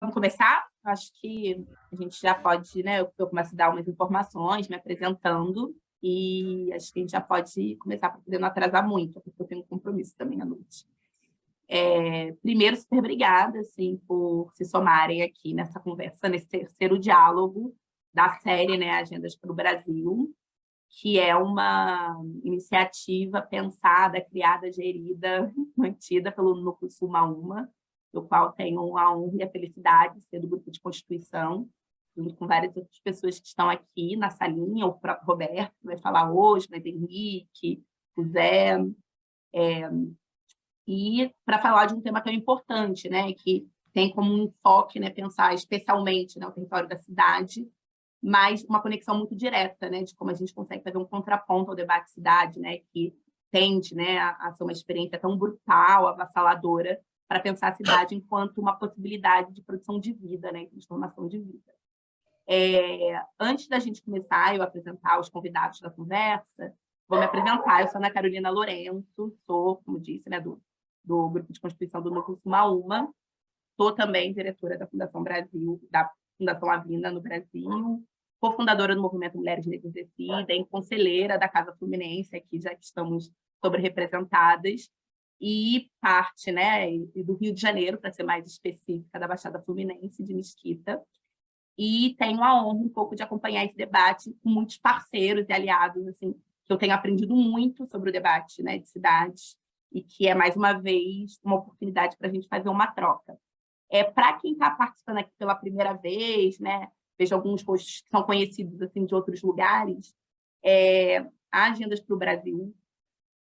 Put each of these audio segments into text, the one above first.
Vamos começar? Acho que a gente já pode, né? Eu começo a dar umas informações, me apresentando, e acho que a gente já pode começar para poder não atrasar muito, porque eu tenho um compromisso também à noite. Primeiro, super obrigada assim, por se somarem aqui nessa conversa, nesse terceiro diálogo da série, né, Agendas para o Brasil, que é uma iniciativa pensada, criada, gerida, mantida pelo Núcleo Sul-Uma, do qual tenho a honra e a felicidade de ser do grupo de Constituição, junto com várias outras pessoas que estão aqui na salinha, o próprio Roberto, que vai falar hoje, mas Henrique, o Zé, e para falar de um tema tão importante, né, que tem como um enfoque, né, pensar especialmente, né, o território da cidade, mas uma conexão muito direta, né, de como a gente consegue fazer um contraponto ao debate cidade, né, que tende, né, a ser uma experiência tão brutal, avassaladora, para pensar a cidade enquanto uma possibilidade de produção de vida, né, de transformação de vida. Antes da gente começar, eu apresentar os convidados da conversa, vou me apresentar. Eu sou Ana Carolina Lourenço, sou, como disse, né, do Grupo de Constituição do Núcleo Sul-Uma. Sou também diretora da Fundação Brasil, da Fundação Avina no Brasil, cofundadora do Movimento Mulheres Negras Decidem, conselheira da Casa Fluminense, aqui já que estamos sobre-representadas, e parte, né, do Rio de Janeiro, para ser mais específica, da Baixada Fluminense, de Mesquita. E tenho a honra um pouco de acompanhar esse debate com muitos parceiros e aliados, assim, que eu tenho aprendido muito sobre o debate, né, de cidades, e que é, mais uma vez, uma oportunidade para a gente fazer uma troca. Para quem está participando aqui pela primeira vez, né, vejo alguns rostos que são conhecidos assim, de outros lugares, a Agendas para o Brasil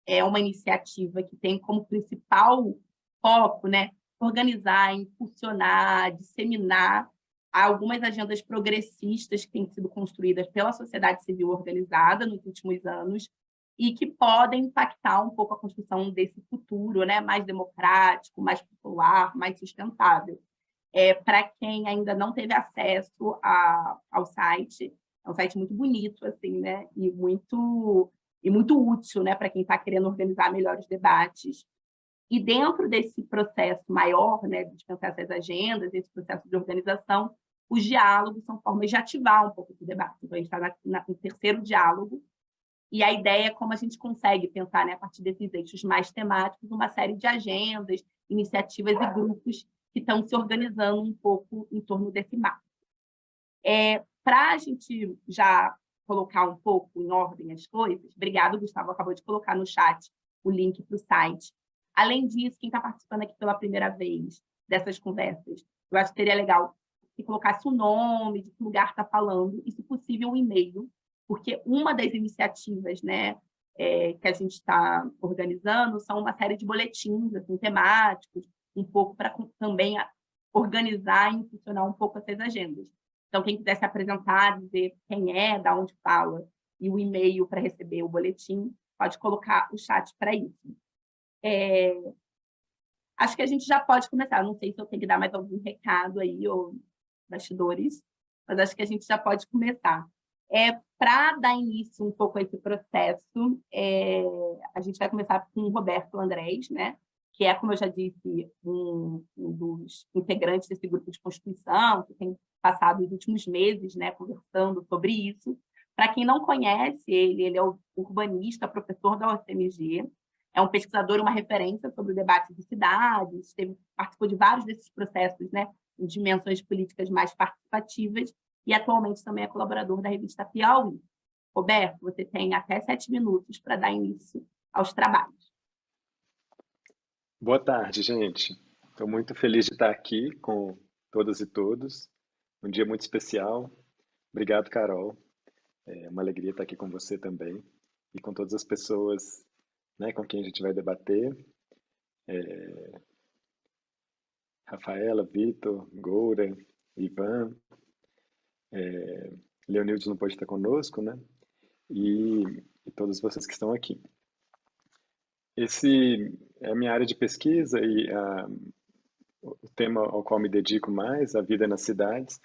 é uma iniciativa que tem como principal foco, né, organizar, impulsionar, disseminar algumas agendas progressistas que têm sido construídas pela sociedade civil organizada nos últimos anos e que podem impactar um pouco a construção desse futuro, né, mais democrático, mais popular, mais sustentável. Para quem ainda não teve acesso ao site, é um site muito bonito, assim, né, e muito útil, né, para quem está querendo organizar melhor os debates. E dentro desse processo maior, né, de pensar essas agendas, esse processo de organização, os diálogos são formas de ativar um pouco esse debate. Então, a gente está no terceiro diálogo, e a ideia é como a gente consegue pensar, né, a partir desses eixos mais temáticos, uma série de agendas, iniciativas e grupos que estão se organizando um pouco em torno desse marco. Para a gente já colocar um pouco em ordem as coisas, obrigado, Gustavo, acabou de colocar no chat o link para o site. Além disso, quem está participando aqui pela primeira vez dessas conversas, eu acho que seria legal que colocasse o nome, de que lugar está falando, e, se possível, um e-mail, porque uma das iniciativas, né, que a gente está organizando são uma série de boletins assim, temáticos, um pouco para também organizar e impulsionar um pouco essas agendas. Então, quem quiser se apresentar, dizer quem é, de onde fala, e o e-mail para receber o boletim, pode colocar o chat para isso. Acho que a gente já pode começar. Não sei se eu tenho que dar mais algum recado aí, ou bastidores, mas acho que a gente já pode começar. Para dar início um pouco a esse processo, a gente vai começar com o Roberto Andrés, né, que é, como eu já disse, um dos integrantes desse grupo de Constituição, que tem passado os últimos meses, né, conversando sobre isso. Para quem não conhece ele é o urbanista, professor da UFMG, é um pesquisador, uma referência sobre o debate de cidades, participou de vários desses processos, né, em dimensões políticas mais participativas, e atualmente também é colaborador da revista Piauí. Roberto, você tem até 7 minutos para dar início aos trabalhos. Boa tarde, gente. Estou muito feliz de estar aqui com todas e todos. Um dia muito especial. Obrigado, Carol. É uma alegria estar aqui com você também e com todas as pessoas, né, com quem a gente vai debater. Rafaela, Vitor, Goura, Ivan, Leonildes não pode estar conosco, né? E todos vocês que estão aqui. Esse é a minha área de pesquisa e o tema ao qual me dedico mais, a vida nas cidades.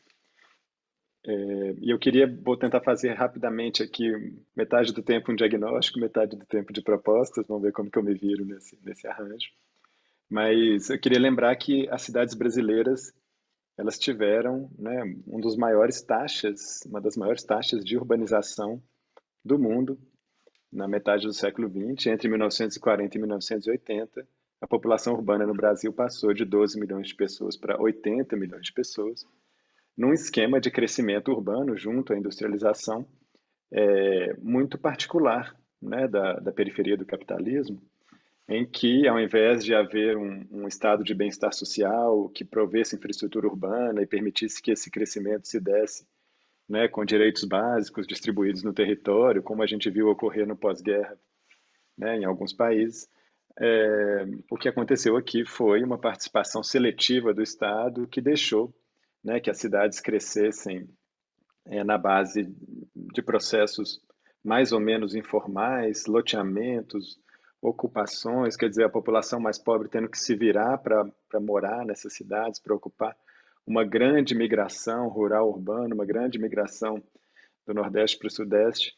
E eu vou tentar fazer rapidamente aqui, metade do tempo um diagnóstico, metade do tempo de propostas, vamos ver como que eu me viro nesse arranjo. Mas eu queria lembrar que as cidades brasileiras elas tiveram, né, uma das maiores taxas de urbanização do mundo na metade do século XX. Entre 1940 e 1980, a população urbana no Brasil passou de 12 milhões de pessoas para 80 milhões de pessoas, num esquema de crescimento urbano junto à industrialização muito particular, né, da periferia do capitalismo, em que, ao invés de haver um estado de bem-estar social que provesse infraestrutura urbana e permitisse que esse crescimento se desse, né, com direitos básicos distribuídos no território, como a gente viu ocorrer no pós-guerra, né, em alguns países, o que aconteceu aqui foi uma participação seletiva do Estado que deixou, né, que as cidades crescessem na base de processos mais ou menos informais, loteamentos, ocupações, quer dizer, a população mais pobre tendo que se virar para morar nessas cidades, para ocupar uma grande migração rural-urbana, uma grande migração do Nordeste para o Sudeste.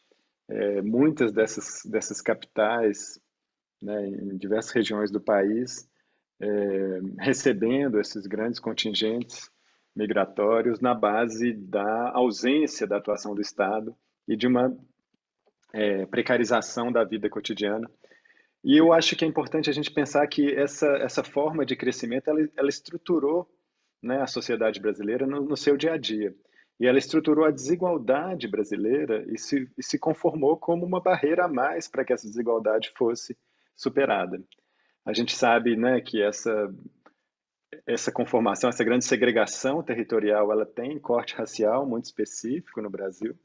Muitas dessas capitais, né, em diversas regiões do país, recebendo esses grandes contingentes migratórios na base da ausência da atuação do Estado e de uma precarização da vida cotidiana. E eu acho que é importante a gente pensar que essa forma de crescimento, ela estruturou, né, a sociedade brasileira no seu dia a dia. E ela estruturou a desigualdade brasileira e se conformou como uma barreira a mais para que essa desigualdade fosse superada. A gente sabe, né, que essa conformação, essa grande segregação territorial, ela tem corte racial muito específico no Brasil,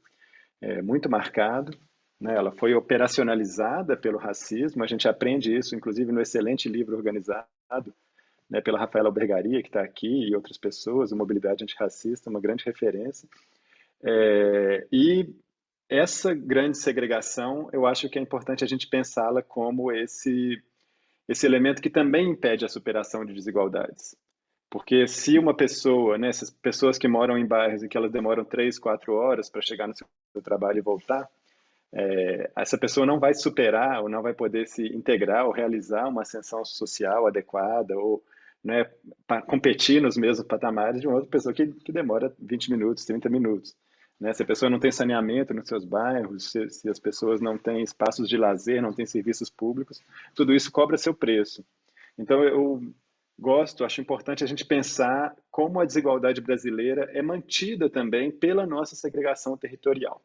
muito marcado, né? Ela foi operacionalizada pelo racismo, a gente aprende isso, inclusive, no excelente livro organizado, né, pela Rafaela Albergaria, que está aqui, e outras pessoas, o Mobilidade Antirracista, uma grande referência. E essa grande segregação, eu acho que é importante a gente pensá-la como esse elemento que também impede a superação de desigualdades. Porque se uma pessoa, né, essas pessoas que moram em bairros e que elas demoram 3, 4 horas para chegar no seu trabalho e voltar, essa pessoa não vai superar ou não vai poder se integrar ou realizar uma ascensão social adequada ou, né, competir nos mesmos patamares de uma outra pessoa que demora 20 minutos, 30 minutos. Né? Se a pessoa não tem saneamento nos seus bairros, se as pessoas não têm espaços de lazer, não têm serviços públicos, tudo isso cobra seu preço. Então, eu acho importante a gente pensar como a desigualdade brasileira é mantida também pela nossa segregação territorial.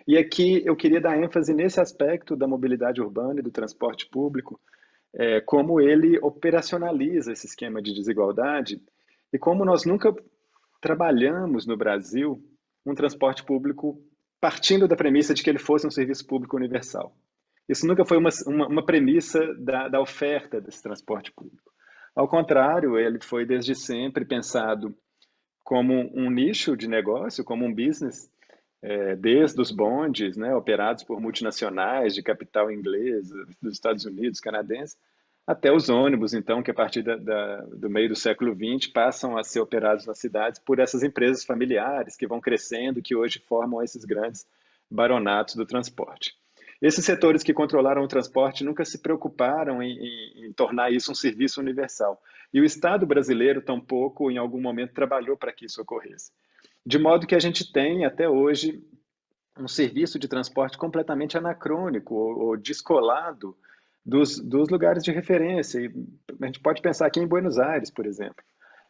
E aqui eu queria dar ênfase nesse aspecto da mobilidade urbana e do transporte público, como ele operacionaliza esse esquema de desigualdade e como nós nunca trabalhamos no Brasil um transporte público partindo da premissa de que ele fosse um serviço público universal. Isso nunca foi uma premissa da oferta desse transporte público. Ao contrário, ele foi desde sempre pensado como um nicho de negócio, como um business, desde os bondes, né, operados por multinacionais de capital inglês, dos Estados Unidos, canadense, até os ônibus, então, que a partir do meio do século XX passam a ser operados nas cidades por essas empresas familiares que vão crescendo, que hoje formam esses grandes baronatos do transporte. Esses setores que controlaram o transporte nunca se preocuparam em tornar isso um serviço universal. E o Estado brasileiro, tampouco, em algum momento, trabalhou para que isso ocorresse. De modo que a gente tem, até hoje, um serviço de transporte completamente anacrônico ou descolado dos lugares de referência. E a gente pode pensar aqui em Buenos Aires, por exemplo,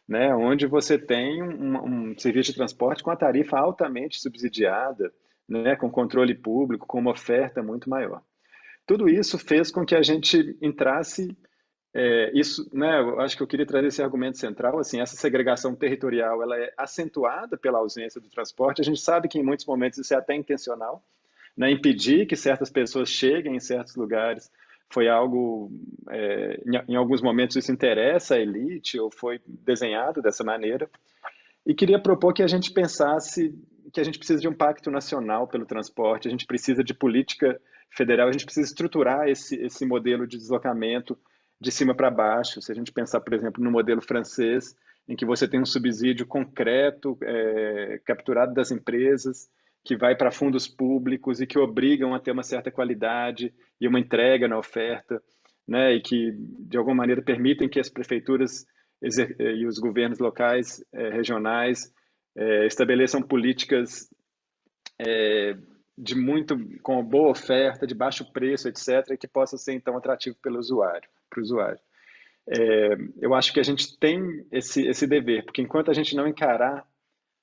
né, onde você tem um serviço de transporte com a tarifa altamente subsidiada, né, com controle público, com uma oferta muito maior. Tudo isso fez com que a gente entrasse isso, né, eu acho que eu queria trazer esse argumento central, assim, essa segregação territorial, ela é acentuada pela ausência do transporte. A gente sabe que em muitos momentos isso é até intencional, né, impedir que certas pessoas cheguem em certos lugares foi algo, em alguns momentos isso interessa a elite ou foi desenhado dessa maneira. E queria propor que a gente pensasse que a gente precisa de um pacto nacional pelo transporte, a gente precisa de política federal, a gente precisa estruturar esse modelo de deslocamento de cima para baixo. Se a gente pensar, por exemplo, no modelo francês, em que você tem um subsídio concreto, capturado das empresas, que vai para fundos públicos e que obrigam a ter uma certa qualidade e uma entrega na oferta, né, e que, de alguma maneira, permitem que as prefeituras e os governos locais, regionais, estabeleçam políticas com boa oferta, de baixo preço, etc., que possa ser, então, atrativo para o usuário. Eu acho que a gente tem esse dever, porque enquanto a gente não encarar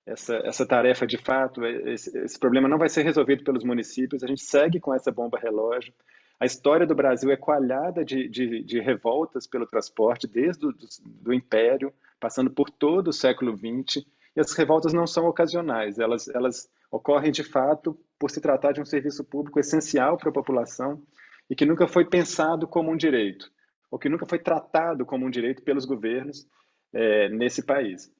essa tarefa de fato, esse problema não vai ser resolvido pelos municípios, a gente segue com essa bomba relógio. A história do Brasil é coalhada de revoltas pelo transporte, desde do Império, passando por todo o século XX, e as revoltas não são ocasionais, elas ocorrem de fato por se tratar de um serviço público essencial para a população e que nunca foi pensado como um direito, ou que nunca foi tratado como um direito pelos governos nesse país.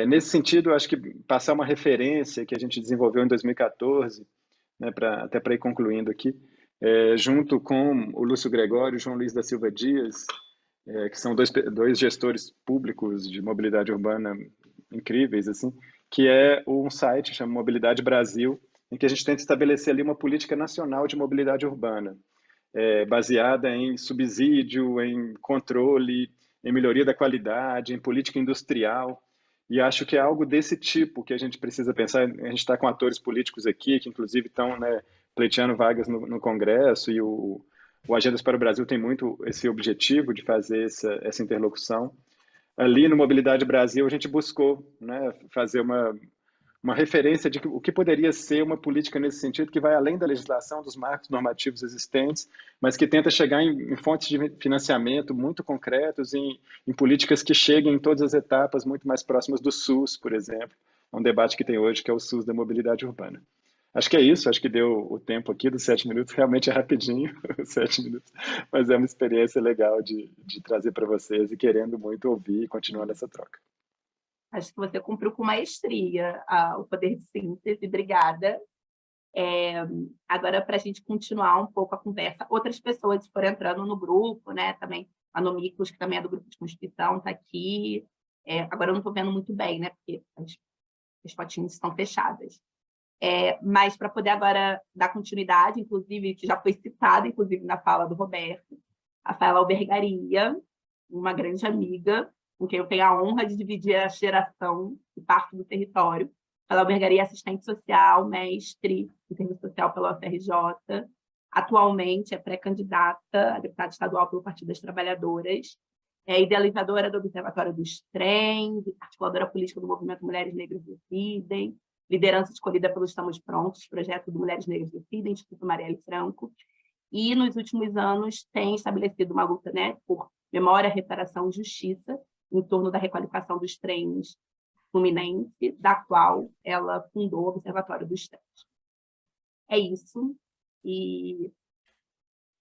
Nesse sentido, eu acho que passar uma referência que a gente desenvolveu em 2014, né, até para ir concluindo aqui, junto com o Lúcio Gregório e o João Luiz da Silva Dias, que são dois gestores públicos de mobilidade urbana incríveis, assim, que é um site chamado Mobilidade Brasil, em que a gente tenta estabelecer ali uma política nacional de mobilidade urbana, baseada em subsídio, em controle, em melhoria da qualidade, em política industrial. E acho que é algo desse tipo que a gente precisa pensar. A gente está com atores políticos aqui, que inclusive estão, né, pleiteando vagas no Congresso, e o Agendas para o Brasil tem muito esse objetivo de fazer essa interlocução. Ali no Mobilidade Brasil, a gente buscou, né, fazer uma referência de o que poderia ser uma política nesse sentido, que vai além da legislação, dos marcos normativos existentes, mas que tenta chegar em fontes de financiamento muito concretos, em políticas que cheguem em todas as etapas, muito mais próximas do SUS, por exemplo, um debate que tem hoje, que é o SUS da mobilidade urbana. Acho que é isso, acho que deu o tempo aqui dos 7 minutos, realmente é rapidinho, 7 minutos, mas é uma experiência legal de trazer para vocês e querendo muito ouvir e continuar nessa troca. Acho que você cumpriu com maestria o poder de síntese. Obrigada. Agora, para a gente continuar um pouco a conversa, outras pessoas foram entrando no grupo, né? Também a Nomicos, que também é do grupo de Constituição, está aqui. Agora eu não estou vendo muito bem, né? Porque as fotinhas estão fechadas. Mas para poder agora dar continuidade, inclusive, que já foi citada, inclusive, na fala do Roberto, a Rafaela Albergaria, uma grande amiga, com quem eu tenho a honra de dividir a geração e parte do território. Ela albergaria assistente social, mestre em serviço social pela UFRJ. Atualmente é pré-candidata a deputada estadual pelo Partido das Trabalhadoras. É idealizadora do Observatório dos Trens, articuladora política do Movimento Mulheres Negras Decidem, liderança escolhida pelo Estamos Prontos, projeto do Mulheres Negras Decidem, Instituto Marielle Franco. E, nos últimos anos, tem estabelecido uma luta, né, por memória, reparação e justiça, em torno da requalificação dos trens Fluminense, da qual ela fundou o Observatório dos Trens. É isso. E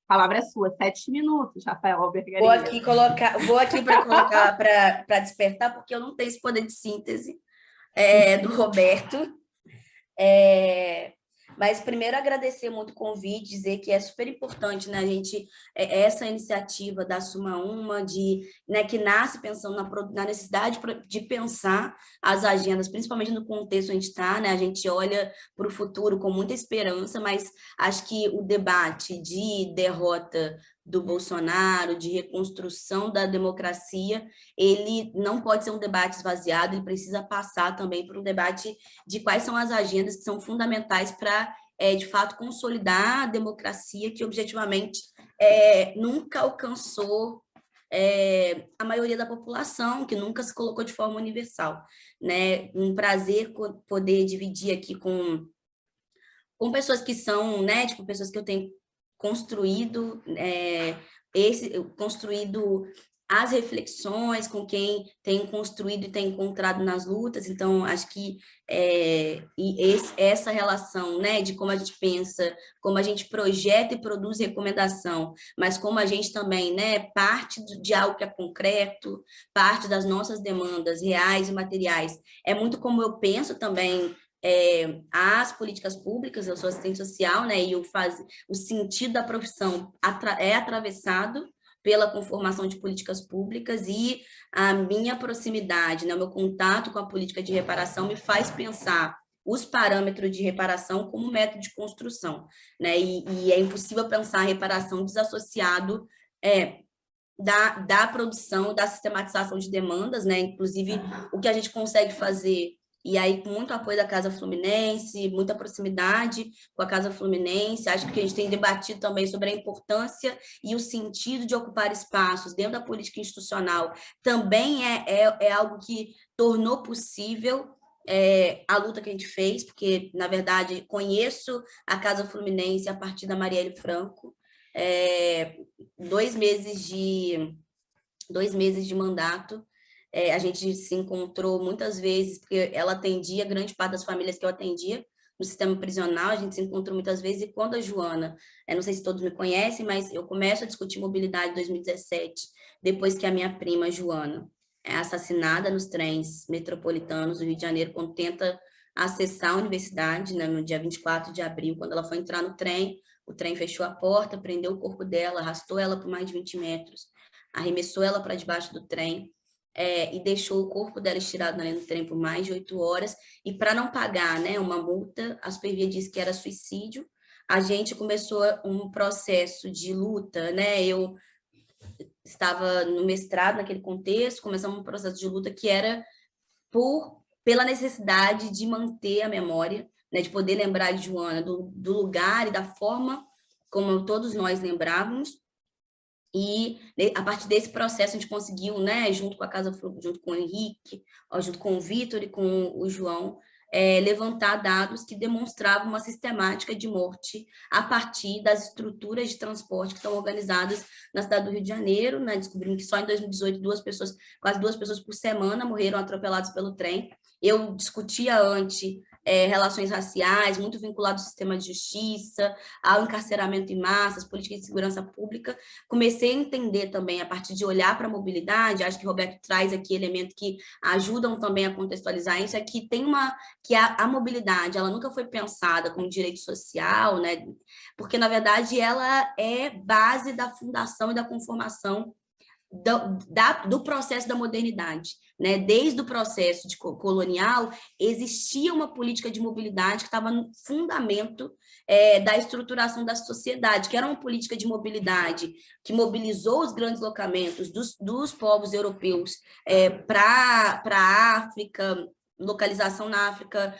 a palavra é sua. 7 minutos, Rafaela Albergaria. Vou aqui para colocar para despertar, porque eu não tenho esse poder de síntese do Roberto. Mas primeiro agradecer muito o convite, dizer que é super importante, né, a gente, essa iniciativa da Suma Uma, né, que nasce pensando na necessidade de pensar as agendas, principalmente no contexto onde a gente está, né, a gente olha para o futuro com muita esperança, mas acho que o debate de derrota do Bolsonaro, de reconstrução da democracia, ele não pode ser um debate esvaziado, ele precisa passar também por um debate de quais são as agendas que são fundamentais para, de fato, consolidar a democracia que, objetivamente, nunca alcançou a maioria da população, que nunca se colocou de forma universal, né? Um prazer poder dividir aqui com pessoas que são, né, tipo, pessoas que eu tenho construído as reflexões, com quem tem construído e tem encontrado nas lutas. Então, acho que essa relação, né, de como a gente pensa, como a gente projeta e produz recomendação, mas como a gente também, né, parte de algo que é concreto, parte das nossas demandas reais e materiais, é muito como eu penso também as políticas públicas. Eu sou assistente social, né, e o sentido da profissão é atravessado pela conformação de políticas públicas, e a minha proximidade, né, o meu contato com a política de reparação me faz pensar os parâmetros de reparação como método de construção, né, e é impossível pensar a reparação desassociado da produção, da sistematização de demandas, né? Inclusive, o que a gente consegue fazer, e aí com muito apoio da Casa Fluminense, muita proximidade com a Casa Fluminense, acho que a gente tem debatido também sobre a importância e o sentido de ocupar espaços dentro da política institucional, também é algo que tornou possível a luta que a gente fez, porque, na verdade, conheço a Casa Fluminense a partir da Marielle Franco, 2 meses de mandato, a gente se encontrou muitas vezes, porque ela atendia grande parte das famílias que eu atendia no sistema prisional, a gente se encontrou muitas vezes, e quando a Joana, não sei se todos me conhecem, mas eu começo a discutir mobilidade em 2017, depois que a minha prima, Joana, é assassinada nos trens metropolitanos do Rio de Janeiro, quando tenta acessar a universidade, né, no dia 24 de abril, quando ela foi entrar no trem, o trem fechou a porta, prendeu o corpo dela, arrastou ela por mais de 20 metros, arremessou ela para debaixo do trem, e deixou o corpo dela estirado ali no trem por mais de 8 horas, e para não pagar, né, uma multa, a Supervia disse que era suicídio. A gente começou um processo de luta, né, eu estava no mestrado naquele contexto, começamos um processo de luta que era pela necessidade de manter a memória, né, de poder lembrar de Joana, do lugar e da forma como todos nós lembrávamos. E a partir desse processo a gente conseguiu, né, junto com a Casa, junto com o Henrique, junto com o Vitor e com o João, levantar dados que demonstravam uma sistemática de morte a partir das estruturas de transporte que estão organizadas na cidade do Rio de Janeiro, né? Descobrimos que só em 2018 quase 2 pessoas por semana morreram atropeladas pelo trem. Eu discutia antes relações raciais, muito vinculado ao sistema de justiça, ao encarceramento em massa, políticas de segurança pública. Comecei a entender também, a partir de olhar para a mobilidade, acho que o Roberto traz aqui elementos que ajudam também a contextualizar isso, é que que a mobilidade, ela nunca foi pensada como direito social, né? Porque, na verdade, ela é base da fundação e da conformação do processo da modernidade, né? Desde o processo colonial, existia uma política de mobilidade que estava no fundamento da estruturação da sociedade, que era uma política de mobilidade que mobilizou os grandes locamentos dos povos europeus para a África, localização na África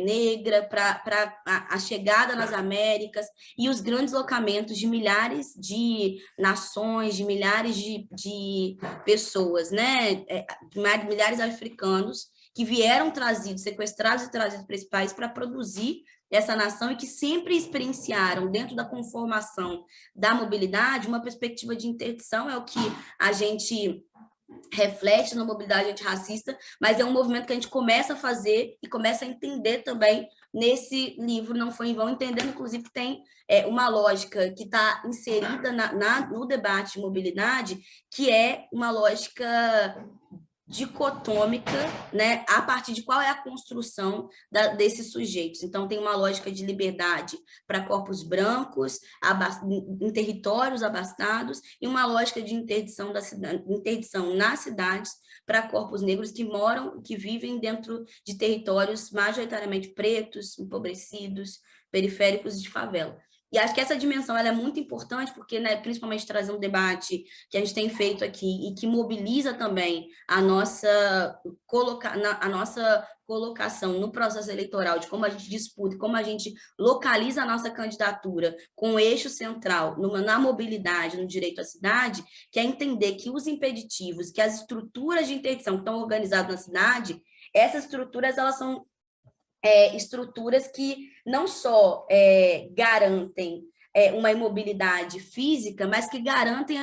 negra, para a chegada nas Américas, e os grandes locamentos de milhares de nações, de milhares de pessoas, né? Milhares de africanos que vieram sequestrados e trazidos para esse país para produzir essa nação, e que sempre experienciaram, dentro da conformação da mobilidade, uma perspectiva de interdição. É o que a gente reflete na mobilidade antirracista, mas é um movimento que a gente começa a fazer e começa a entender também nesse livro, Não Foi em Vão, entendendo, inclusive, que tem uma lógica que está inserida no debate de mobilidade, que é uma lógica dicotômica, né, a partir de qual é a construção desses sujeitos. Então, tem uma lógica de liberdade para corpos brancos, em territórios abastados, e uma lógica de interdição nas cidades para corpos negros que vivem dentro de territórios majoritariamente pretos, empobrecidos, periféricos e de favela. E acho que essa dimensão ela é muito importante, porque, né, principalmente trazer um debate que a gente tem feito aqui e que mobiliza também a nossa colocação no processo eleitoral, de como a gente disputa, como a gente localiza a nossa candidatura com o eixo central na mobilidade, no direito à cidade, que é entender que os impeditivos, que as estruturas de interdição que estão organizadas na cidade, essas estruturas elas são estruturas que não só garantem uma imobilidade física, mas que garantem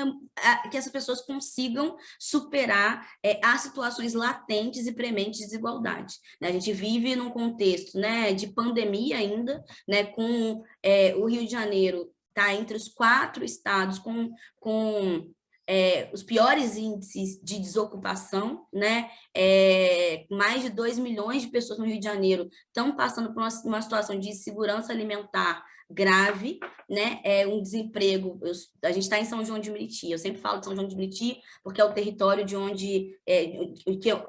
que essas pessoas consigam superar as situações latentes e prementes de desigualdade. A gente vive num contexto, né, de pandemia ainda, né, com o Rio de Janeiro está entre os 4 estados com os piores índices de desocupação, né? Mais de 2 milhões de pessoas no Rio de Janeiro estão passando por uma situação de insegurança alimentar grave, né? É um desemprego. A gente está em São João de Meriti, eu sempre falo de São João de Meriti porque é o território de onde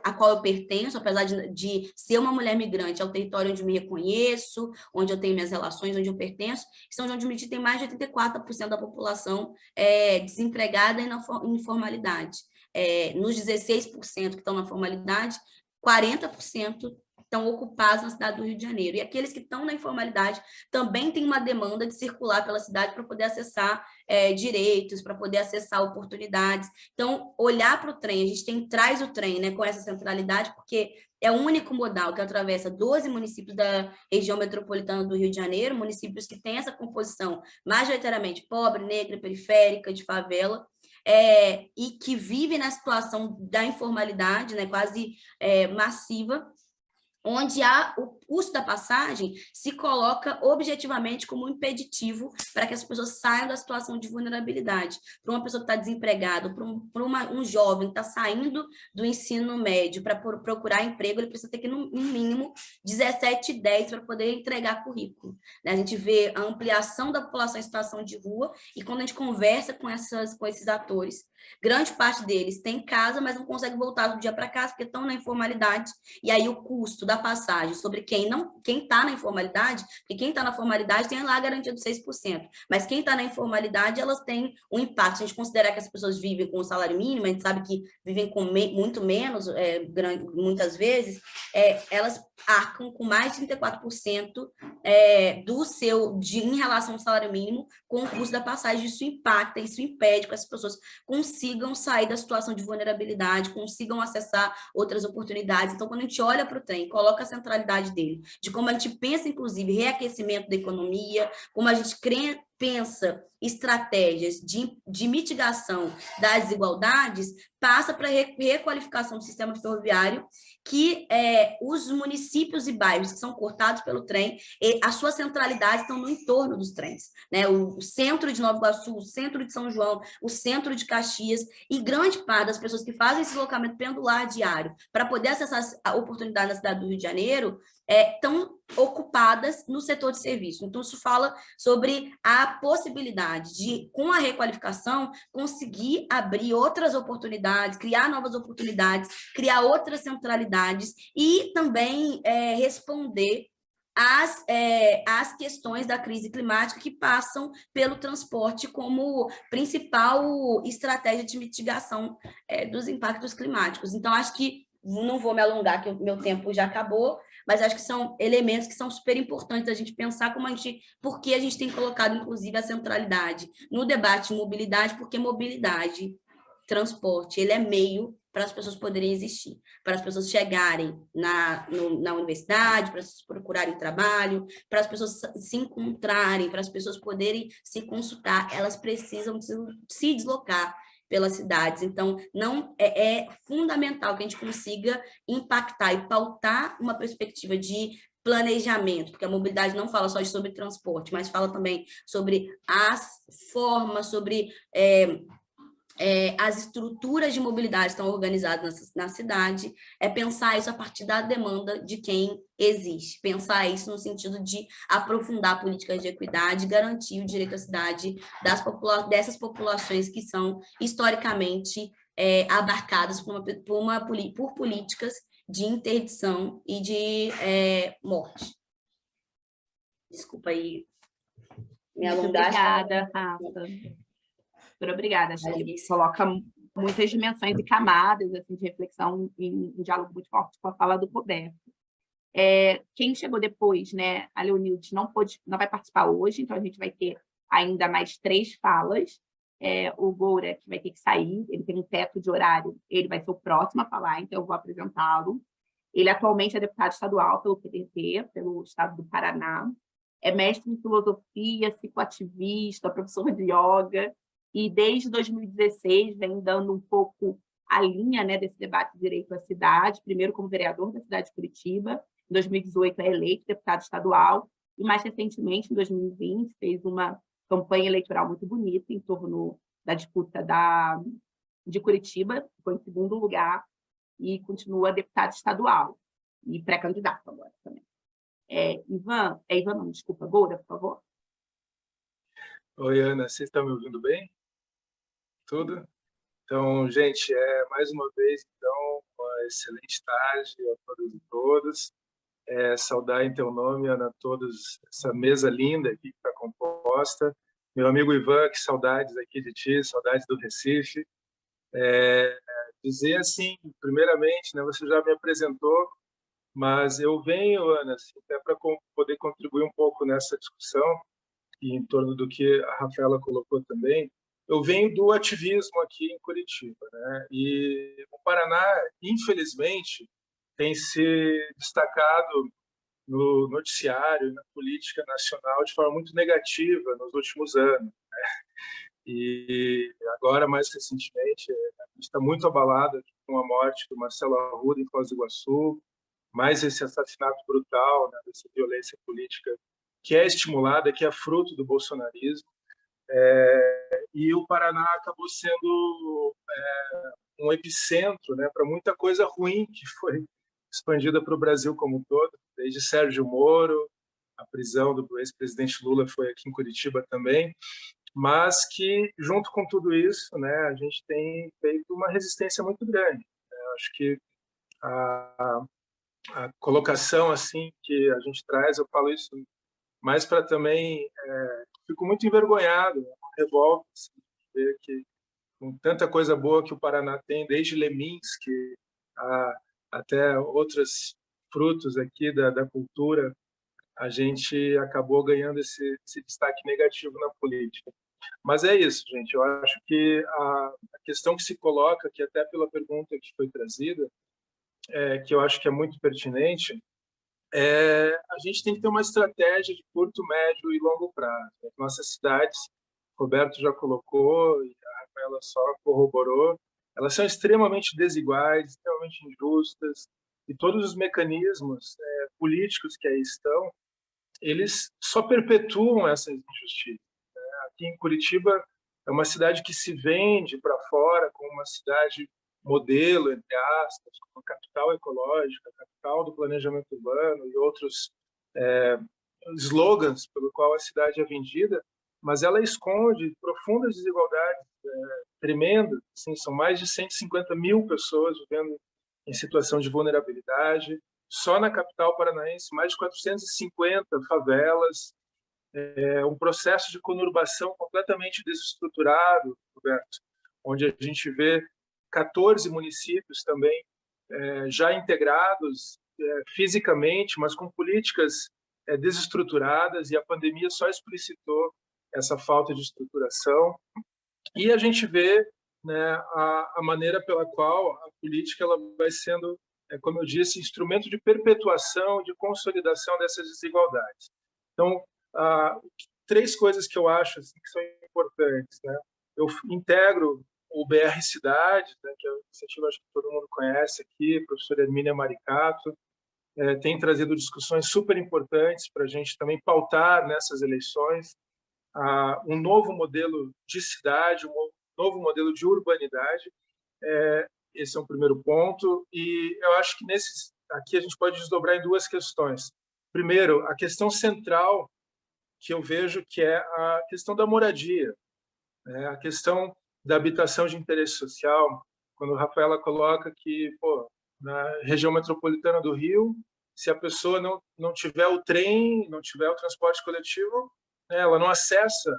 a qual eu pertenço, apesar de ser uma mulher migrante, é o território onde eu me reconheço, onde eu tenho minhas relações, onde eu pertenço. São João de Meriti tem mais de 84% da população desempregada e na informalidade. Nos 16% que estão na formalidade, 40% estão ocupados na cidade do Rio de Janeiro. E aqueles que estão na informalidade também têm uma demanda de circular pela cidade para poder acessar direitos, para poder acessar oportunidades. Então, olhar para o trem, a gente traz o trem, né, com essa centralidade, porque é o único modal que atravessa 12 municípios da região metropolitana do Rio de Janeiro, municípios que têm essa composição majoritariamente pobre, negra, periférica, de favela, e que vive na situação da informalidade, né, quase massiva, onde o custo da passagem se coloca objetivamente como um impeditivo para que as pessoas saiam da situação de vulnerabilidade. Para uma pessoa que está desempregada, para um jovem que está saindo do ensino médio para procurar emprego, ele precisa ter que, no mínimo, 17,10 para poder entregar currículo. A gente vê a ampliação da população em situação de rua, e quando a gente conversa com esses atores, grande parte deles tem casa, mas não consegue voltar do dia para casa porque estão na informalidade, e aí o custo da passagem sobre quem está na informalidade, porque quem está na formalidade tem lá a garantia dos 6%, mas quem está na informalidade, elas têm um impacto. Se a gente considerar que as pessoas vivem com o salário mínimo, a gente sabe que vivem com muito menos, muitas vezes, elas arcam com mais de 34% em relação ao salário mínimo com o custo da passagem. Isso impacta, isso impede que as pessoas consigam sair da situação de vulnerabilidade, consigam acessar outras oportunidades. Então, quando a gente olha para o trem, coloca a centralidade dele, de como a gente pensa, inclusive, reaquecimento da economia, como a gente pensa estratégias de mitigação das desigualdades, passa para a requalificação do sistema ferroviário, que os municípios e bairros que são cortados pelo trem, a sua centralidade estão no entorno dos trens, né? O centro de Nova Iguaçu, o centro de São João, o centro de Caxias, e grande parte das pessoas que fazem esse deslocamento pendular diário para poder acessar a oportunidade na cidade do Rio de Janeiro, estão ocupadas no setor de serviço. Então, isso fala sobre a possibilidade de, com a requalificação, conseguir abrir outras oportunidades, criar novas oportunidades, criar outras centralidades e também responder às questões da crise climática que passam pelo transporte como principal estratégia de mitigação dos impactos climáticos. Então, acho que, não vou me alongar, que o meu tempo já acabou, mas acho que são elementos que são super importantes a gente pensar por que a gente tem colocado, inclusive, a centralidade no debate de mobilidade, porque mobilidade, transporte, ele é meio para as pessoas poderem existir, para as pessoas chegarem na universidade, para as procurarem trabalho, para as pessoas se encontrarem, para as pessoas poderem se consultar, elas precisam se deslocar pelas cidades. Então, não é fundamental que a gente consiga impactar e pautar uma perspectiva de planejamento, porque a mobilidade não fala só sobre transporte, mas fala também sobre as formas, sobre as estruturas de mobilidade estão organizadas na cidade, pensar isso a partir da demanda de quem existe, pensar isso no sentido de aprofundar políticas de equidade, garantir o direito à cidade dessas populações que são historicamente abarcadas por políticas de interdição e de morte. Desculpa aí me alongar. Obrigada, Rafa. Muito obrigada, acho que coloca muitas dimensões e camadas assim, de reflexão em diálogo muito forte com a fala do Roberto. Quem chegou depois, né, a Leonilde não vai participar hoje, então a gente vai ter ainda mais 3 falas. O Goura, que vai ter que sair, ele tem um teto de horário, ele vai ser o próximo a falar, então eu vou apresentá-lo. Ele atualmente é deputado estadual pelo PDT, pelo estado do Paraná, é mestre em filosofia, psicoativista, professor de yoga, e desde 2016 vem dando um pouco a linha, né, desse debate de direito à cidade, primeiro como vereador da cidade de Curitiba, em 2018 é eleito deputado estadual, e mais recentemente, em 2020, fez uma campanha eleitoral muito bonita em torno da disputa de Curitiba, foi em segundo lugar, e continua deputado estadual, e pré-candidato agora também. Ivan não, desculpa, Goura, por favor. Oi, Ana, vocês estão me ouvindo bem? Tudo? Então, gente, mais uma vez, então, uma excelente tarde a todas e todos. Saudar em teu nome, Ana, a todos, essa mesa linda aqui que está composta. Meu amigo Ivan, que saudades aqui de ti, saudades do Recife. Dizer assim, primeiramente, né, você já me apresentou, mas eu venho, Ana, assim, até para poder contribuir um pouco nessa discussão, e em torno do que a Rafaela colocou também. Eu venho do ativismo aqui em Curitiba, né? E o Paraná, infelizmente, tem se destacado no noticiário, na política nacional, de forma muito negativa nos últimos anos. E agora, mais recentemente, a gente está muito abalado com a morte do Marcelo Arruda em Foz do Iguaçu, mais esse assassinato brutal, né, dessa violência política que é estimulada, que é fruto do bolsonarismo. E o Paraná acabou sendo um epicentro, né, para muita coisa ruim que foi expandida para o Brasil como um todo, desde Sérgio Moro, a prisão do ex-presidente Lula foi aqui em Curitiba também, mas que, junto com tudo isso, né, a gente tem feito uma resistência muito grande. Acho que a colocação assim que a gente traz, eu falo isso mais para também, fico muito envergonhado, uma revolta, assim, ver que com tanta coisa boa que o Paraná tem, desde Leminski até outros frutos aqui da cultura, a gente acabou ganhando esse destaque negativo na política. Mas é isso, gente. Eu acho que a questão que se coloca, que até pela pergunta que foi trazida, que eu acho que é muito pertinente, a gente tem que ter uma estratégia de curto, médio e longo prazo. Nossas cidades, Roberto já colocou, e a Rafaela só corroborou, elas são extremamente desiguais, extremamente injustas, e todos os mecanismos políticos que aí estão, eles só perpetuam essas injustiças. Aqui em Curitiba é uma cidade que se vende para fora como uma cidade modelo, entre aspas, como capital ecológica, capital do planejamento urbano e outros slogans pelo qual a cidade é vendida, mas ela esconde profundas desigualdades tremendas. Assim, são mais de 150 mil pessoas vivendo em situação de vulnerabilidade. Só na capital paranaense, mais de 450 favelas, um processo de conurbação completamente desestruturado, Roberto, onde a gente vê 14 municípios também já integrados fisicamente, mas com políticas desestruturadas, e a pandemia só explicitou essa falta de estruturação. E a gente vê, né, a maneira pela qual a política ela vai sendo, como eu disse, instrumento de perpetuação, de consolidação dessas desigualdades. Então, três coisas que eu acho assim, que são importantes, né? Eu integro o BR Cidade, né, que é uma iniciativa acho que todo mundo conhece aqui, a professora Hermínia Maricato, tem trazido discussões super importantes para a gente também pautar nessas eleições um novo modelo de cidade, um novo modelo de urbanidade. Esse é um primeiro ponto, e eu acho que aqui a gente pode desdobrar em duas questões. Primeiro, a questão central que eu vejo que é a questão da moradia, né? A questão da habitação de interesse social, quando a Rafaela coloca que, na região metropolitana do Rio, se a pessoa não tiver o trem, não tiver o transporte coletivo, né, ela não acessa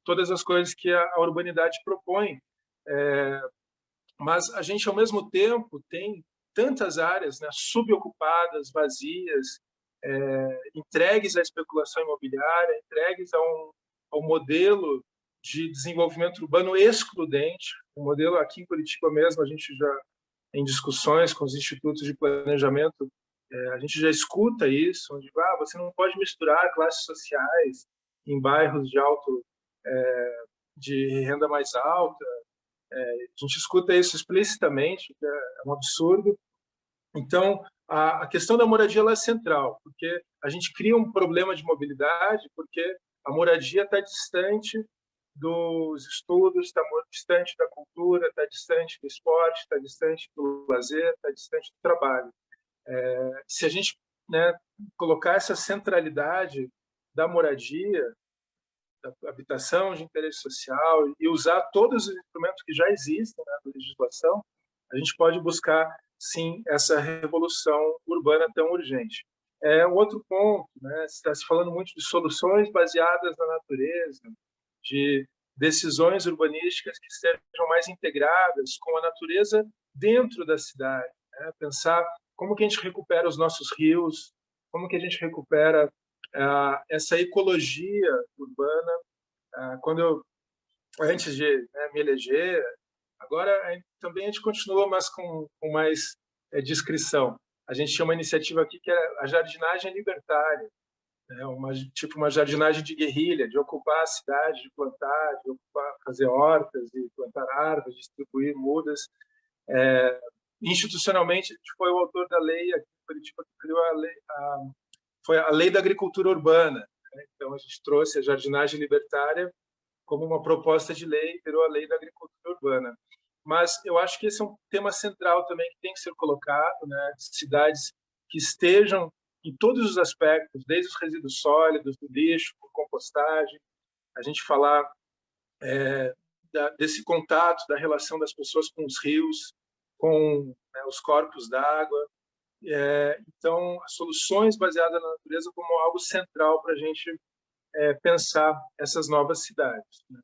todas as coisas que a urbanidade propõe. Mas a gente, ao mesmo tempo, tem tantas áreas, né, subocupadas, vazias, entregues à especulação imobiliária, entregues ao modelo de desenvolvimento urbano excludente. O modelo aqui em Curitiba mesmo, a gente já, em discussões com os institutos de planejamento, a gente já escuta isso, onde você não pode misturar classes sociais em bairros de renda mais alta. A gente escuta isso explicitamente, que é um absurdo. Então, a questão da moradia ela é central, porque a gente cria um problema de mobilidade, porque a moradia está distante dos estudos, está distante da cultura, está distante do esporte, está distante do lazer, está distante do trabalho. Se a gente, né, colocar essa centralidade da moradia, da habitação de interesse social e usar todos os instrumentos que já existem, né, da legislação, a gente pode buscar, sim, essa revolução urbana tão urgente. Um outro ponto, né, está se falando muito de soluções baseadas na natureza, de decisões urbanísticas que sejam mais integradas com a natureza dentro da cidade, né? Pensar como que a gente recupera os nossos rios, como que a gente recupera essa ecologia urbana. Antes de, né, me eleger, agora também a gente continua, mas com mais discrição. A gente tinha uma iniciativa aqui que é a jardinagem libertária, né? Uma jardinagem de guerrilha, de ocupar a cidade, de plantar, de ocupar, fazer hortas, de plantar árvores, distribuir mudas. Institucionalmente, a gente foi o autor da lei aqui em Curitiba que criou a lei, foi a lei da agricultura urbana, né? Então a gente trouxe a jardinagem libertária como uma proposta de lei, virou a lei da agricultura urbana. Mas eu acho que esse é um tema central também que tem que ser colocado, né? Cidades que estejam em todos os aspectos, desde os resíduos sólidos, do lixo, compostagem, a gente falar desse contato, da relação das pessoas com os rios, com, né, os corpos d'água. Então, as soluções baseadas na natureza como algo central para a gente pensar essas novas cidades, né?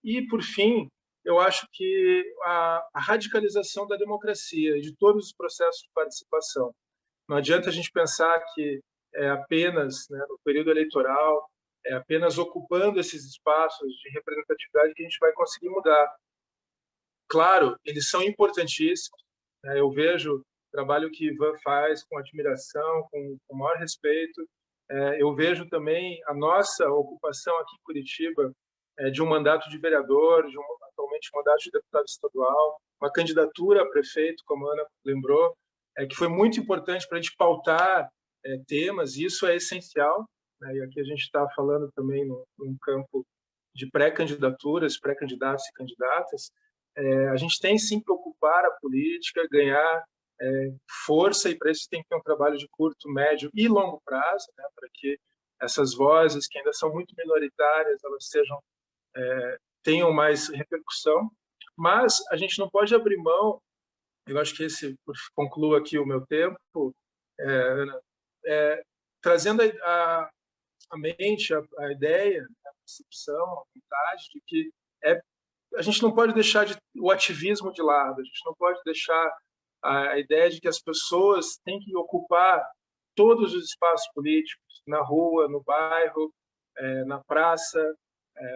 E, por fim, eu acho que a radicalização da democracia e de todos os processos de participação. Não adianta a gente pensar que é apenas, né, no período eleitoral, é apenas ocupando esses espaços de representatividade que a gente vai conseguir mudar. Claro, eles são importantíssimos, né? Eu vejo o trabalho que Ivan faz com admiração, com o maior respeito. Eu vejo também a nossa ocupação aqui em Curitiba de um mandato de vereador, atualmente um mandato de deputado estadual, uma candidatura a prefeito, como a Ana lembrou, que foi muito importante para a gente pautar temas, e isso é essencial, né? E aqui a gente está falando também num campo de pré-candidaturas, pré-candidatos e candidatas. A gente tem sim que ocupar a política, ganhar força, e para isso tem que ter um trabalho de curto, médio e longo prazo, né, para que essas vozes, que ainda são muito minoritárias, elas tenham mais repercussão. Mas a gente não pode abrir mão, eu acho que concluo aqui o meu tempo, Ana, trazendo a mente, a ideia, a percepção, a vontade de que a gente não pode deixar o ativismo de lado, a gente não pode deixar a ideia de que as pessoas têm que ocupar todos os espaços políticos, na rua, no bairro, na praça,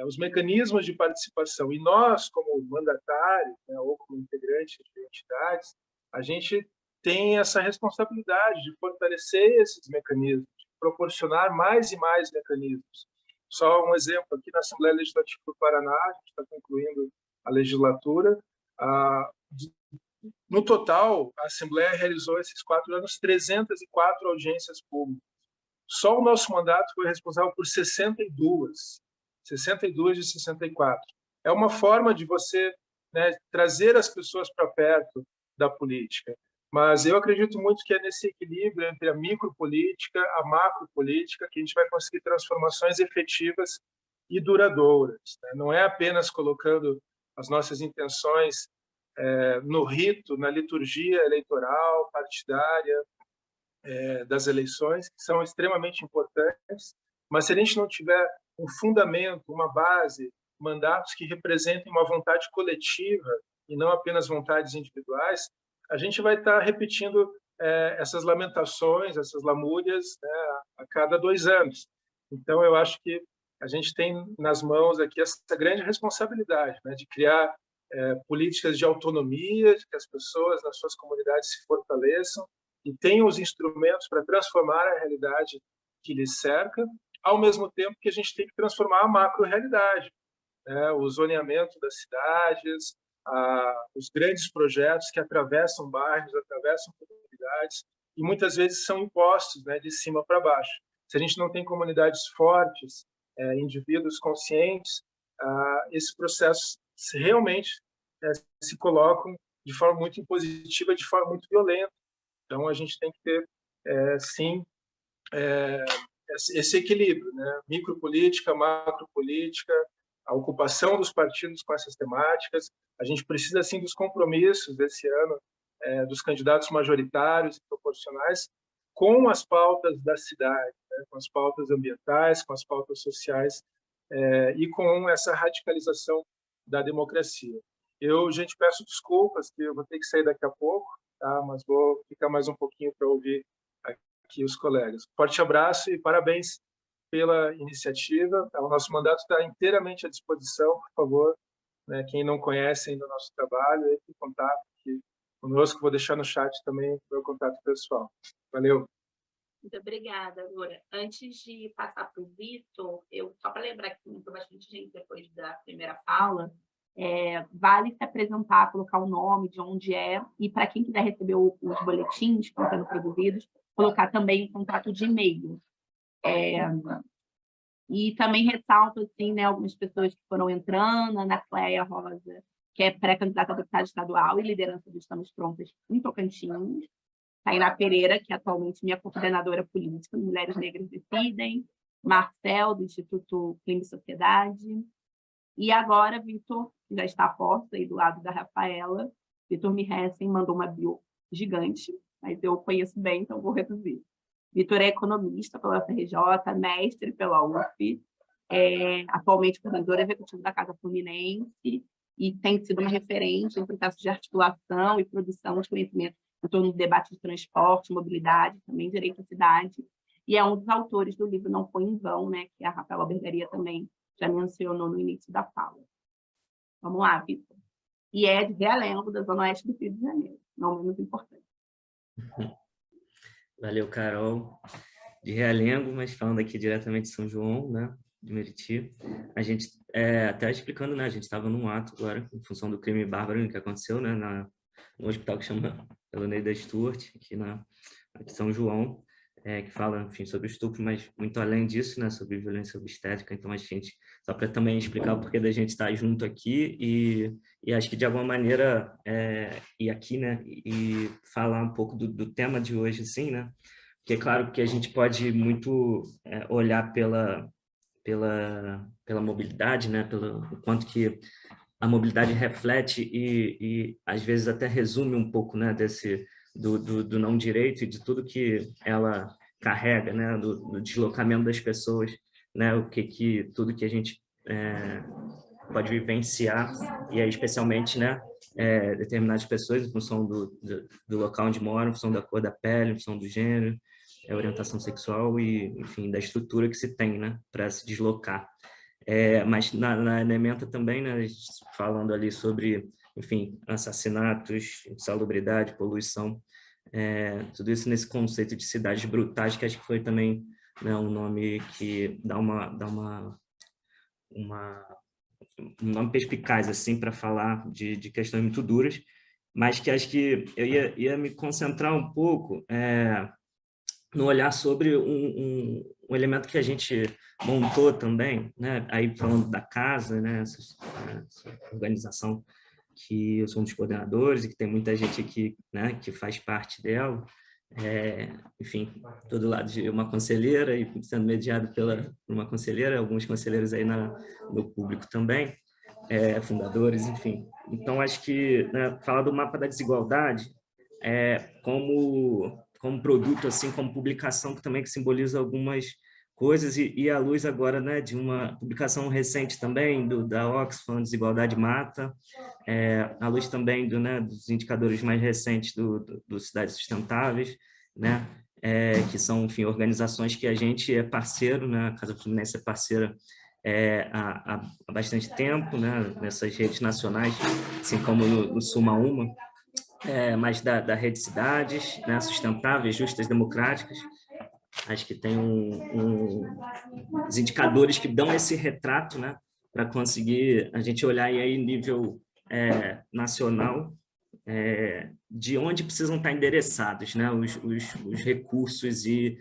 os mecanismos de participação. E nós, como mandatários, né, ou como integrantes de entidades, a gente tem essa responsabilidade de fortalecer esses mecanismos, de proporcionar mais e mais mecanismos. Só um exemplo, aqui na Assembleia Legislativa do Paraná, a gente está concluindo a legislatura. No total, a Assembleia realizou esses 4 anos 304 audiências públicas. Só o nosso mandato foi responsável por 62 de 64. É uma forma de você, né, trazer as pessoas para perto da política. Mas eu acredito muito que é nesse equilíbrio entre a micropolítica, a macropolítica, que a gente vai conseguir transformações efetivas e duradouras, né? Não é apenas colocando as nossas intenções no rito, na liturgia eleitoral, partidária das eleições, que são extremamente importantes, mas se a gente não tiver um fundamento, uma base, mandatos que representem uma vontade coletiva e não apenas vontades individuais, a gente vai estar repetindo essas lamentações, essas lamúrias, né, a cada 2 anos. Então, eu acho que a gente tem nas mãos aqui essa grande responsabilidade, né, de criar políticas de autonomia, de que as pessoas nas suas comunidades se fortaleçam e tenham os instrumentos para transformar a realidade que lhes cerca, ao mesmo tempo que a gente tem que transformar a macro-realidade, né? O zoneamento das cidades, os grandes projetos que atravessam bairros, atravessam comunidades, e muitas vezes são impostos, né, de cima para baixo. Se a gente não tem comunidades fortes, indivíduos conscientes, esses processos realmente se colocam de forma muito impositiva, de forma muito violenta. Então, a gente tem que ter, sim, esse equilíbrio, né? Micropolítica, macropolítica, a ocupação dos partidos com essas temáticas. A gente precisa, sim, dos compromissos desse ano, dos candidatos majoritários e proporcionais com as pautas da cidade, né? Com as pautas ambientais, com as pautas sociais e com essa radicalização da democracia. Gente, peço desculpas, que eu vou ter que sair daqui a pouco, tá? Mas vou ficar mais um pouquinho para ouvir aqui os colegas. Forte abraço e parabéns pela iniciativa. O nosso mandato está inteiramente à disposição, por favor, né? Quem não conhece ainda o nosso trabalho, entre em contato aqui conosco. Vou deixar no chat também o meu contato pessoal. Valeu. Muito obrigada, Laura. Antes de passar para o Vitor, só para lembrar que entrou bastante gente depois da primeira fala, vale se apresentar, colocar o nome, de onde é, e para quem quiser receber os boletins que estão sendo produzidos, colocar também o contato de e-mail. E também ressalto assim, né, algumas pessoas que foram entrando, Ana Cléia Rosa, que é pré-candidata a deputada estadual e liderança do Estamos Prontas em Tocantins, Tainá Pereira, que é atualmente minha coordenadora política, Mulheres Negras Decidem, Marcel, do Instituto Clima e Sociedade, e agora Vitor, que já está a posto aí do lado da Rafaela. Vitor Mihessen mandou uma bio gigante, mas eu conheço bem, então vou reduzir. Vitor é economista pela UFRJ, mestre pela UF, atualmente coordenador executivo da Casa Fluminense e tem sido uma referente em processos de articulação e produção de conhecimento em torno do debate de transporte, mobilidade, também direito à cidade, e é um dos autores do livro Não Foi em Vão, né, que a Rafaela Albergaria também já mencionou no início da fala. Vamos lá, Vitor. E é de Realengo, da Zona Oeste do Rio de Janeiro, não menos importante. Valeu, Carol. De Realengo, mas falando aqui diretamente de São João, né, de Meriti. A gente, até explicando, né, a gente estava num ato agora, em função do crime bárbaro que aconteceu, né, no hospital que chama Eloneida Stuart, aqui em São João, que fala, enfim, sobre estupro, mas muito além disso, né, sobre violência obstétrica. Então, a gente, só para também explicar o porquê da gente estar junto aqui e acho que, de alguma maneira, e aqui, né, e falar um pouco do tema de hoje, assim, né, porque é claro que a gente pode muito olhar pela mobilidade, né, o quanto que a mobilidade reflete e às vezes até resume um pouco, né, do não direito e de tudo que ela carrega, né, do deslocamento das pessoas, né, tudo que a gente pode vivenciar, e aí especialmente, né, determinadas pessoas em função do local onde moram, em função da cor da pele, em função do gênero, orientação sexual e, enfim, da estrutura que se tem, né, para se deslocar. Mas na ementa também, né, falando ali sobre, enfim, assassinatos, insalubridade, poluição, tudo isso nesse conceito de cidades brutais, que acho que foi também, né, um nome que dá um nome perspicaz assim, para falar de questões muito duras, mas que acho que eu ia me concentrar um pouco no olhar sobre um elemento que a gente montou também, né? Aí falando da casa, né? Essa organização que eu sou um dos coordenadores e que tem muita gente aqui, né, que faz parte dela, enfim, todo lado de uma conselheira e sendo mediado por uma conselheira, alguns conselheiros aí no público também, fundadores, enfim. Então, acho que, né, falar do mapa da desigualdade como produto, assim, como publicação que simboliza algumas coisas, e à luz agora, né, de uma publicação recente também da Oxfam, Desigualdade Mata, à luz também dos indicadores mais recentes do Cidades Sustentáveis, né, que são, enfim, organizações que a gente é parceiro, né, a Casa Fluminense é parceira há bastante tempo, né, nessas redes nacionais, assim como no Suma Uma, mas da Rede Cidades, né, sustentáveis, justas, democráticas. Acho que tem os indicadores que dão esse retrato, né, para conseguir a gente olhar aí nível nacional, de onde precisam estar endereçados, né, os recursos e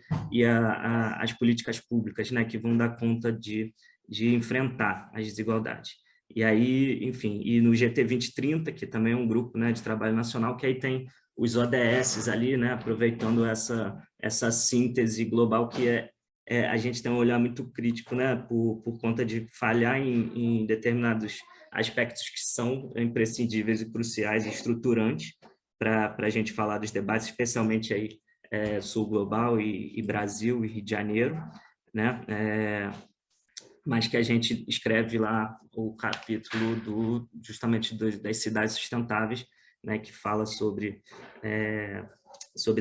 as políticas públicas, né, que vão dar conta de enfrentar as desigualdades. E aí, enfim, e no GT 2030, que também é um grupo, né, de trabalho nacional, que aí tem os ODS ali, né, aproveitando essa síntese global que a gente tem um olhar muito crítico, né, por conta de falhar em determinados aspectos que são imprescindíveis e cruciais e estruturantes para a gente falar dos debates, especialmente aí Sul Global e Brasil e Rio de Janeiro, né? Mas que a gente escreve lá o capítulo justamente das cidades sustentáveis, né, que fala sobre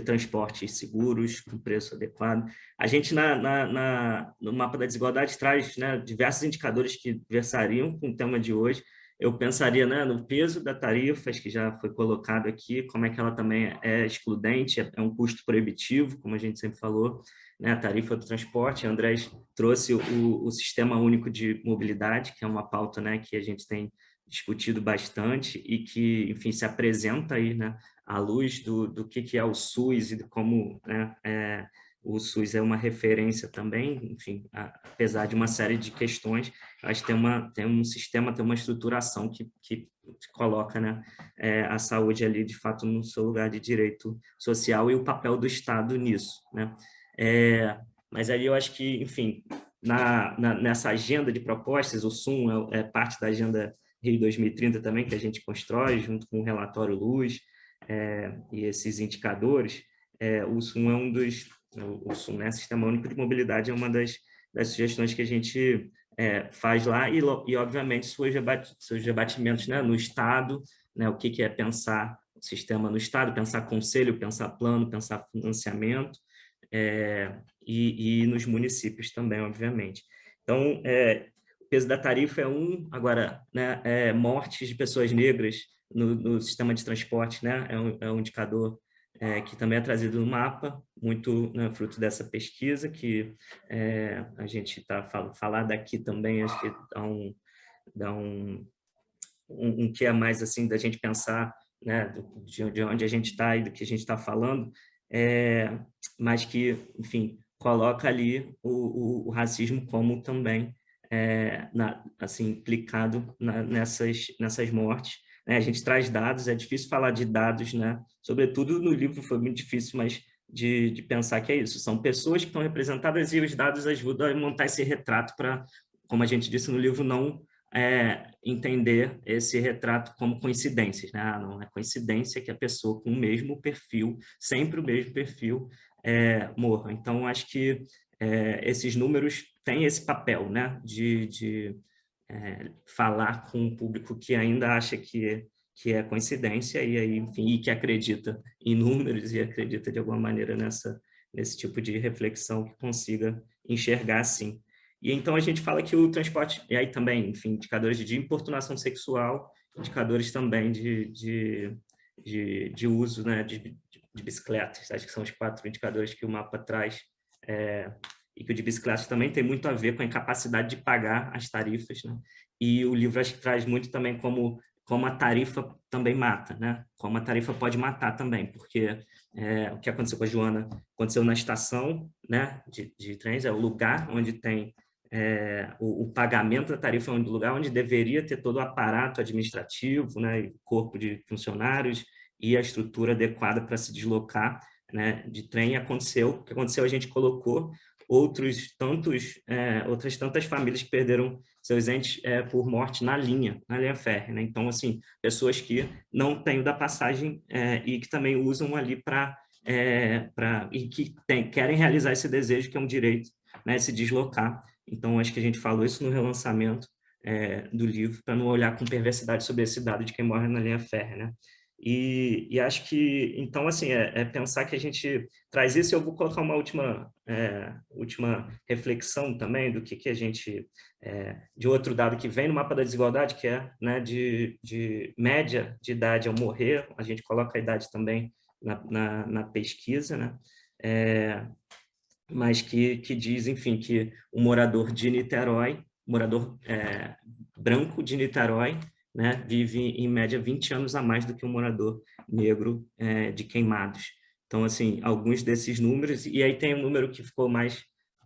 transportes seguros, com preço adequado. A gente, no mapa da desigualdade, traz, né, diversos indicadores que versariam com o tema de hoje. Eu pensaria, né, no peso da tarifa, que já foi colocado aqui, como é que ela também é excludente, é um custo proibitivo, como a gente sempre falou, né, a tarifa do transporte. André trouxe o Sistema Único de Mobilidade, que é uma pauta, né, que a gente tem discutido bastante e que, enfim, se apresenta aí, né, à luz do que é o SUS e de como, né, o SUS é uma referência também, enfim, apesar de uma série de questões, acho que tem um sistema, tem uma estruturação que coloca, né, a saúde ali, de fato, no seu lugar de direito social e o papel do Estado nisso, né? Mas ali eu acho que, enfim, nessa agenda de propostas, o SUM é parte da agenda Rio 2030 também, que a gente constrói junto com o relatório Luz e esses indicadores. O SUM é um dos... O SUM, né, Sistema Único de Mobilidade, é uma das sugestões que a gente faz lá e obviamente, seus debatimentos, né, no Estado, né, o que é pensar o sistema no Estado, pensar conselho, pensar plano, pensar financiamento, e nos municípios também, obviamente. Então, o peso da tarifa agora, né, mortes de pessoas negras no sistema de transporte, né, é um indicador que também é trazido no mapa, muito, né, fruto dessa pesquisa, que a gente está falar daqui também, acho que dá um que é mais assim da gente pensar, né, de onde a gente está e do que a gente está falando, mas que, enfim, coloca ali o racismo como também assim, implicado nessas mortes. Né? A gente traz dados, é difícil falar de dados, né? Sobretudo no livro foi muito difícil, mas de pensar que é isso. São pessoas que estão representadas e os dados ajudam a montar esse retrato para, como a gente disse no livro, não entender esse retrato como coincidências, né? Não é coincidência que a pessoa com o mesmo perfil, sempre o mesmo perfil, morra. Então, acho que esses números têm esse papel, né? De falar com um público que ainda acha que é coincidência e aí, enfim, e que acredita em números e acredita de alguma maneira nesse tipo de reflexão que consiga enxergar assim. E então a gente fala que o transporte, e aí também, enfim, indicadores de importunação sexual, indicadores também de uso, né, de bicicletas, acho que são os 4 indicadores que o mapa traz, e que o de bicicletas também tem muito a ver com a incapacidade de pagar as tarifas, né? E o livro acho que traz muito também como a tarifa também mata, né? Como a tarifa pode matar também, porque o que aconteceu com a Joana aconteceu na estação, né, de trens, é o lugar onde tem o pagamento da tarifa, é o lugar onde deveria ter todo o aparato administrativo, né, corpo de funcionários e a estrutura adequada para se deslocar, né, de trem. O que aconteceu, a gente colocou outras tantas famílias que perderam seus entes por morte na linha férrea, né? Então, assim, pessoas que não têm o da passagem e que também usam ali e que querem realizar esse desejo, que é um direito, né, se deslocar. Então, acho que a gente falou isso no relançamento do livro, para não olhar com perversidade sobre esse dado de quem morre na linha férrea, né? E acho que, então, assim, pensar que a gente traz isso. Eu vou colocar uma última reflexão também do que a gente... de outro dado que vem no mapa da desigualdade, que é, né, de média de idade ao morrer. A gente coloca a idade também na pesquisa, né? Mas que diz, enfim, que o morador de Niterói, morador branco de Niterói, né, vive em média 20 anos a mais do que um morador negro de Queimados. Então, assim, alguns desses números, e aí tem um número que ficou mais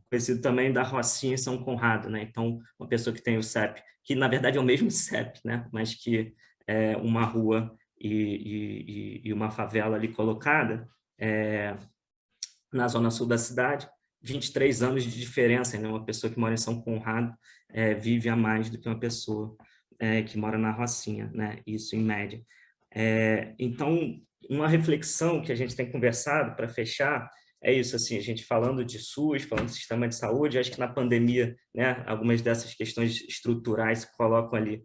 conhecido também da Rocinha em São Conrado, né? Então, uma pessoa que tem o CEP, que na verdade é o mesmo CEP, né, mas que é uma rua e uma favela ali colocada na zona sul da cidade, 23 anos de diferença, né? Uma pessoa que mora em São Conrado vive a mais do que uma pessoa que mora na Rocinha, né? Isso em média. Então, uma reflexão que a gente tem conversado para fechar é isso, assim, a gente falando de SUS, falando de sistema de saúde, acho que na pandemia, né, algumas dessas questões estruturais se colocam ali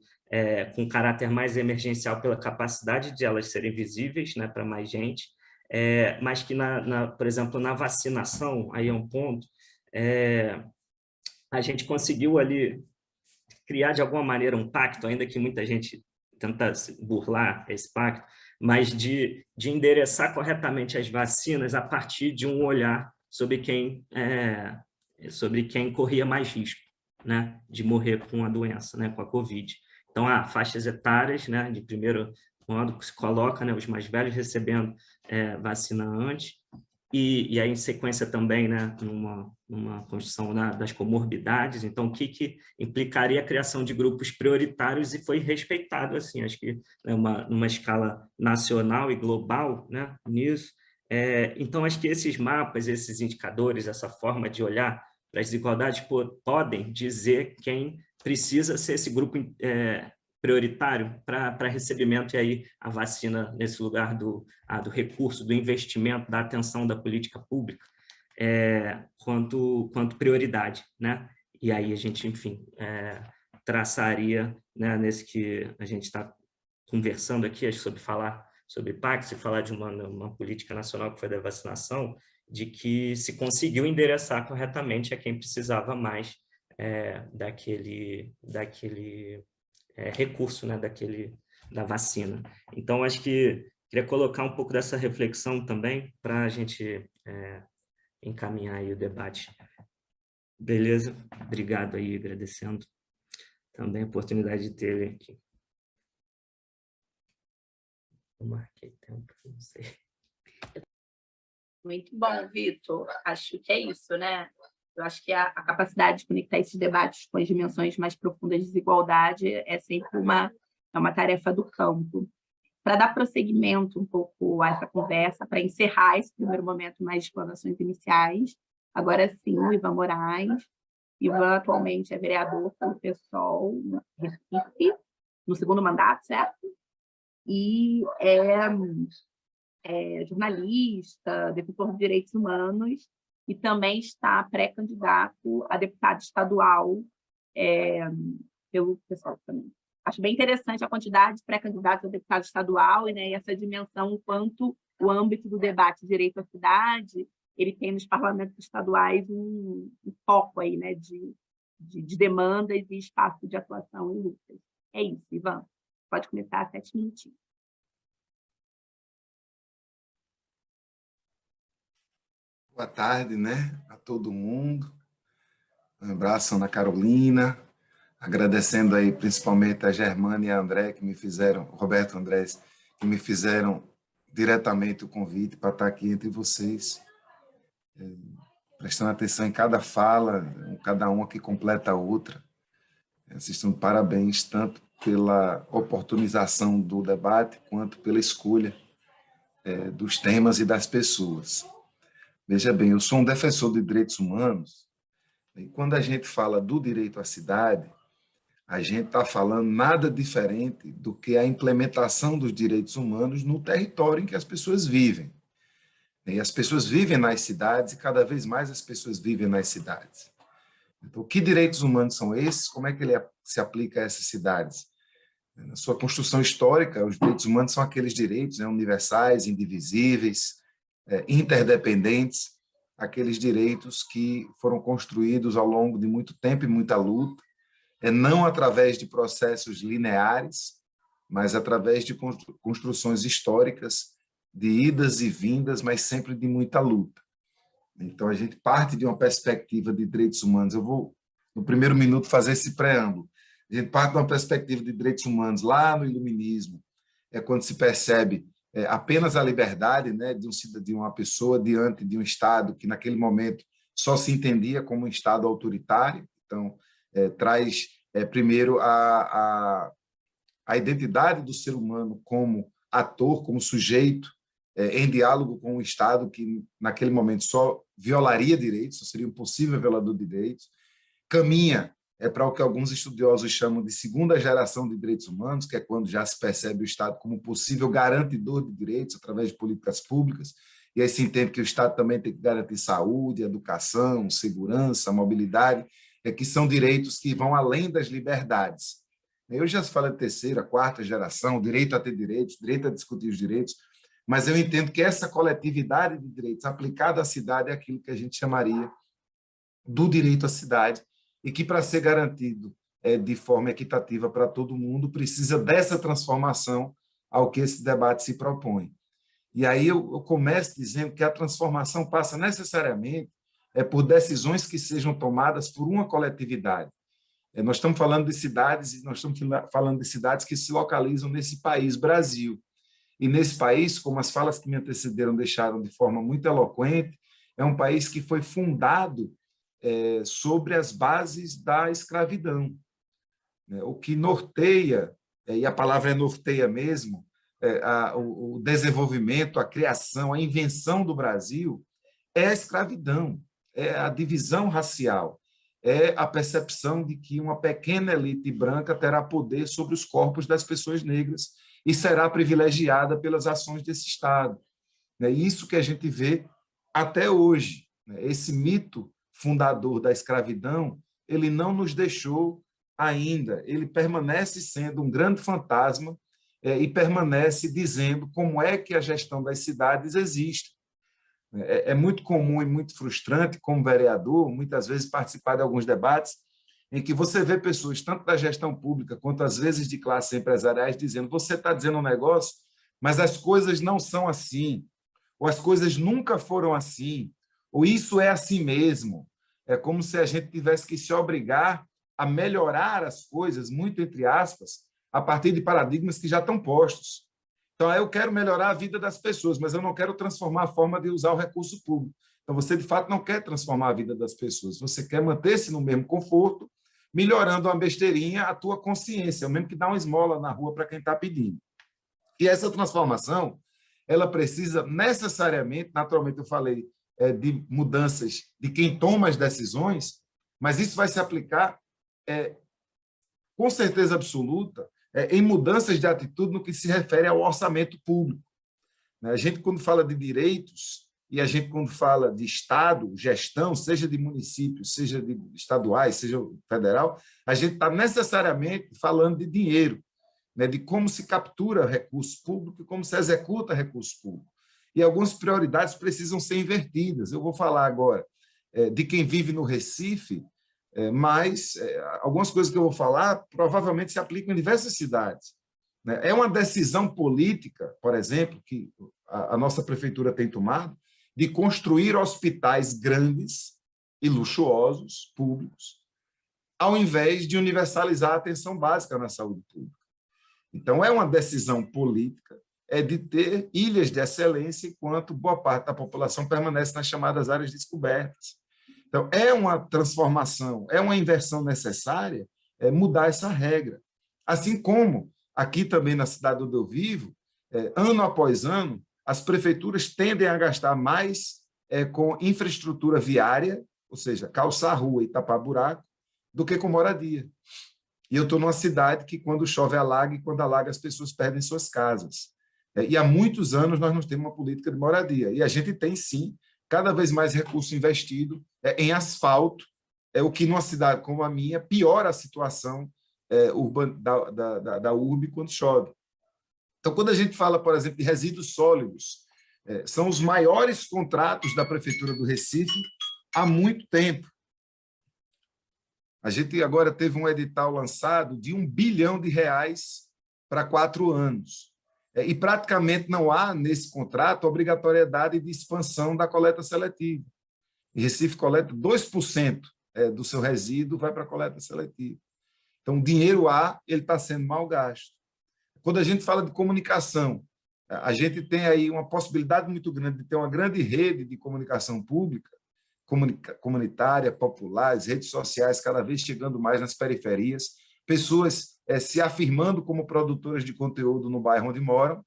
com caráter mais emergencial pela capacidade de elas serem visíveis, né, para mais gente, mas que, por exemplo, na vacinação, aí é um ponto, a gente conseguiu ali criar de alguma maneira um pacto, ainda que muita gente tenta burlar esse pacto, mas de endereçar corretamente as vacinas a partir de um olhar sobre quem corria mais risco, né, de morrer com a doença, né, com a Covid. Então, há faixas etárias, né, de primeiro modo que se coloca, né, os mais velhos recebendo vacina antes, e aí em sequência também, né, numa construção das comorbidades. Então, o que implicaria a criação de grupos prioritários, e foi respeitado, assim, acho que numa escala nacional e global, né, nisso. Então, acho que esses mapas, esses indicadores, essa forma de olhar para as desigualdades podem dizer quem precisa ser esse grupo prioritário para recebimento, e aí a vacina nesse lugar do recurso, do investimento, da atenção da política pública, quanto prioridade, né? E aí a gente, enfim, traçaria, né, nesse que a gente está conversando aqui, acho, sobre falar sobre pactos e falar de uma política nacional que foi da vacinação, de que se conseguiu endereçar corretamente a quem precisava mais daquele recurso, né, da vacina. Então, acho que queria colocar um pouco dessa reflexão também para a gente encaminhar aí o debate. Beleza? Obrigado aí, agradecendo também a oportunidade de ter ele aqui. Eu marquei tempo, não sei. Muito bom, Vitor. Acho que é isso, né? Eu acho que a capacidade de conectar esses debates com as dimensões mais profundas de desigualdade é sempre uma tarefa do campo. Para dar prosseguimento um pouco a essa conversa, para encerrar esse primeiro momento mais de explanações iniciais, agora sim, o Ivan Moraes. Ivan atualmente é vereador pelo PSOL no Recife, no segundo mandato, certo? E é jornalista, defensor de direitos humanos, e também está pré-candidato a deputado estadual pelo pessoal também. Acho bem interessante a quantidade de pré-candidatos a deputado estadual, né, e essa dimensão, o quanto o âmbito do debate direito à cidade, ele tem nos parlamentos estaduais um foco aí, né, de demandas e espaço de atuação em lutas. É isso, Ivan. Pode começar 7 minutinhos. Boa tarde, né, a todo mundo. Um abraço, Ana Carolina. Agradecendo aí principalmente a Germana e a André, que me fizeram, Roberto Andrés, que me fizeram diretamente o convite para estar aqui entre vocês, prestando atenção em cada fala, cada uma que completa a outra. Vocês estão de parabéns, tanto pela oportunização do debate, quanto pela escolha dos temas e das pessoas. Veja bem, eu sou um defensor de direitos humanos, e quando a gente fala do direito à cidade, a gente está falando nada diferente do que a implementação dos direitos humanos no território em que as pessoas vivem. E as pessoas vivem nas cidades, e cada vez mais as pessoas vivem nas cidades. Então, que direitos humanos são esses? Como é que ele se aplica a essas cidades? Na sua construção histórica, os direitos humanos são aqueles direitos, né, universais, indivisíveis, interdependentes, aqueles direitos que foram construídos ao longo de muito tempo e muita luta, não através de processos lineares, mas através de construções históricas, de idas e vindas, mas sempre de muita luta. Então, a gente parte de uma perspectiva de direitos humanos. Eu vou, no primeiro minuto, fazer esse preâmbulo. A gente parte de uma perspectiva de direitos humanos lá no Iluminismo, quando se percebe apenas a liberdade, né, de uma pessoa diante de um Estado que, naquele momento, só se entendia como um Estado autoritário. Então, traz primeiro a identidade do ser humano como ator, como sujeito em diálogo com o Estado, que naquele momento só violaria direitos, só seria um possível violador de direitos, caminha para o que alguns estudiosos chamam de segunda geração de direitos humanos, que é quando já se percebe o Estado como possível garantidor de direitos através de políticas públicas, e aí se entende que o Estado também tem que garantir saúde, educação, segurança, mobilidade, que são direitos que vão além das liberdades. Hoje já se fala de terceira, quarta geração, direito a ter direitos, direito a discutir os direitos, mas eu entendo que essa coletividade de direitos aplicada à cidade é aquilo que a gente chamaria do direito à cidade, e que, para ser garantido de forma equitativa para todo mundo, precisa dessa transformação ao que esse debate se propõe. E aí eu começo dizendo que a transformação passa necessariamente por decisões que sejam tomadas por uma coletividade. Nós estamos falando de cidades, e nós estamos falando de cidades que se localizam nesse país, Brasil. E nesse país, como as falas que me antecederam deixaram de forma muito eloquente, é um país que foi fundado sobre as bases da escravidão. O que norteia, e a palavra é norteia mesmo, o desenvolvimento, a criação, a invenção do Brasil é a escravidão, é a divisão racial, é a percepção de que uma pequena elite branca terá poder sobre os corpos das pessoas negras e será privilegiada pelas ações desse Estado. É isso que a gente vê até hoje. Esse mito fundador da escravidão, ele não nos deixou ainda, ele permanece sendo um grande fantasma e permanece dizendo como é que a gestão das cidades existe. É muito comum e muito frustrante, como vereador, muitas vezes participar de alguns debates em que você vê pessoas, tanto da gestão pública quanto às vezes de classes empresariais, dizendo: você está dizendo um negócio, mas as coisas não são assim, ou as coisas nunca foram assim, ou isso é assim mesmo. É como se a gente tivesse que se obrigar a melhorar as coisas, muito entre aspas, a partir de paradigmas que já estão postos. Então, eu quero melhorar a vida das pessoas, mas eu não quero transformar a forma de usar o recurso público. Então, você, de fato, não quer transformar a vida das pessoas, você quer manter-se no mesmo conforto, melhorando uma besteirinha a tua consciência, o mesmo que dá uma esmola na rua para quem está pedindo. E essa transformação, ela precisa necessariamente, naturalmente eu falei, de mudanças de quem toma as decisões, mas isso vai se aplicar com certeza absoluta em mudanças de atitude no que se refere ao orçamento público. A gente, quando fala de direitos, e a gente, quando fala de Estado, gestão, seja de municípios, seja de estaduais, seja federal, a gente está necessariamente falando de dinheiro, de como se captura recurso público e como se executa recurso público. E algumas prioridades precisam ser invertidas. Eu vou falar agora de quem vive no Recife, mas algumas coisas que eu vou falar provavelmente se aplicam em diversas cidades. É uma decisão política, por exemplo, que a nossa prefeitura tem tomado, de construir hospitais grandes e luxuosos, públicos, ao invés de universalizar a atenção básica na saúde pública. Então, é uma decisão política de ter ilhas de excelência, enquanto boa parte da população permanece nas chamadas áreas descobertas. Então, é uma transformação, é uma inversão necessária mudar essa regra. Assim como, aqui também na cidade onde eu vivo, ano após ano, as prefeituras tendem a gastar mais com infraestrutura viária, ou seja, calçar a rua e tapar buraco, do que com moradia. E eu estou numa cidade que, quando chove, alaga, e quando alaga, as pessoas perdem suas casas. E há muitos anos nós não temos uma política de moradia. E a gente tem, sim, cada vez mais recurso investido em asfalto, o que, numa cidade como a minha, piora a situação da urbe quando chove. Então, quando a gente fala, por exemplo, de resíduos sólidos, são os maiores contratos da Prefeitura do Recife há muito tempo. A gente agora teve um edital lançado de R$1 bilhão para 4 anos. E praticamente não há, nesse contrato, obrigatoriedade de expansão da coleta seletiva. E Recife coleta 2% do seu resíduo, vai para a coleta seletiva. Então, o dinheiro há, ele está sendo mal gasto. Quando a gente fala de comunicação, a gente tem aí uma possibilidade muito grande de ter uma grande rede de comunicação pública, comunitária, popular, as redes sociais cada vez chegando mais nas periferias, pessoas se afirmando como produtoras de conteúdo no bairro onde moram,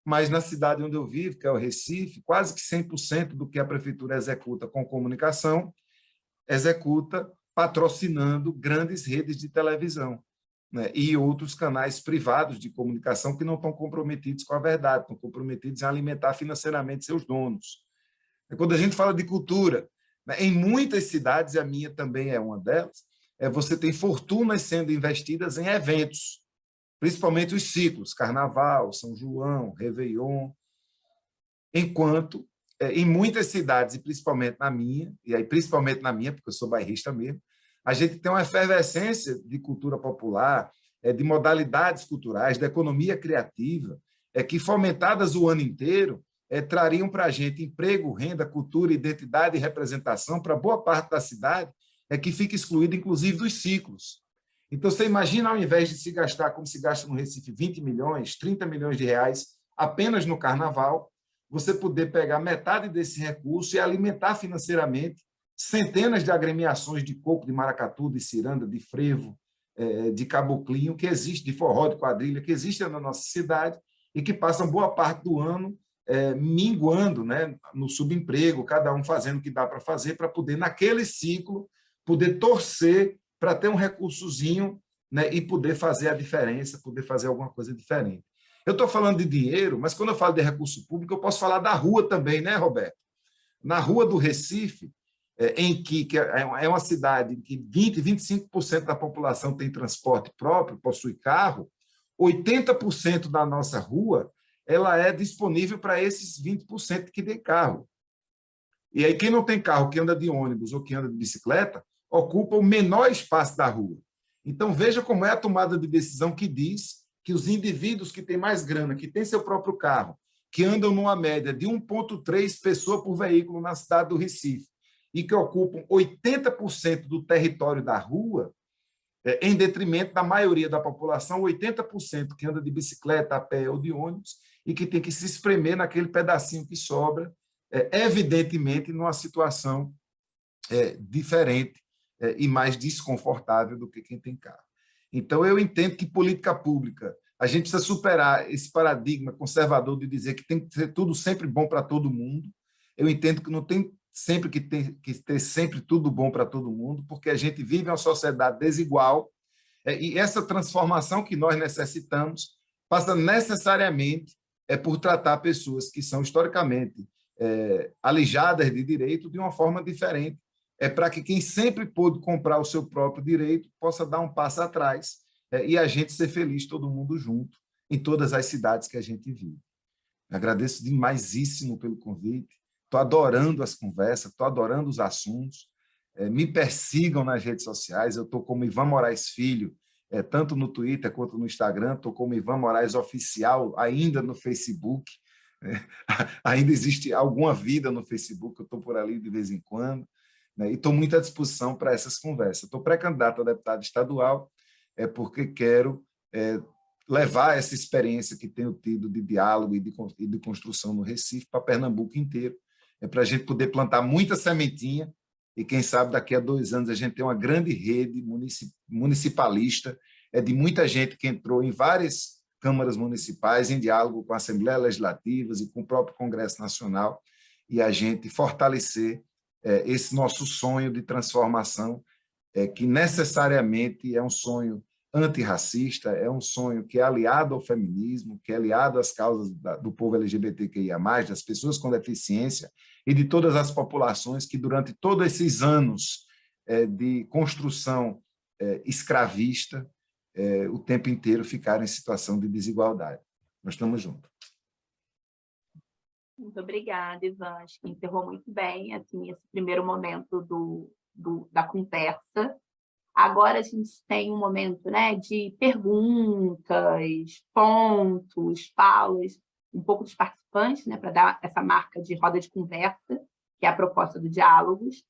mas na cidade onde eu vivo, que é o Recife, quase que 100% do que a prefeitura executa com comunicação, executa patrocinando grandes redes de televisão, né, e outros canais privados de comunicação que não estão comprometidos com a verdade, estão comprometidos em alimentar financeiramente seus donos. Quando a gente fala de cultura, né, em muitas cidades, e a minha também é uma delas, você tem fortunas sendo investidas em eventos, principalmente os ciclos, Carnaval, São João, Réveillon, enquanto em muitas cidades, e principalmente na minha, porque eu sou bairrista mesmo, a gente tem uma efervescência de cultura popular, de modalidades culturais, da economia criativa, que fomentadas o ano inteiro, trariam para a gente emprego, renda, cultura, identidade e representação para boa parte da cidade, que fica excluída, inclusive, dos ciclos. Então, você imagina, ao invés de se gastar, como se gasta no Recife, 20 milhões, 30 milhões de reais apenas no Carnaval, você poder pegar metade desse recurso e alimentar financeiramente centenas de agremiações de coco, de maracatu, de ciranda, de frevo, de caboclinho, que existe, de forró, de quadrilha, que existem na nossa cidade e que passam boa parte do ano minguando, né, no subemprego, cada um fazendo o que dá para fazer para poder, naquele ciclo, poder torcer para ter um recursozinho, né, e poder fazer a diferença, poder fazer alguma coisa diferente. Eu estou falando de dinheiro, mas quando eu falo de recurso público, eu posso falar da rua também, né, Roberto? Na rua do Recife, em que é uma cidade em que 20%, 25% da população tem transporte próprio, possui carro, 80% da nossa rua ela é disponível para esses 20% que tem carro. E aí, quem não tem carro, que anda de ônibus ou que anda de bicicleta, ocupa o menor espaço da rua. Então, veja como é a tomada de decisão que diz que os indivíduos que têm mais grana, que têm seu próprio carro, que andam numa média de 1,3 pessoas por veículo na cidade do Recife, e que ocupam 80% do território da rua, em detrimento da maioria da população, 80% que anda de bicicleta, a pé ou de ônibus, e que tem que se espremer naquele pedacinho que sobra, evidentemente, numa situação diferente e mais desconfortável do que quem tem carro. Então, eu entendo que política pública, a gente precisa superar esse paradigma conservador de dizer que tem que ser tudo sempre bom para todo mundo. Eu entendo que não tem sempre que ter sempre tudo bom para todo mundo, porque a gente vive em uma sociedade desigual, e essa transformação que nós necessitamos passa necessariamente por tratar pessoas que são historicamente alijadas de direito de uma forma diferente, para que quem sempre pôde comprar o seu próprio direito possa dar um passo atrás e a gente ser feliz todo mundo junto em todas as cidades que a gente vive. Agradeço demais pelo convite. Estou adorando as conversas, estou adorando os assuntos. Me persigam nas redes sociais. Eu estou como Ivan Moraes Filho, tanto no Twitter quanto no Instagram. Estou como Ivan Moraes Oficial, ainda no Facebook. Ainda existe alguma vida no Facebook, eu estou por ali de vez em quando. E estou muito à disposição para essas conversas. Estou pré-candidato a deputado estadual porque quero levar essa experiência que tenho tido de diálogo e de construção no Recife para Pernambuco inteiro, para a gente poder plantar muita sementinha e, quem sabe, daqui a 2 anos a gente tem uma grande rede municipalista, de muita gente que entrou em várias câmaras municipais em diálogo com a Assembleia Legislativa e com o próprio Congresso Nacional, e a gente fortalecer esse nosso sonho de transformação, que necessariamente é um sonho antirracista, é um sonho que é aliado ao feminismo, que é aliado às causas do povo LGBTQIA+, das pessoas com deficiência e de todas as populações que, durante todos esses anos de construção escravista, o tempo inteiro ficaram em situação de desigualdade. Nós estamos juntos. Muito obrigada, Ivan. Acho que encerrou muito bem assim, esse primeiro momento da conversa. Agora a gente tem um momento, né, de perguntas, pontos, falas, um pouco dos participantes, né, para dar essa marca de roda de conversa, que é a proposta do Diálogos.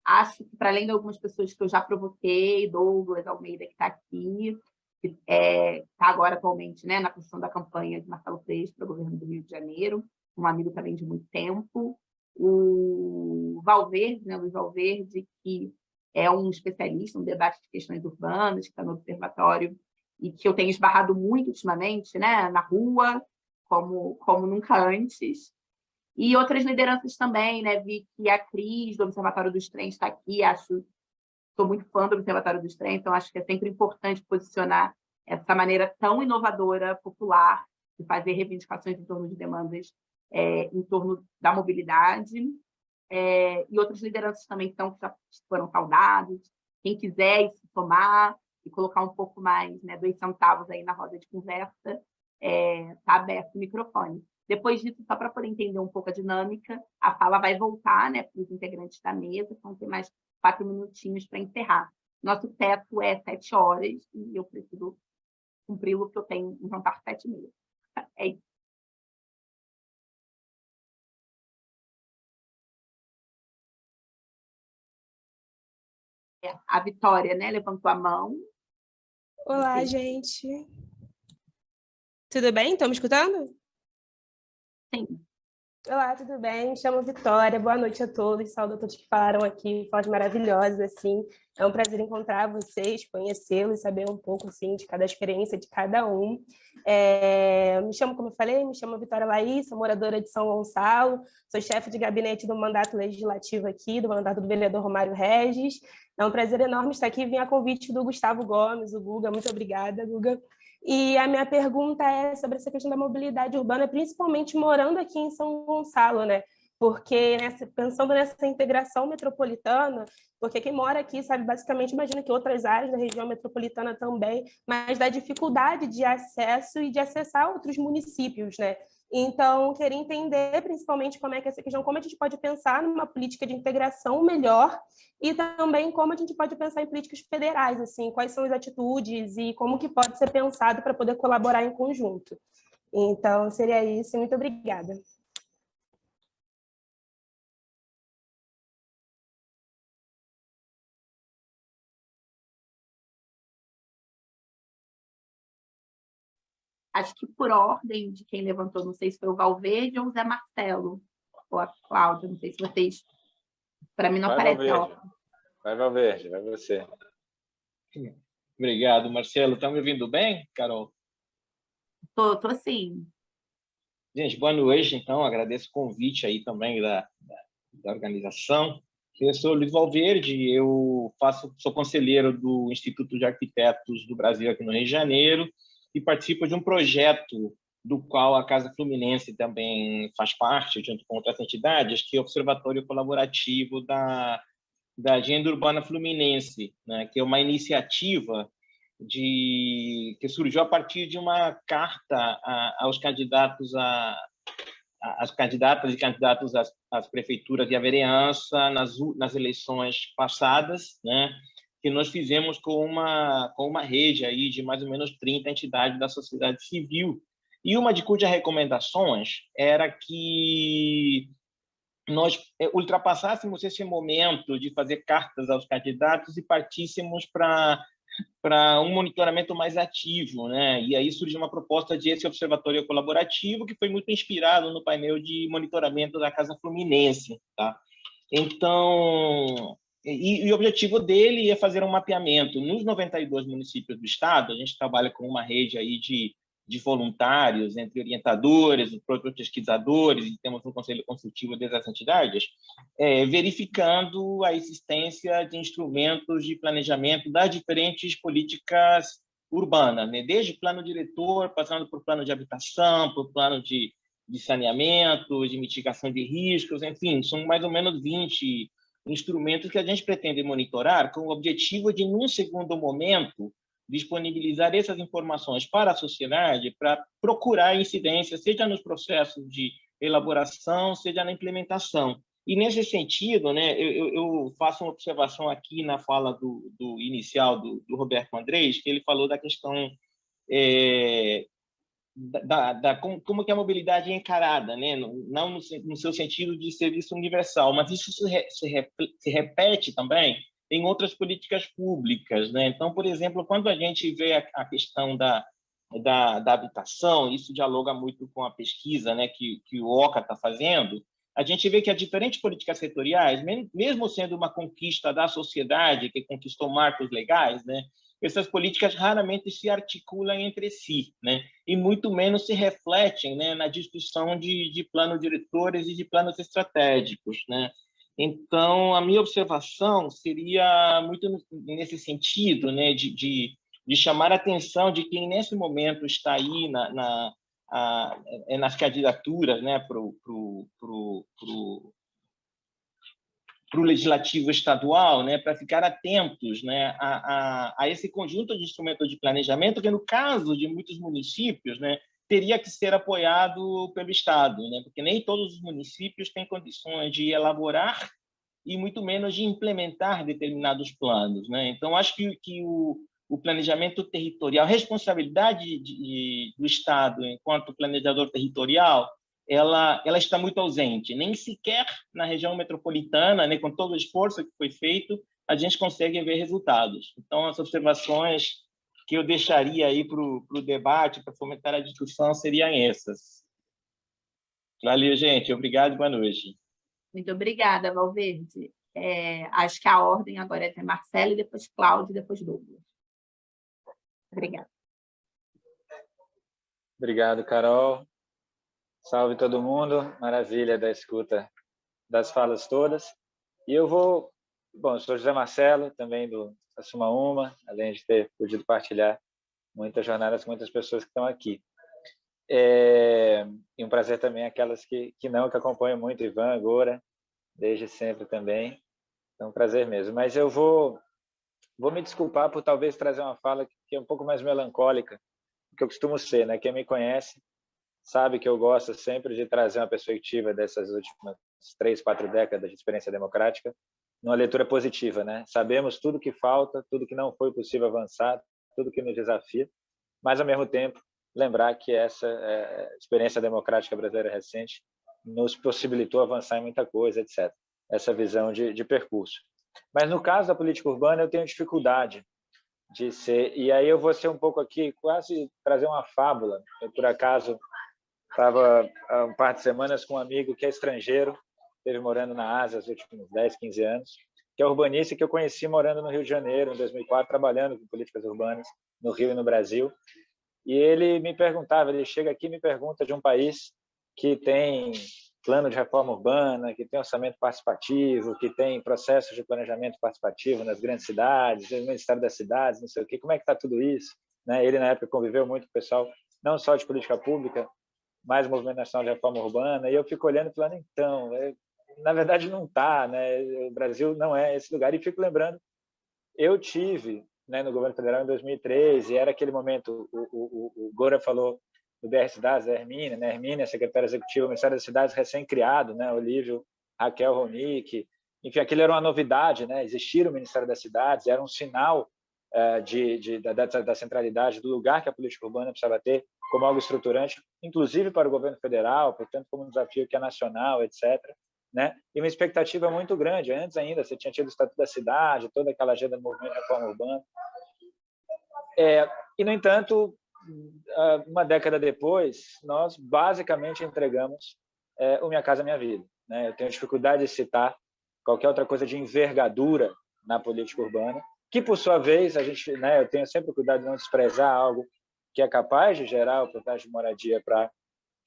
Acho que, para além de algumas pessoas que eu já provoquei, Douglas Almeida, que está aqui, que está agora atualmente, né, na construção da campanha de Marcelo Freixo para o governo do Rio de Janeiro, um amigo também de muito tempo, o Valverde, né, Luiz Valverde, que é um especialista, um debate de questões urbanas, que está no Observatório, e que eu tenho esbarrado muito ultimamente, né, na rua, como nunca antes. E outras lideranças também, né? Vi que a Cris, do Observatório dos Trens, está aqui. Sou muito fã do Observatório dos Trens, então acho que é sempre importante posicionar essa maneira tão inovadora, popular, de fazer reivindicações em torno de demandas em torno da mobilidade. E outras lideranças também que já foram saudadas. Quem quiser se somar e colocar um pouco mais, né, 2 centavos aí na roda de conversa, está aberto o microfone. Depois disso, só para poder entender um pouco a dinâmica, a fala vai voltar, né, para os integrantes da mesa, então tem mais 4 minutinhos para encerrar. Nosso teto é 7 horas e eu preciso cumpri-lo, porque eu tenho um jantar 7h30. É isso. A Vitória, né, levantou a mão. Olá, gente. Tudo bem? Estão me escutando? Sim. Olá, tudo bem? Me chamo Vitória. Boa noite a todos. Saúde a todos que falaram aqui, falas maravilhosas, assim. É um prazer encontrar vocês, conhecê-los, saber um pouco, assim, de cada experiência de cada um. Me chamo, como eu falei, me chamo Vitória Laís, sou moradora de São Gonçalo, sou chefe de gabinete do mandato legislativo aqui, do mandato do vereador Romário Regis. É um prazer enorme estar aqui, vim a convite do Gustavo Gomes, o Guga. Muito obrigada, Guga. E a minha pergunta é sobre essa questão da mobilidade urbana, principalmente morando aqui em São Gonçalo, né? Porque pensando nessa integração metropolitana, porque quem mora aqui sabe, basicamente, imagino que outras áreas da região metropolitana também, mas da dificuldade de acesso e de acessar outros municípios, né? Então, queria entender principalmente como é que essa questão, como a gente pode pensar numa política de integração melhor e também como a gente pode pensar em políticas federais, assim, quais são as atitudes e como que pode ser pensado para poder colaborar em conjunto. Então, seria isso. Muito obrigada. Acho que por ordem de quem levantou, não sei se foi o Valverde ou o Zé Marcelo, ou a Cláudia, não sei se vocês... Para mim não aparece a ordem. Vai, Valverde, vai você. Obrigado, Marcelo. Estão me ouvindo bem, Carol? Tô sim. Gente, boa noite, então. Agradeço o convite aí também da organização. Eu sou Luiz Valverde, sou conselheiro do Instituto de Arquitetos do Brasil aqui no Rio de Janeiro e participo de um projeto do qual a Casa Fluminense também faz parte, junto com outras entidades, que é o Observatório Colaborativo da Agenda Urbana Fluminense, né, que é uma iniciativa que surgiu a partir de uma carta aos candidatos às candidatas e candidatos às prefeituras e à vereança nas eleições passadas, né, que nós fizemos com uma rede aí de mais ou menos 30 entidades da sociedade civil, e uma de cujas recomendações era que nós ultrapassássemos esse momento de fazer cartas aos candidatos e partíssemos para um monitoramento mais ativo, né? E aí surgiu uma proposta de esse observatório colaborativo que foi muito inspirado no painel de monitoramento da Casa Fluminense, tá? Então, o objetivo dele é fazer um mapeamento nos 92 municípios do estado. A gente trabalha com uma rede aí de voluntários, entre orientadores, os próprios pesquisadores, e temos um conselho consultivo dessas entidades, verificando a existência de instrumentos de planejamento das diferentes políticas urbanas, né? Desde plano diretor, passando por plano de habitação, por plano de saneamento, de mitigação de riscos, enfim, são mais ou menos 20 instrumentos que a gente pretende monitorar com o objetivo de, num segundo momento, disponibilizar essas informações para a sociedade para procurar incidência, seja nos processos de elaboração, seja na implementação. E, nesse sentido, né, eu faço uma observação aqui na fala do inicial do Roberto Andrés, que ele falou da questão como que a mobilidade é encarada, né? Não no seu sentido de serviço universal, mas isso se repete também em outras políticas públicas, né? Então, por exemplo, quando a gente vê a questão da habitação, isso dialoga muito com a pesquisa, né, que o OCA está fazendo, a gente vê que as diferentes políticas setoriais, mesmo sendo uma conquista da sociedade, que conquistou marcos legais, né, essas políticas raramente se articulam entre si, né? E muito menos se refletem, né, na discussão de planos diretores e de planos estratégicos, né? Então, a minha observação seria muito nesse sentido, né, de chamar a atenção de quem, nesse momento, está aí nas candidaturas, né, para o legislativo estadual, né, para ficar atentos, né, a esse conjunto de instrumentos de planejamento que, no caso de muitos municípios, né, teria que ser apoiado pelo Estado, né, porque nem todos os municípios têm condições de elaborar e muito menos de implementar determinados planos, né? Então, acho que o planejamento territorial, a responsabilidade do Estado enquanto planejador territorial, ela está muito ausente. Nem sequer na região metropolitana, né, com todo o esforço que foi feito, a gente consegue ver resultados. Então, as observações que eu deixaria aí para o debate, para fomentar a discussão, seriam essas. Valeu, gente. Obrigado e boa noite. Muito obrigada, Valverde. Acho que a ordem agora é ter Marcelo, depois Cláudio, depois Douglas. Obrigada. Obrigado, Carol. Salve todo mundo. Maravilha da escuta das falas todas. E eu vou... Bom, eu sou José Marcelo, também da Suma Uma, além de ter podido partilhar muitas jornadas com muitas pessoas que estão aqui. E um prazer também aquelas que acompanham muito, Ivan, Agora, desde sempre também. É um prazer mesmo. Mas eu vou me desculpar por talvez trazer uma fala que é um pouco mais melancólica do que eu costumo ser, né? Quem me conhece sabe que eu gosto sempre de trazer uma perspectiva dessas últimas 3, 4 décadas de experiência democrática numa leitura positiva, né? Sabemos tudo que falta, tudo que não foi possível avançar, tudo que nos desafia, mas, ao mesmo tempo, lembrar que essa experiência democrática brasileira recente nos possibilitou avançar em muita coisa, etc. Essa visão de percurso. Mas, no caso da política urbana, eu tenho dificuldade de ser... E aí eu vou ser um pouco aqui, quase trazer uma fábula. Eu, por acaso, estava há um par de semanas com um amigo que é estrangeiro, esteve morando na Ásia os últimos 10, 15 anos, que é urbanista, que eu conheci morando no Rio de Janeiro, em 2004, trabalhando com políticas urbanas no Rio e no Brasil. E ele me perguntava, ele chega aqui e me pergunta de um país que tem plano de reforma urbana, que tem orçamento participativo, que tem processos de planejamento participativo nas grandes cidades, no Ministério das Cidades, não sei o quê, como é que está tudo isso? Né? Ele, na época, conviveu muito com o pessoal, não só de política pública, mas movimento nacional de reforma urbana, e eu fico olhando e falando, então, na verdade não está, né? O Brasil não é esse lugar, e fico lembrando, eu tive, né, no governo federal em 2003, e era aquele momento, o Gora falou do BR Cidades, da Hermínia, né? Hermínia, secretária executiva do Ministério das Cidades, recém-criado, né? Olívio, Raquel Ronick, enfim, aquilo era uma novidade, né? Existir o Ministério das Cidades, era um sinal da centralidade, do lugar que a política urbana precisava ter como algo estruturante, inclusive para o governo federal, portanto, como um desafio que é nacional, etc. Né? E uma expectativa muito grande. Antes ainda, você tinha tido o Estatuto da Cidade, toda aquela agenda do movimento de reforma urbana. E, no entanto, uma década depois, nós basicamente entregamos o Minha Casa Minha Vida. Né? Eu tenho dificuldade de citar qualquer outra coisa de envergadura na política urbana, que, por sua vez, eu tenho sempre cuidado de não desprezar algo que é capaz de gerar oportunidade de moradia para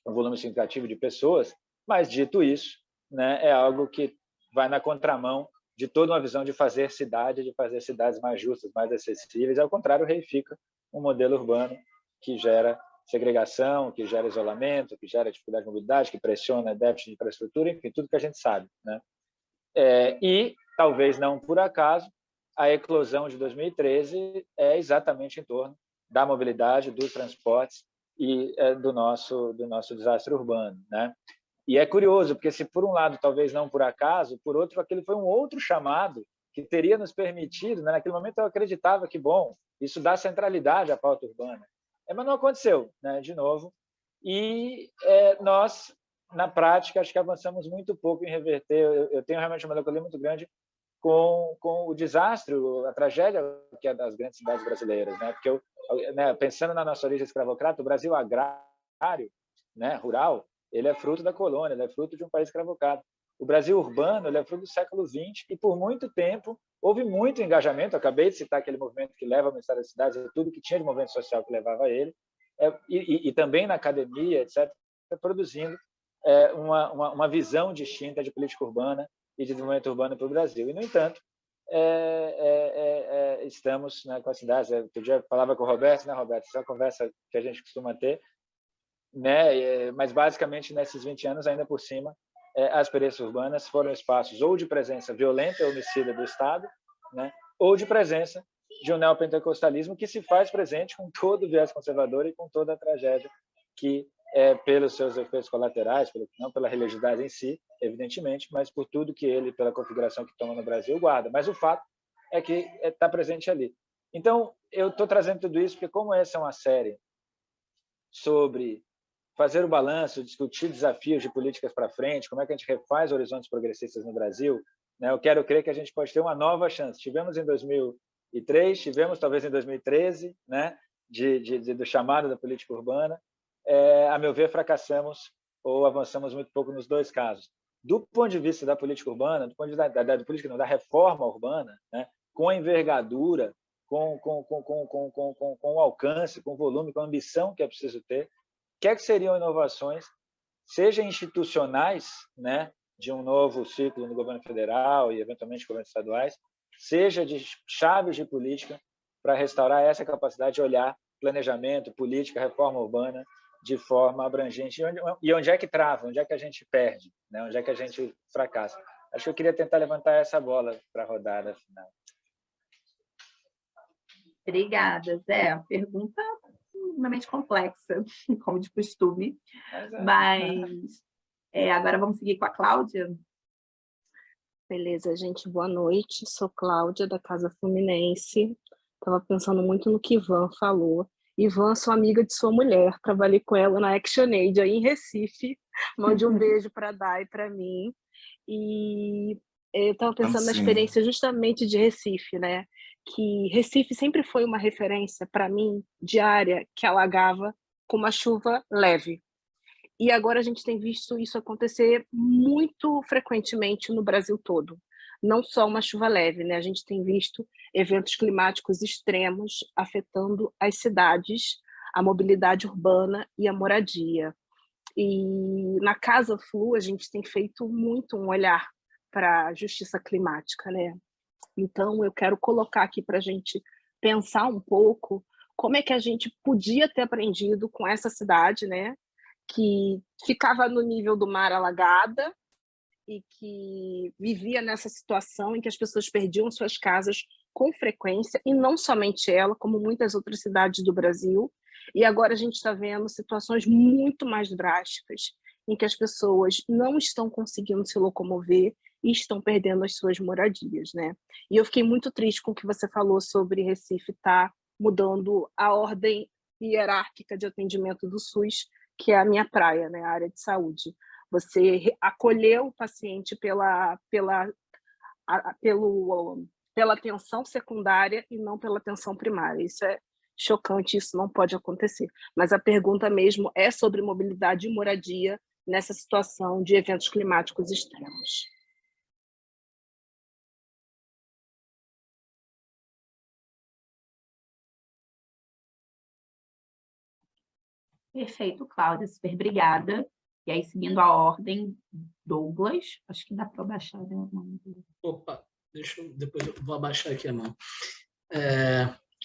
um volume significativo de pessoas, mas, dito isso, né, é algo que vai na contramão de toda uma visão de fazer cidade, de fazer cidades mais justas, mais acessíveis. Ao contrário, reifica um modelo urbano que gera segregação, que gera isolamento, que gera dificuldade de mobilidade, que pressiona déficit de infraestrutura, enfim, tudo que a gente sabe. Né? E, talvez não por acaso, a eclosão de 2013 é exatamente em torno da mobilidade, dos transportes e do nosso desastre urbano. Né? E é curioso, porque se por um lado, talvez não por acaso, por outro, aquele foi um outro chamado que teria nos permitido, né? Naquele momento eu acreditava que, bom, isso dá centralidade à pauta urbana. Mas não aconteceu, né? De novo. E nós, na prática, acho que avançamos muito pouco em reverter. Eu tenho realmente uma melancolia muito grande com o desastre, a tragédia que é das grandes cidades brasileiras. Né? Porque, pensando na nossa origem escravocrata, o Brasil agrário, né, rural, ele é fruto da colônia, ele é fruto de um país escravocrata. O Brasil urbano, ele é fruto do século XX e, por muito tempo, houve muito engajamento. Eu acabei de citar aquele movimento que leva ao Ministério das Cidades, tudo que tinha de movimento social que levava a ele, e também na academia, etc., produzindo uma visão distinta de política urbana e de desenvolvimento urbano para o Brasil. E, no entanto, estamos, né, com as cidades. Outro dia eu falava com o Roberto, né, Roberto? Essa é uma conversa que a gente costuma ter, né? Mas, basicamente, nesses 20 anos, ainda por cima, as experiências urbanas foram espaços ou de presença violenta e homicida do Estado, né, ou de presença de um neopentecostalismo que se faz presente com todo o viés conservador e com toda a tragédia que, pelos seus efeitos colaterais, não pela religiosidade em si, evidentemente, mas por tudo que ele, pela configuração que toma no Brasil, guarda. Mas o fato é que está presente ali. Então, eu estou trazendo tudo isso porque, como essa é uma série sobre fazer o balanço, discutir desafios de políticas para frente, como é que a gente refaz horizontes progressistas no Brasil, né? Eu quero crer que a gente pode ter uma nova chance. Tivemos em 2003, tivemos talvez em 2013, né? Do chamado da política urbana. A meu ver, fracassamos ou avançamos muito pouco nos dois casos. Do ponto de vista da política urbana, do ponto de vista da reforma urbana, né? Com a envergadura, com o alcance, com o volume, com a ambição que é preciso ter, o que é que seriam inovações, seja institucionais, né, de um novo ciclo no governo federal e, eventualmente, governos estaduais, seja de chaves de política para restaurar essa capacidade de olhar planejamento, política, reforma urbana de forma abrangente. E onde é que trava? Onde é que a gente perde? Né? Onde é que a gente fracassa? Acho que eu queria tentar levantar essa bola para a rodada final. Obrigada, Zé. Pergunta extremamente complexa, como de costume. Mas agora vamos seguir com a Cláudia. Beleza, gente. Boa noite. Sou Cláudia, da Casa Fluminense. Estava pensando muito no que Ivan falou. Ivan, sou amiga de sua mulher. Trabalhei com ela na ActionAid, aí em Recife. Mande um beijo para a Dai, para mim. E eu estava pensando na experiência justamente de Recife, né? Que Recife sempre foi uma referência para mim de área que alagava com uma chuva leve. E agora a gente tem visto isso acontecer muito frequentemente no Brasil todo. Não só uma chuva leve, né? A gente tem visto eventos climáticos extremos afetando as cidades, a mobilidade urbana e a moradia. E na Casa Flu a gente tem feito muito um olhar para a justiça climática, né? Então, eu quero colocar aqui para a gente pensar um pouco como é que a gente podia ter aprendido com essa cidade, né, que ficava no nível do mar alagada e que vivia nessa situação em que as pessoas perdiam suas casas com frequência, e não somente ela, como muitas outras cidades do Brasil. E agora a gente está vendo situações muito mais drásticas, em que as pessoas não estão conseguindo se locomover e estão perdendo as suas moradias, né? E eu fiquei muito triste com o que você falou sobre Recife estar mudando a ordem hierárquica de atendimento do SUS, que é a minha praia, né? A área de saúde. Você acolheu o paciente pela atenção secundária e não pela atenção primária. Isso é chocante, isso não pode acontecer. Mas a pergunta mesmo é sobre mobilidade e moradia nessa situação de eventos climáticos extremos. Perfeito, Cláudia, super obrigada. E aí, seguindo a ordem, Douglas, acho que dá para abaixar, né? Opa, depois eu vou abaixar aqui a mão.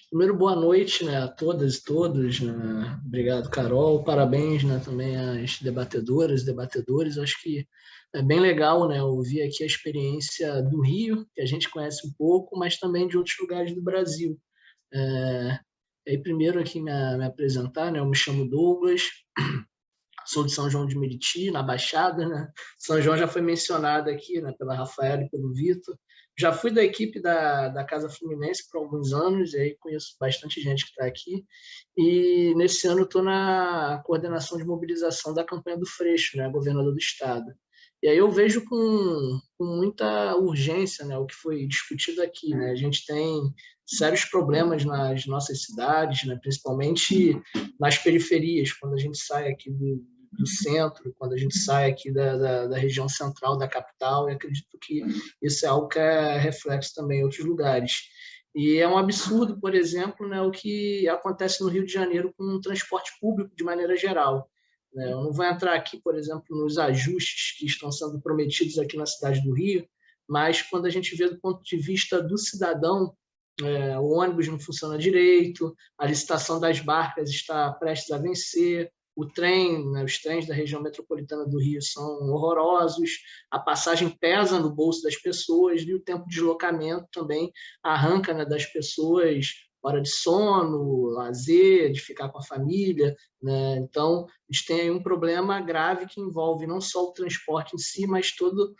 Primeiro, boa noite, né, a todas e todos. Né? Obrigado, Carol. Parabéns, né, também às debatedoras e debatedores. Acho que é bem legal, né, ouvir aqui a experiência do Rio, que a gente conhece um pouco, mas também de outros lugares do Brasil. E primeiro aqui me apresentar, né, eu me chamo Douglas, sou de São João de Meriti, na Baixada, né? São João já foi mencionado aqui, né, pela Rafaela e pelo Vitor. Já fui da equipe da Casa Fluminense por alguns anos, e aí conheço bastante gente que está aqui. E nesse ano estou na coordenação de mobilização da campanha do Freixo, né, governador do estado. E aí eu vejo com muita urgência, né, o que foi discutido aqui. Né? A gente tem sérios problemas nas nossas cidades, né, principalmente nas periferias, quando a gente sai aqui do centro, quando a gente sai aqui da região central da capital, e acredito que isso é algo que é reflexo também em outros lugares. E é um absurdo, por exemplo, né, o que acontece no Rio de Janeiro com o transporte público de maneira geral. Né? Eu não vou entrar aqui, por exemplo, nos ajustes que estão sendo prometidos aqui na cidade do Rio, mas quando a gente vê do ponto de vista do cidadão, o ônibus não funciona direito, a licitação das barcas está prestes a vencer, o trem, né, os trens da região metropolitana do Rio são horrorosos, a passagem pesa no bolso das pessoas e o tempo de deslocamento também arranca, né, das pessoas hora de sono, lazer, de ficar com a família. Né? Então, a gente tem aí um problema grave que envolve não só o transporte em si, mas todo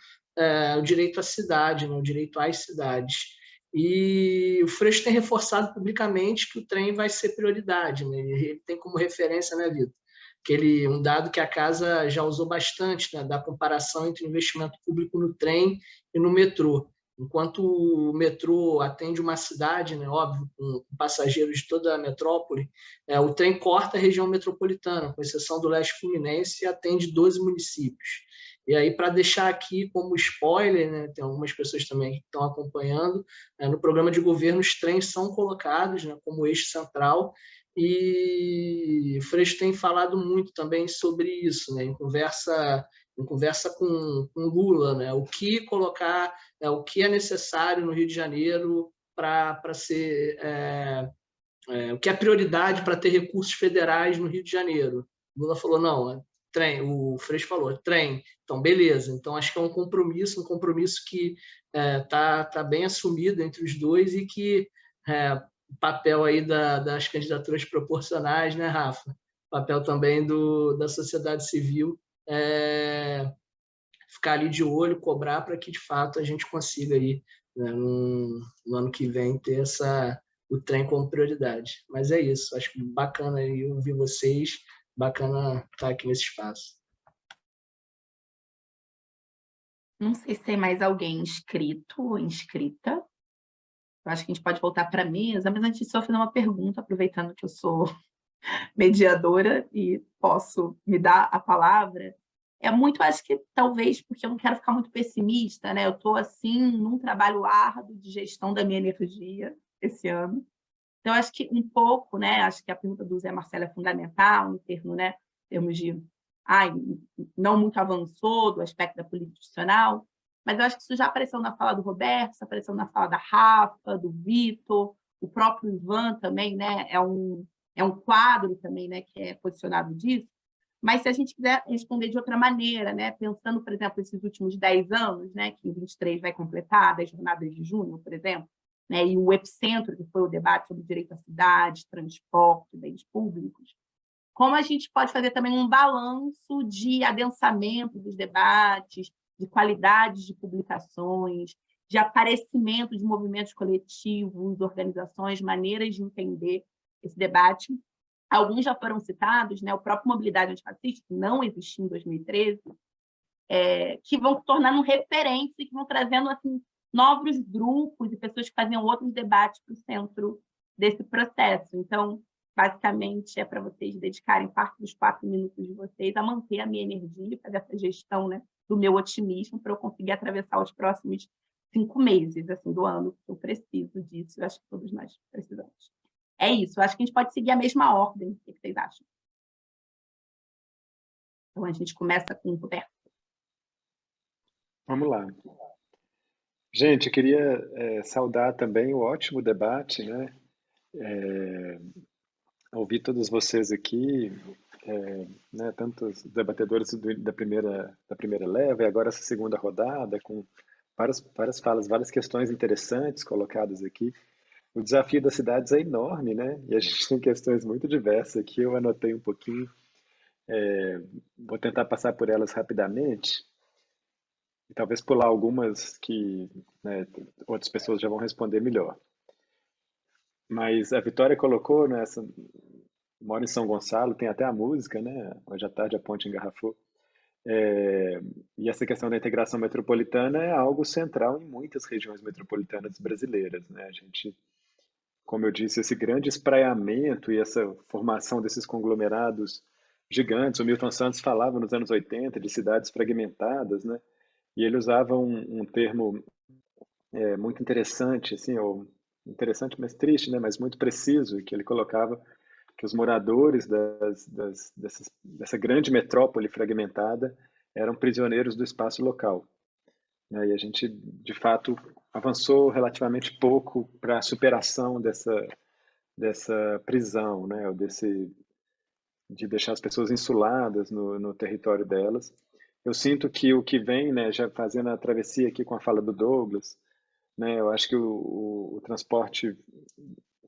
o direito à cidade, né, o direito às cidades. E o Freixo tem reforçado publicamente que o trem vai ser prioridade. Né? Ele tem como referência, né, Vitor? Um dado que a casa já usou bastante, né, da comparação entre o investimento público no trem e no metrô. Enquanto o metrô atende uma cidade, né, óbvio, com passageiros de toda a metrópole, o trem corta a região metropolitana, com exceção do leste fluminense, e atende 12 municípios. E aí, para deixar aqui como spoiler, né, tem algumas pessoas também que estão acompanhando, no programa de governo os trens são colocados, né, como eixo central, e o Freixo tem falado muito também sobre isso, né, em conversa com Lula, né, o que colocar, o que é necessário no Rio de Janeiro para ser... o que é prioridade para ter recursos federais no Rio de Janeiro. Lula falou, não, trem, o Freixo falou, trem, então beleza, então acho que é um compromisso que tá bem assumido entre os dois e que o papel aí das candidaturas proporcionais, né, Rafa? O papel também da sociedade civil ficar ali de olho, cobrar para que de fato a gente consiga aí, né, no ano que vem ter o trem como prioridade. Mas é isso, acho bacana aí ouvir vocês, bacana estar aqui nesse espaço. Não sei se tem mais alguém inscrito ou inscrita. Eu acho que a gente pode voltar para a mesa, mas antes só fazer uma pergunta, aproveitando que eu sou mediadora e posso me dar a palavra. Acho que talvez porque eu não quero ficar muito pessimista, né? Eu estou, assim, num trabalho árduo de gestão da minha energia esse ano. Então, acho que um pouco, né? Acho que a pergunta do Zé Marcelo é fundamental, em termos de não muito avançou do aspecto da política institucional, mas eu acho que isso já apareceu na fala do Roberto, isso apareceu na fala da Rafa, do Vitor, o próprio Ivan também, né? É um quadro também, né, que é posicionado disso. Mas se a gente quiser responder de outra maneira, né, pensando, por exemplo, esses últimos 10 anos, né, que em 23 vai completar, das jornadas de junho, por exemplo, né, e o epicentro, que foi o debate sobre direito à cidade, transporte, bens públicos, como a gente pode fazer também um balanço de adensamento dos debates, de qualidade de publicações, de aparecimento de movimentos coletivos, organizações, maneiras de entender esse debate. Alguns já foram citados, né? O próprio Mobilidade Antifascista, que não existia em 2013, que vão tornando referência e que vão trazendo assim, novos grupos e pessoas que faziam outros debates para o centro desse processo. Então, basicamente, é para vocês dedicarem parte dos 4 minutos de vocês a manter a minha energia, fazer essa gestão, né, do meu otimismo para eu conseguir atravessar os próximos 5 meses assim, do ano. Eu preciso disso, eu acho que todos nós precisamos. É isso, eu acho que a gente pode seguir a mesma ordem. O que vocês acham? Então, a gente começa com o Roberto. Vamos lá. Gente, eu queria saudar também o ótimo debate, né? Ouvir todos vocês aqui, né, tanto os debatedores da primeira leva e agora essa segunda rodada, com várias falas, várias questões interessantes colocadas aqui. O desafio das cidades é enorme, né? E a gente tem questões muito diversas aqui, eu anotei um pouquinho, vou tentar passar por elas rapidamente, e talvez pular algumas que, né, outras pessoas já vão responder melhor. Mas a Vitória colocou, né, mora em São Gonçalo, tem até a música, né? Hoje à tarde a ponte engarrafou. E essa questão da integração metropolitana é algo central em muitas regiões metropolitanas brasileiras, né? A gente, como eu disse, esse grande espraiamento e essa formação desses conglomerados gigantes. O Milton Santos falava nos anos 80 de cidades fragmentadas, né? E ele usava um termo muito interessante, assim, ou interessante, mas triste, né? Mas muito preciso, que ele colocava que os moradores dessa grande metrópole fragmentada eram prisioneiros do espaço local. E a gente, de fato, avançou relativamente pouco para a superação dessa prisão, né? Ou de deixar as pessoas insuladas no território delas. Eu sinto que o que vem, né, já fazendo a travessia aqui com a fala do Douglas, né, eu acho que o transporte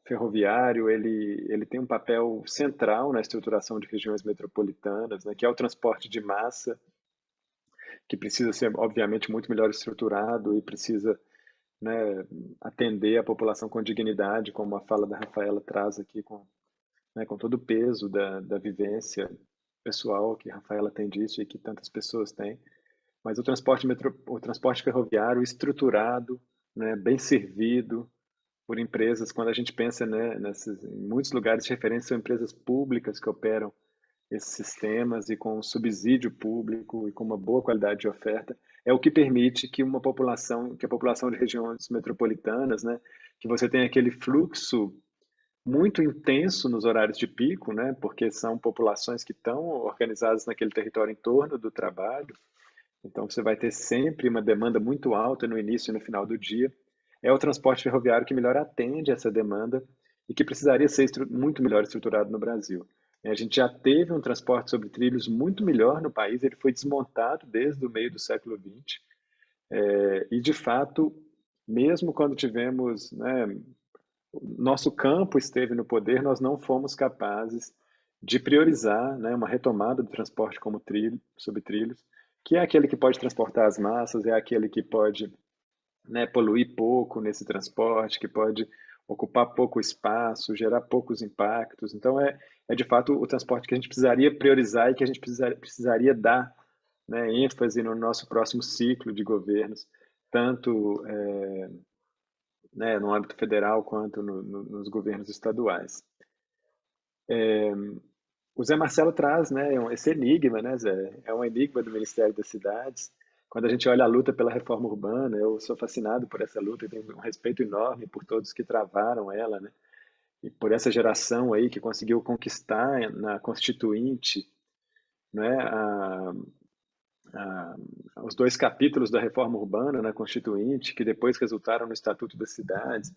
ferroviário ele tem um papel central na estruturação de regiões metropolitanas, né, que é o transporte de massa, que precisa ser, obviamente, muito melhor estruturado e precisa, né, atender a população com dignidade, como a fala da Rafaela traz aqui, com todo o peso da vivência pessoal que a Rafaela tem disso e que tantas pessoas têm. Mas o transporte ferroviário estruturado, né, bem servido por empresas, quando a gente pensa, né, em muitos lugares de referência são empresas públicas que operam esses sistemas e com subsídio público e com uma boa qualidade de oferta, é o que permite que a população de regiões metropolitanas, né, que você tenha aquele fluxo muito intenso nos horários de pico, né, porque são populações que estão organizadas naquele território em torno do trabalho, então você vai ter sempre uma demanda muito alta no início e no final do dia. É o transporte ferroviário que melhor atende essa demanda e que precisaria ser muito melhor estruturado no Brasil. A gente já teve um transporte sobre trilhos muito melhor no país, ele foi desmontado desde o meio do século XX, e de fato, mesmo quando tivemos, né, nosso campo esteve no poder, nós não fomos capazes de priorizar, né, uma retomada do transporte como sobre trilhos, que é aquele que pode transportar as massas, é aquele que pode, né, poluir pouco nesse transporte, que pode ocupar pouco espaço, gerar poucos impactos. Então, é de fato o transporte que a gente precisaria priorizar e que a gente precisaria dar, né, ênfase no nosso próximo ciclo de governos, tanto né, no âmbito federal quanto nos governos estaduais. O Zé Marcelo traz, né, esse enigma, né, Zé? É um enigma do Ministério das Cidades. Quando a gente olha a luta pela reforma urbana, eu sou fascinado por essa luta e tenho um respeito enorme por todos que travaram ela, né? E por essa geração aí que conseguiu conquistar na Constituinte, né, os 2 capítulos da reforma urbana na Constituinte, que depois resultaram no Estatuto das Cidades,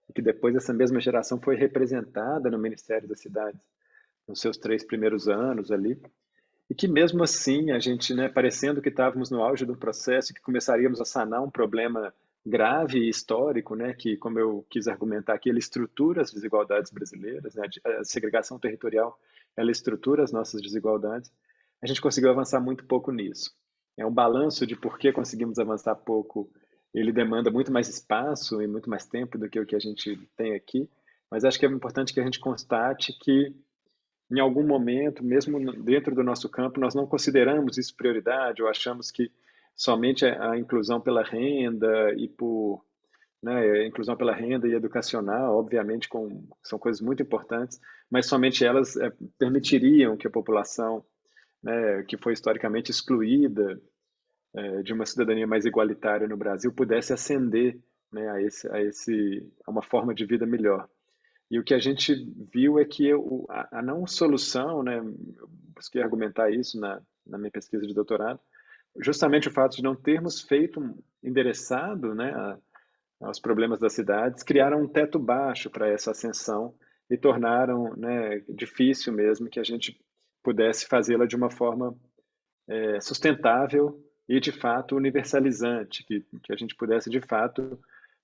e que depois essa mesma geração foi representada no Ministério das Cidades, nos seus 3 primeiros anos ali, e que mesmo assim a gente, né, parecendo que estávamos no auge do processo, que começaríamos a sanar um problema grave e histórico, né, que, como eu quis argumentar aqui, ele estrutura as desigualdades brasileiras, né, a segregação territorial, ela estrutura as nossas desigualdades, a gente conseguiu avançar muito pouco nisso. É um balanço de por que conseguimos avançar pouco, ele demanda muito mais espaço e muito mais tempo do que o que a gente tem aqui, mas acho que é importante que a gente constate que em algum momento, mesmo dentro do nosso campo, nós não consideramos isso prioridade ou achamos que somente a inclusão pela renda e né, inclusão pela renda e educacional, obviamente, são coisas muito importantes, mas somente elas permitiriam que a população, né, que foi historicamente excluída de uma cidadania mais igualitária no Brasil, pudesse ascender, né, a uma forma de vida melhor. E o que a gente viu é que a não solução, né, eu busquei argumentar isso na minha pesquisa de doutorado, justamente o fato de não termos endereçado, né, aos problemas das cidades, criaram um teto baixo para essa ascensão e tornaram, né, difícil mesmo que a gente pudesse fazê-la de uma forma sustentável e, de fato, universalizante, que a gente pudesse, de fato,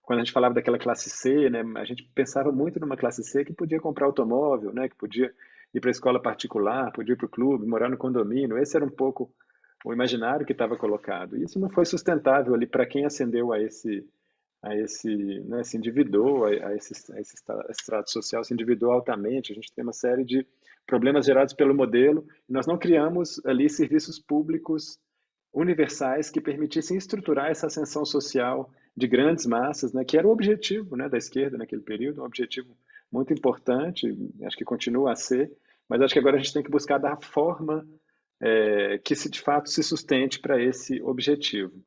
quando a gente falava daquela classe C, né, a gente pensava muito numa classe C que podia comprar automóvel, né, que podia ir para a escola particular, podia ir para o clube, morar no condomínio. Esse era um pouco o imaginário que estava colocado. E isso não foi sustentável ali para quem ascendeu né, se endividou a esse estrato social, se endividou altamente. A gente tem uma série de problemas gerados pelo modelo. E nós não criamos ali serviços públicos universais que permitissem estruturar essa ascensão social de grandes massas, né, que era o objetivo, né, da esquerda naquele período, um objetivo muito importante, acho que continua a ser, mas acho que agora a gente tem que buscar dar forma que de fato se sustente para esse objetivo.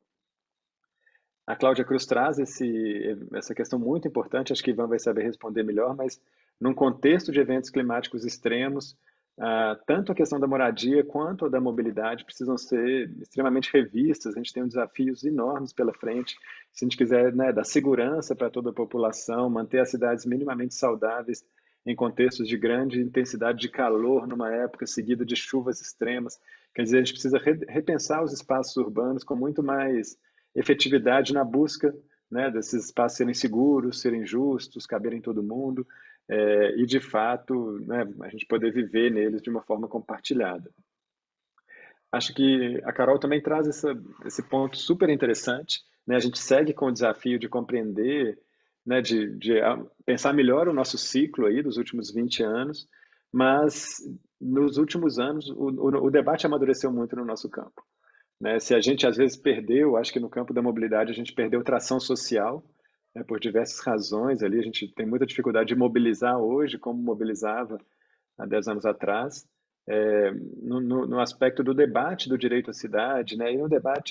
A Cláudia Cruz traz essa questão muito importante, acho que Ivan vai saber responder melhor, mas num contexto de eventos climáticos extremos, tanto a questão da moradia quanto a da mobilidade precisam ser extremamente revistas. A gente tem desafios enormes pela frente, se a gente quiser, né, dar segurança para toda a população, manter as cidades minimamente saudáveis em contextos de grande intensidade de calor numa época seguida de chuvas extremas. Quer dizer, a gente precisa repensar os espaços urbanos com muito mais efetividade na busca, né, desses espaços serem seguros, serem justos, caberem todo mundo, e de fato, né, a gente poder viver neles de uma forma compartilhada. Acho que a Carol também traz esse ponto super interessante, né? A gente segue com o desafio de compreender, né, de pensar melhor o nosso ciclo aí dos últimos 20 anos, mas nos últimos anos o debate amadureceu muito no nosso campo, né? Se a gente às vezes perdeu, acho que no campo da mobilidade a gente perdeu tração social, né, por diversas razões ali, a gente tem muita dificuldade de mobilizar hoje como mobilizava há 10 anos atrás, no aspecto do debate do direito à cidade, né,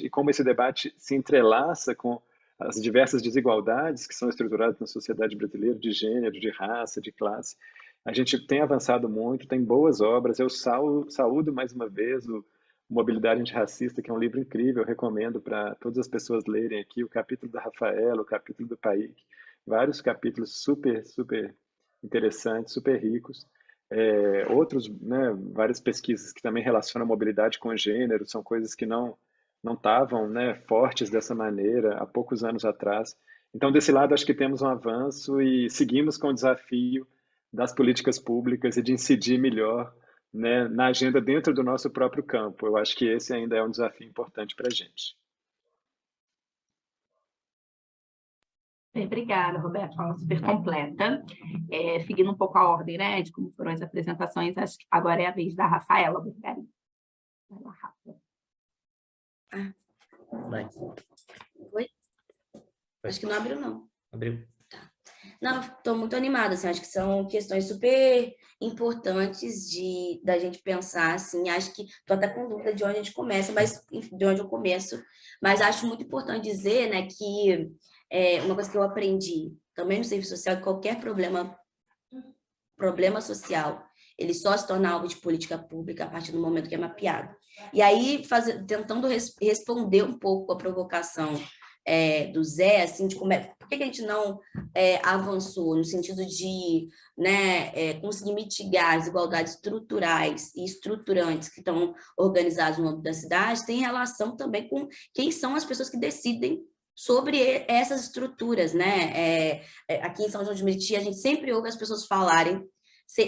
e como esse debate se entrelaça com as diversas desigualdades que são estruturadas na sociedade brasileira, de gênero, de raça, de classe. A gente tem avançado muito, tem boas obras. Eu saúdo mais uma vez o Mobilidade Antirracista, que é um livro incrível, eu recomendo para todas as pessoas lerem aqui, o capítulo da Rafaela, o capítulo do Paik, vários capítulos super, super interessantes, super ricos. Outros, né, várias pesquisas que também relacionam a mobilidade com gênero, são coisas que não estavam, né, fortes dessa maneira há poucos anos atrás. Então, desse lado, acho que temos um avanço e seguimos com o desafio das políticas públicas e de incidir melhor, né, na agenda dentro do nosso próprio campo. Eu acho que esse ainda é um desafio importante para a gente. Obrigada, Roberto, fala super completa. Seguindo um pouco a ordem, né, de como foram as apresentações, acho que agora é a vez da Rafaela. Obrigada. Vai lá, Rafa. Vai. Oi? Acho que não abriu, não. Abriu. Tá. Não, estou muito animada, assim, acho que são questões super importantes da gente pensar, assim, acho que estou até com dúvida de onde a gente começa, mas de onde eu começo, mas acho muito importante dizer, né, que uma coisa que eu aprendi também no serviço social, que qualquer problema social, ele só se torna alvo de política pública a partir do momento que é mapeado. E aí, tentando responder um pouco a provocação do Zé, assim, de por que a gente não avançou no sentido de, né, conseguir mitigar as desigualdades estruturais e estruturantes que estão organizadas no âmbito da cidade, tem relação também com quem são as pessoas que decidem sobre essas estruturas, né? Aqui em São João de Meriti, a gente sempre ouve as pessoas falarem,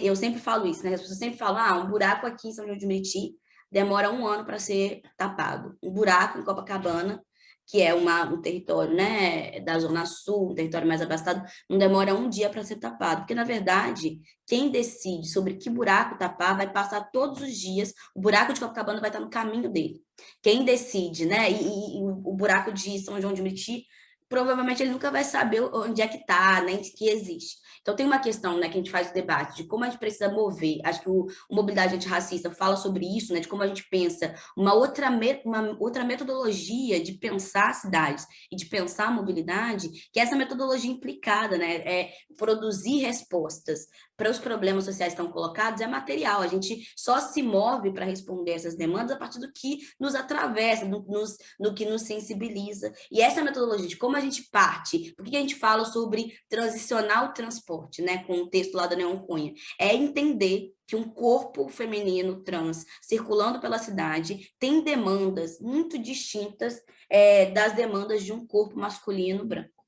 eu sempre falo isso, né? As pessoas sempre falam, um buraco aqui em São João de Meriti demora 1 ano para ser tapado. Um buraco em Copacabana, que é um território, né, da Zona Sul, um território mais abastado, não demora 1 dia para ser tapado, porque, na verdade, quem decide sobre que buraco tapar vai passar todos os dias, o buraco de Copacabana vai estar no caminho dele. Quem decide, né, e o buraco de São João de Meriti, provavelmente ele nunca vai saber onde é que está, nem né, que existe. Então, tem uma questão, né, que a gente faz o debate de como a gente precisa mover, acho que o Mobilidade Antirracista fala sobre isso, né, de como a gente pensa uma outra metodologia de pensar cidades e de pensar a mobilidade, que é essa metodologia implicada, né, produzir respostas para os problemas sociais que estão colocados é material, a gente só se move para responder essas demandas a partir do que nos atravessa, no que nos sensibiliza, e essa metodologia de como a gente parte, por que a gente fala sobre transicionar o transporte, né, com o texto lá da Neon Cunha, é entender que um corpo feminino trans circulando pela cidade tem demandas muito distintas das demandas de um corpo masculino branco.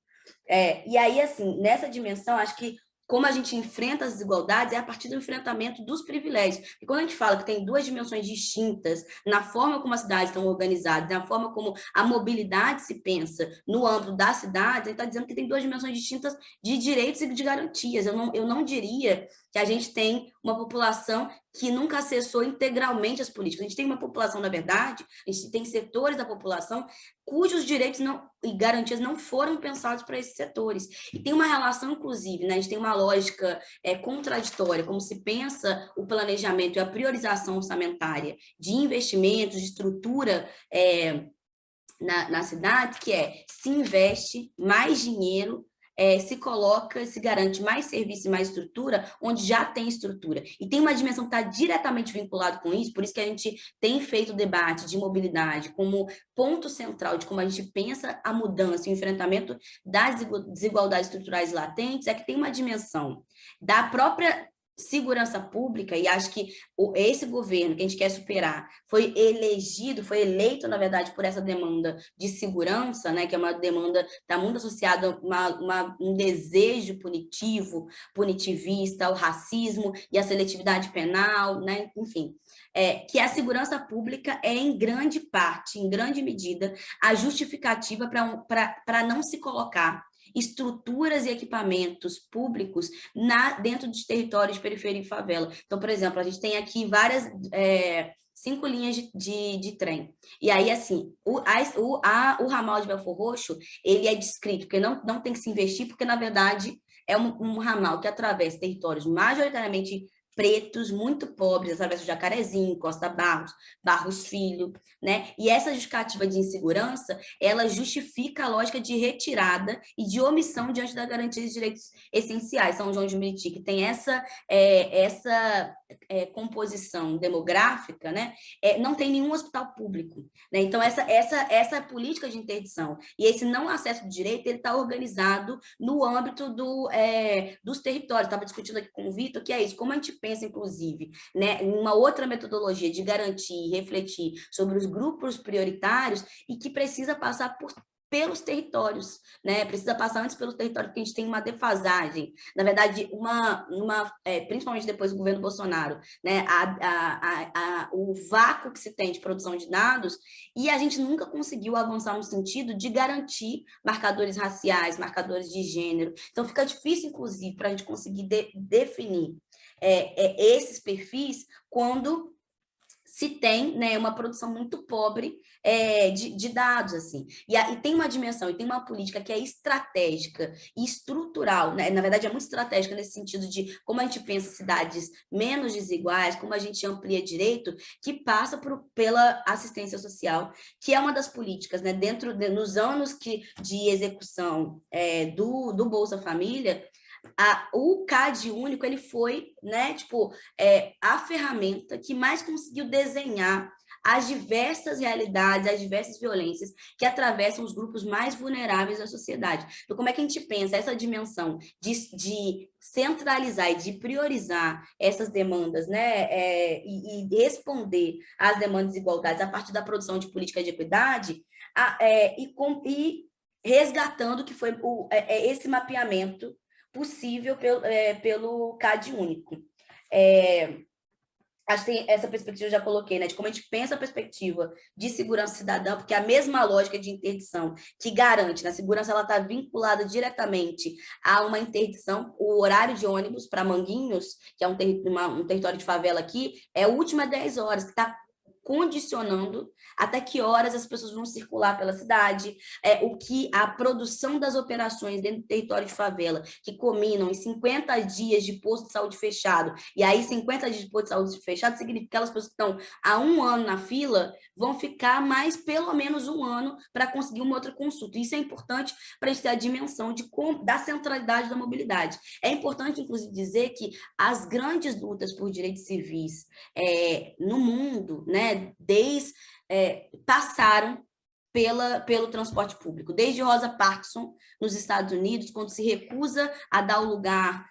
E aí, assim, nessa dimensão, acho que como a gente enfrenta as desigualdades é a partir do enfrentamento dos privilégios. E quando a gente fala que tem 2 dimensões distintas na forma como as cidades estão organizadas, na forma como a mobilidade se pensa no âmbito da cidade, a gente está dizendo que tem 2 dimensões distintas de direitos e de garantias. Eu não diria que a gente tem uma população que nunca acessou integralmente as políticas. A gente tem uma população, na verdade, a gente tem setores da população cujos direitos e garantias não foram pensados para esses setores. E tem uma relação, inclusive, né? A gente tem uma lógica contraditória, como se pensa o planejamento e a priorização orçamentária de investimentos, de estrutura na cidade, que se investe mais dinheiro, se coloca, se garante mais serviço e mais estrutura, onde já tem estrutura. E tem uma dimensão que está diretamente vinculada com isso, por isso que a gente tem feito o debate de mobilidade como ponto central de como a gente pensa a mudança e o enfrentamento das desigualdades estruturais latentes, que tem uma dimensão da própria segurança pública, e acho que esse governo que a gente quer superar foi eleito, na verdade, por essa demanda de segurança, né, que é uma demanda, está muito associada a um desejo punitivista, ao racismo e à seletividade penal, né, enfim, que a segurança pública em grande parte, em grande medida, a justificativa para não se colocar estruturas e equipamentos públicos dentro dos territórios de periferia e favela. Então, por exemplo, a gente tem aqui várias 5 linhas de trem. E aí, assim, o ramal de Belford Roxo, ele é descrito, porque não tem que se investir, porque, na verdade, é um ramal que atravessa territórios majoritariamente pretos, muito pobres, através do Jacarezinho, Costa Barros Filho, né? E essa justificativa de insegurança, ela justifica a lógica de retirada e de omissão diante da garantia de direitos essenciais. São João de Meriti, que tem essa composição demográfica, né? Não tem nenhum hospital público, né? Então, essa política de interdição e esse não acesso do direito, ele está organizado no âmbito dos territórios. Estava discutindo aqui com o Vitor, que é isso, como a gente pensa, inclusive, né, em uma outra metodologia de garantir e refletir sobre os grupos prioritários e que precisa passar pelos territórios, né? Precisa passar antes pelos territórios, porque a gente tem uma defasagem. Na verdade, principalmente depois do governo Bolsonaro, né? O vácuo que se tem de produção de dados, e a gente nunca conseguiu avançar no sentido de garantir marcadores raciais, marcadores de gênero. Então, fica difícil, inclusive, para a gente conseguir definir esses perfis quando se tem, né, uma produção muito pobre de dados, assim. E tem uma dimensão, e tem uma política que é estratégica e estrutural, né? Na verdade, é muito estratégica nesse sentido de como a gente pensa cidades menos desiguais, como a gente amplia direito, que passa pela assistência social, que é uma das políticas, né, nos anos de execução do Bolsa Família. O CAD único, ele foi, né, a ferramenta que mais conseguiu desenhar as diversas realidades, as diversas violências que atravessam os grupos mais vulneráveis da sociedade. Então, como é que a gente pensa essa dimensão de centralizar e de priorizar essas demandas, né, e responder às demandas de igualdade a partir da produção de política de equidade, e resgatando que foi esse mapeamento possível pelo CAD único. Acho que essa perspectiva eu já coloquei, né, de como a gente pensa a perspectiva de segurança cidadã, porque a mesma lógica de interdição que garante, né, a segurança ela está vinculada diretamente a uma interdição, o horário de ônibus para Manguinhos, que é um território de favela aqui, é a última 10 horas, que está condicionando até que horas as pessoas vão circular pela cidade, o que a produção das operações dentro do território de favela, que culminam em 50 dias de posto de saúde fechado, e aí 50 dias de posto de saúde fechado significa que aquelas pessoas que estão há 1 ano na fila vão ficar mais pelo menos 1 ano para conseguir uma outra consulta. Isso é importante para a gente ter a dimensão da centralidade da mobilidade. É importante, inclusive, dizer que as grandes lutas por direitos civis no mundo, né, passaram pelo transporte público, desde Rosa Parks nos Estados Unidos, quando se recusa a dar o lugar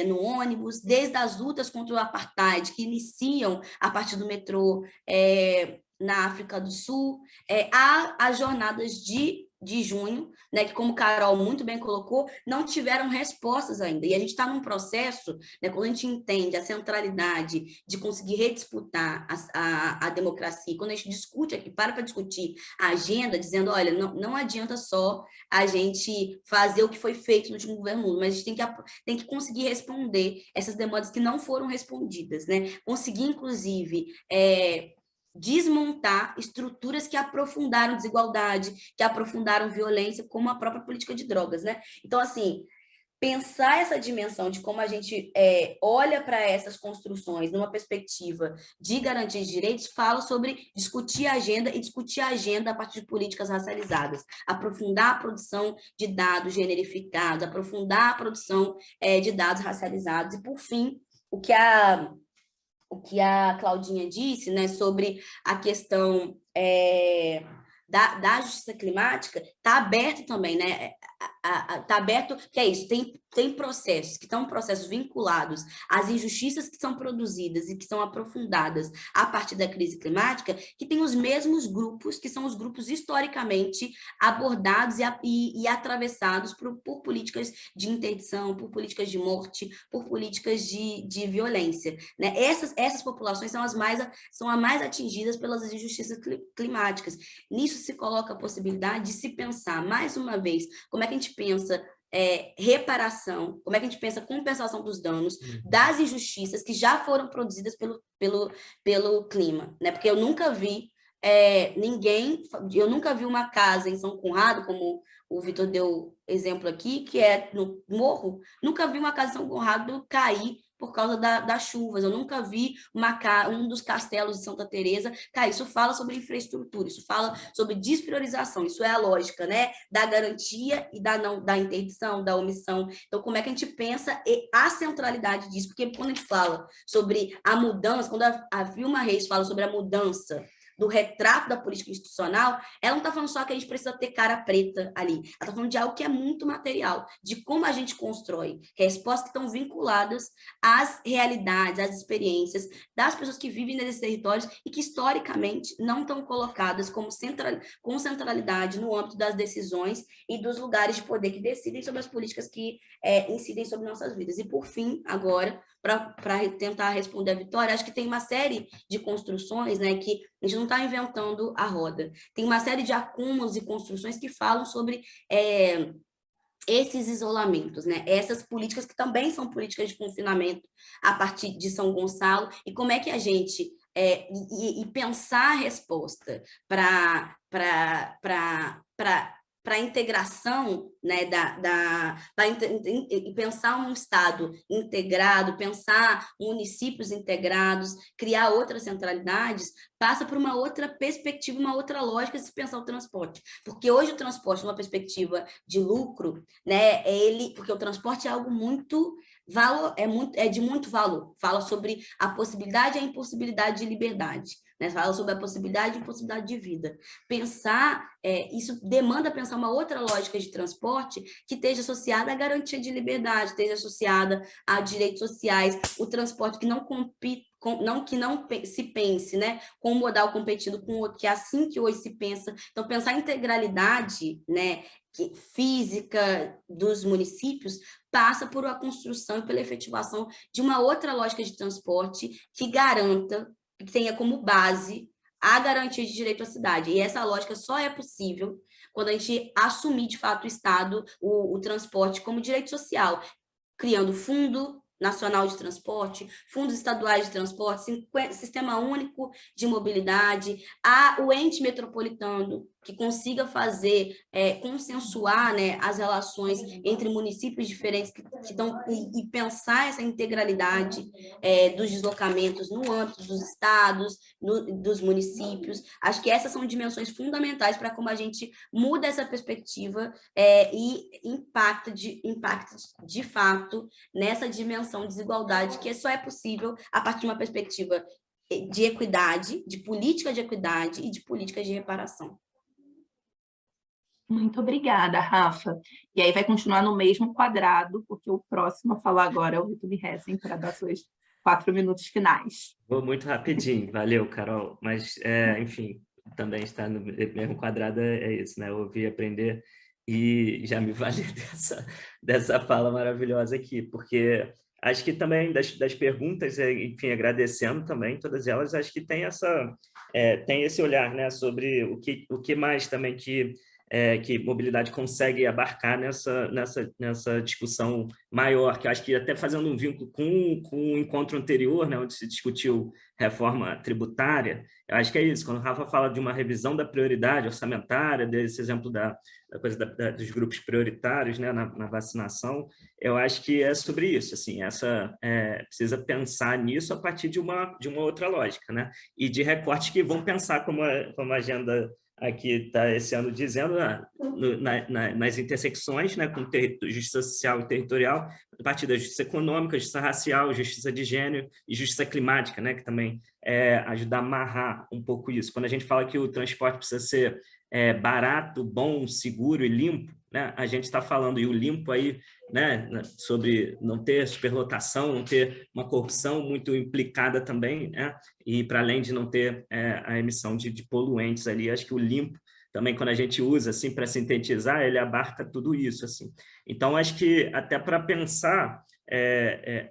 no ônibus, desde as lutas contra o apartheid, que iniciam a partir do metrô na África do Sul, há as jornadas de de junho, né, que, como Carol muito bem colocou, não tiveram respostas ainda. E a gente está num processo, né, quando a gente entende a centralidade de conseguir redisputar a democracia, quando a gente discute aqui, para discutir a agenda, dizendo, olha, não adianta só a gente fazer o que foi feito no último governo, mas a gente tem que conseguir responder essas demandas que não foram respondidas, né? Conseguir, inclusive, desmontar estruturas que aprofundaram desigualdade, que aprofundaram violência, como a própria política de drogas, né? Então, assim, pensar essa dimensão de como a gente olha para essas construções numa perspectiva de garantia de direitos, fala sobre discutir a agenda e discutir a agenda a partir de políticas racializadas, aprofundar a produção de dados generificados, aprofundar a produção de dados racializados e, por fim, o que a Claudinha disse, né, sobre a questão da justiça climática, está aberto também, né? Está aberto, que é isso, tem processos que são processos vinculados às injustiças que são produzidas e que são aprofundadas a partir da crise climática, que tem os mesmos grupos, que são os grupos historicamente abordados e atravessados por políticas de interdição, por políticas de morte, por políticas de violência, né? Essas populações são as mais atingidas pelas injustiças climáticas. Nisso se coloca a possibilidade de se pensar, mais uma vez, como é que a gente pensa reparação, como é que a gente pensa compensação dos danos, das injustiças que já foram produzidas pelo clima, né? Porque eu nunca vi uma casa em São Conrado, como o Vitor deu exemplo aqui, que é no morro, nunca vi uma casa em São Conrado cair por causa das chuvas. Eu nunca vi um dos castelos de Santa Teresa cair. Isso fala sobre infraestrutura, isso fala sobre despriorização, isso é a lógica, né, da garantia e da interdição, da omissão. Então, como é que a gente pensa a centralidade disso? Porque quando a gente fala sobre a mudança, quando a Vilma Reis fala sobre a mudança do retrato da política institucional, ela não está falando só que a gente precisa ter cara preta ali, ela está falando de algo que é muito material, de como a gente constrói respostas que estão vinculadas às realidades, às experiências das pessoas que vivem nesses territórios e que, historicamente, não estão colocadas com centralidade no âmbito das decisões e dos lugares de poder que decidem sobre as políticas que incidem sobre nossas vidas. E, por fim, agora, para tentar responder a Vitória, acho que tem uma série de construções, né, que a gente não está inventando a roda. Tem uma série de acúmulos e construções que falam sobre esses isolamentos, né? Essas políticas que também são políticas de confinamento a partir de São Gonçalo, e como é que a gente pensar a resposta para a integração, né, e pensar um Estado integrado, pensar municípios integrados, criar outras centralidades, passa por uma outra perspectiva, uma outra lógica de se pensar o transporte. Porque hoje o transporte, numa perspectiva de lucro, né, porque o transporte é algo muito de muito valor. Fala sobre a possibilidade e a impossibilidade de liberdade, né? Fala sobre a possibilidade e impossibilidade de vida. Pensar, isso demanda pensar uma outra lógica de transporte que esteja associada à garantia de liberdade, esteja associada a direitos sociais, o transporte que não se pense, né, com um modal competindo com o outro, que é assim que hoje se pensa. Então, pensar a integralidade, né, física dos municípios passa por uma construção e pela efetivação de uma outra lógica de transporte que garanta, que tenha como base a garantia de direito à cidade. E essa lógica só é possível quando a gente assumir, de fato, o Estado, o transporte como direito social, criando Fundo Nacional de Transporte, fundos estaduais de transporte, sistema único de mobilidade, o ente metropolitano que consiga fazer, consensuar, né, as relações entre municípios diferentes que estão, e pensar essa integralidade dos deslocamentos no âmbito dos estados, dos municípios. Acho que essas são dimensões fundamentais para como a gente muda essa perspectiva e impacta de fato nessa dimensão de desigualdade que só é possível a partir de uma perspectiva de equidade, de política de equidade e de política de reparação. Muito obrigada, Rafa. E aí vai continuar no mesmo quadrado, porque o próximo a falar agora é o Vitor Hessen, para dar seus 4 minutos finais. Vou muito rapidinho, valeu, Carol. Mas, enfim, também está no mesmo quadrado, é isso, né? Ouvir, aprender, e já me vale dessa fala maravilhosa aqui, porque acho que também das perguntas, enfim, agradecendo também todas elas, acho que tem tem esse olhar, né, sobre o que mais também que mobilidade consegue abarcar nessa discussão maior, que acho que até fazendo um vínculo com o encontro anterior, né, onde se discutiu reforma tributária, eu acho que é isso, quando o Rafa fala de uma revisão da prioridade orçamentária, desse exemplo da coisa dos grupos prioritários, né, na vacinação, eu acho que é sobre isso, assim, precisa pensar nisso a partir de uma outra lógica, né, e de recortes que vão pensar como a agenda aqui está esse ano dizendo, nas intersecções, né, com justiça social e territorial, a partir da justiça econômica, justiça racial, justiça de gênero e justiça climática, né, que também ajuda a amarrar um pouco isso. Quando a gente fala que o transporte precisa ser barato, bom, seguro e limpo, né, a gente está falando, e o limpo aí, né, sobre não ter superlotação, não ter uma corrupção muito implicada também, né, e para além de não ter a emissão de poluentes ali, acho que o limpo também, quando a gente usa assim para sintetizar, ele abarca tudo isso, assim. Então acho que até para pensar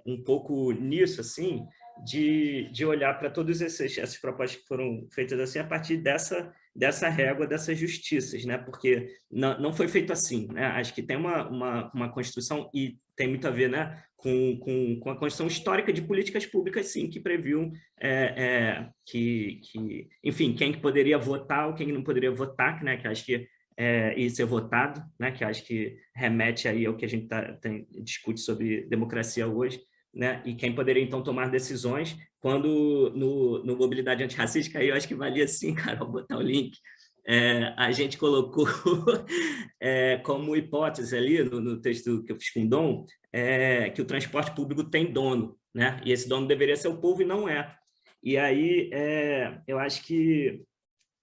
um pouco nisso, assim, de olhar para todas essas propostas que foram feitas assim a partir dessa régua, dessas justiças, né? Porque não foi feito assim, né? Acho que tem uma construção, e tem muito a ver, né, com a construção histórica de políticas públicas, sim, que previam enfim, quem que poderia votar ou quem não poderia votar, né? Que acho que e ser votado, né? Que acho que remete aí ao que a gente discute sobre democracia hoje, né? E quem poderia, então, tomar decisões quando no Mobilidade Antirracística, aí eu acho que valia sim, Carol, botar o link, a gente colocou como hipótese ali no texto que eu fiz com o Dom, que o transporte público tem dono, né? E esse dono deveria ser o povo e não é. E aí eu acho que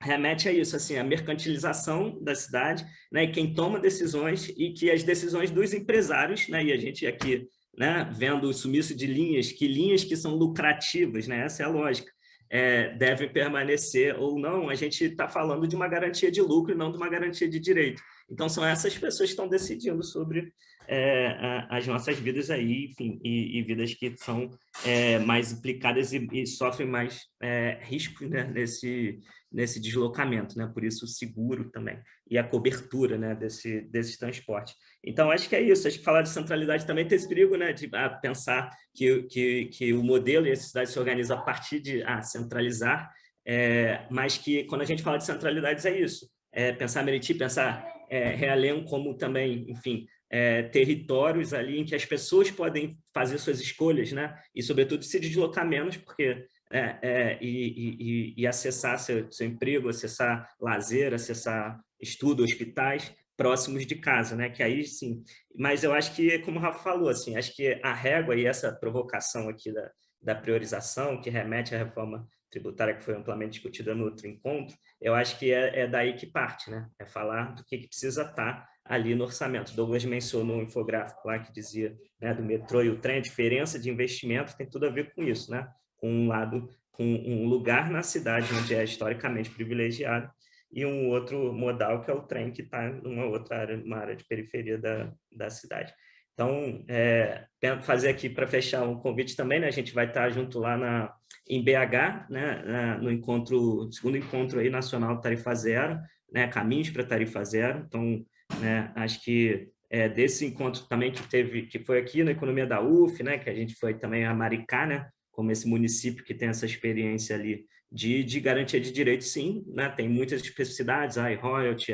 remete a isso, assim, a mercantilização da cidade, né? E quem toma decisões, e que as decisões dos empresários, né? E a gente aqui, né, vendo o sumiço de linhas que são lucrativas, né? Essa é a lógica. Devem permanecer ou não, a gente está falando de uma garantia de lucro e não de uma garantia de direito. Então, são essas pessoas que estão decidindo sobre as nossas vidas aí, enfim, e vidas que são mais implicadas e sofrem mais riscos, né, nesse deslocamento, né? Por isso o seguro também, e a cobertura, né, desse transporte. Então, acho que é isso. Acho que falar de centralidade também tem esse perigo, né, de pensar que o modelo e a cidade se organiza a partir de centralizar, mas que quando a gente fala de centralidades é isso. Pensar Meriti, pensar Realengo como também, enfim, territórios ali em que as pessoas podem fazer suas escolhas, né, e, sobretudo, se deslocar menos, porque e acessar seu emprego, acessar lazer, acessar estudo, hospitais próximos de casa, né? Que aí sim. Mas eu acho que, como o Rafa falou, assim, acho que a régua e essa provocação aqui da priorização, que remete à reforma tributária que foi amplamente discutida no outro encontro, eu acho que é daí que parte, né? É falar do que precisa estar ali no orçamento. Douglas mencionou um infográfico lá que dizia, né, do metrô e o trem, a diferença de investimento tem tudo a ver com isso, né? Com um lugar na cidade onde é historicamente privilegiado, e um outro modal que é o trem, que está numa outra área, uma área de periferia da cidade. Então, fazer aqui para fechar um convite também, né? A gente vai estar junto lá em BH, né? No segundo encontro aí nacional Tarifa Zero, né? Caminhos para Tarifa Zero. Então, né, acho que desse encontro também que foi aqui na Economia da UF, né? Que a gente foi também a Maricá, né? Como esse município que tem essa experiência ali de garantia de direitos, sim, né? Tem muitas especificidades, royalty,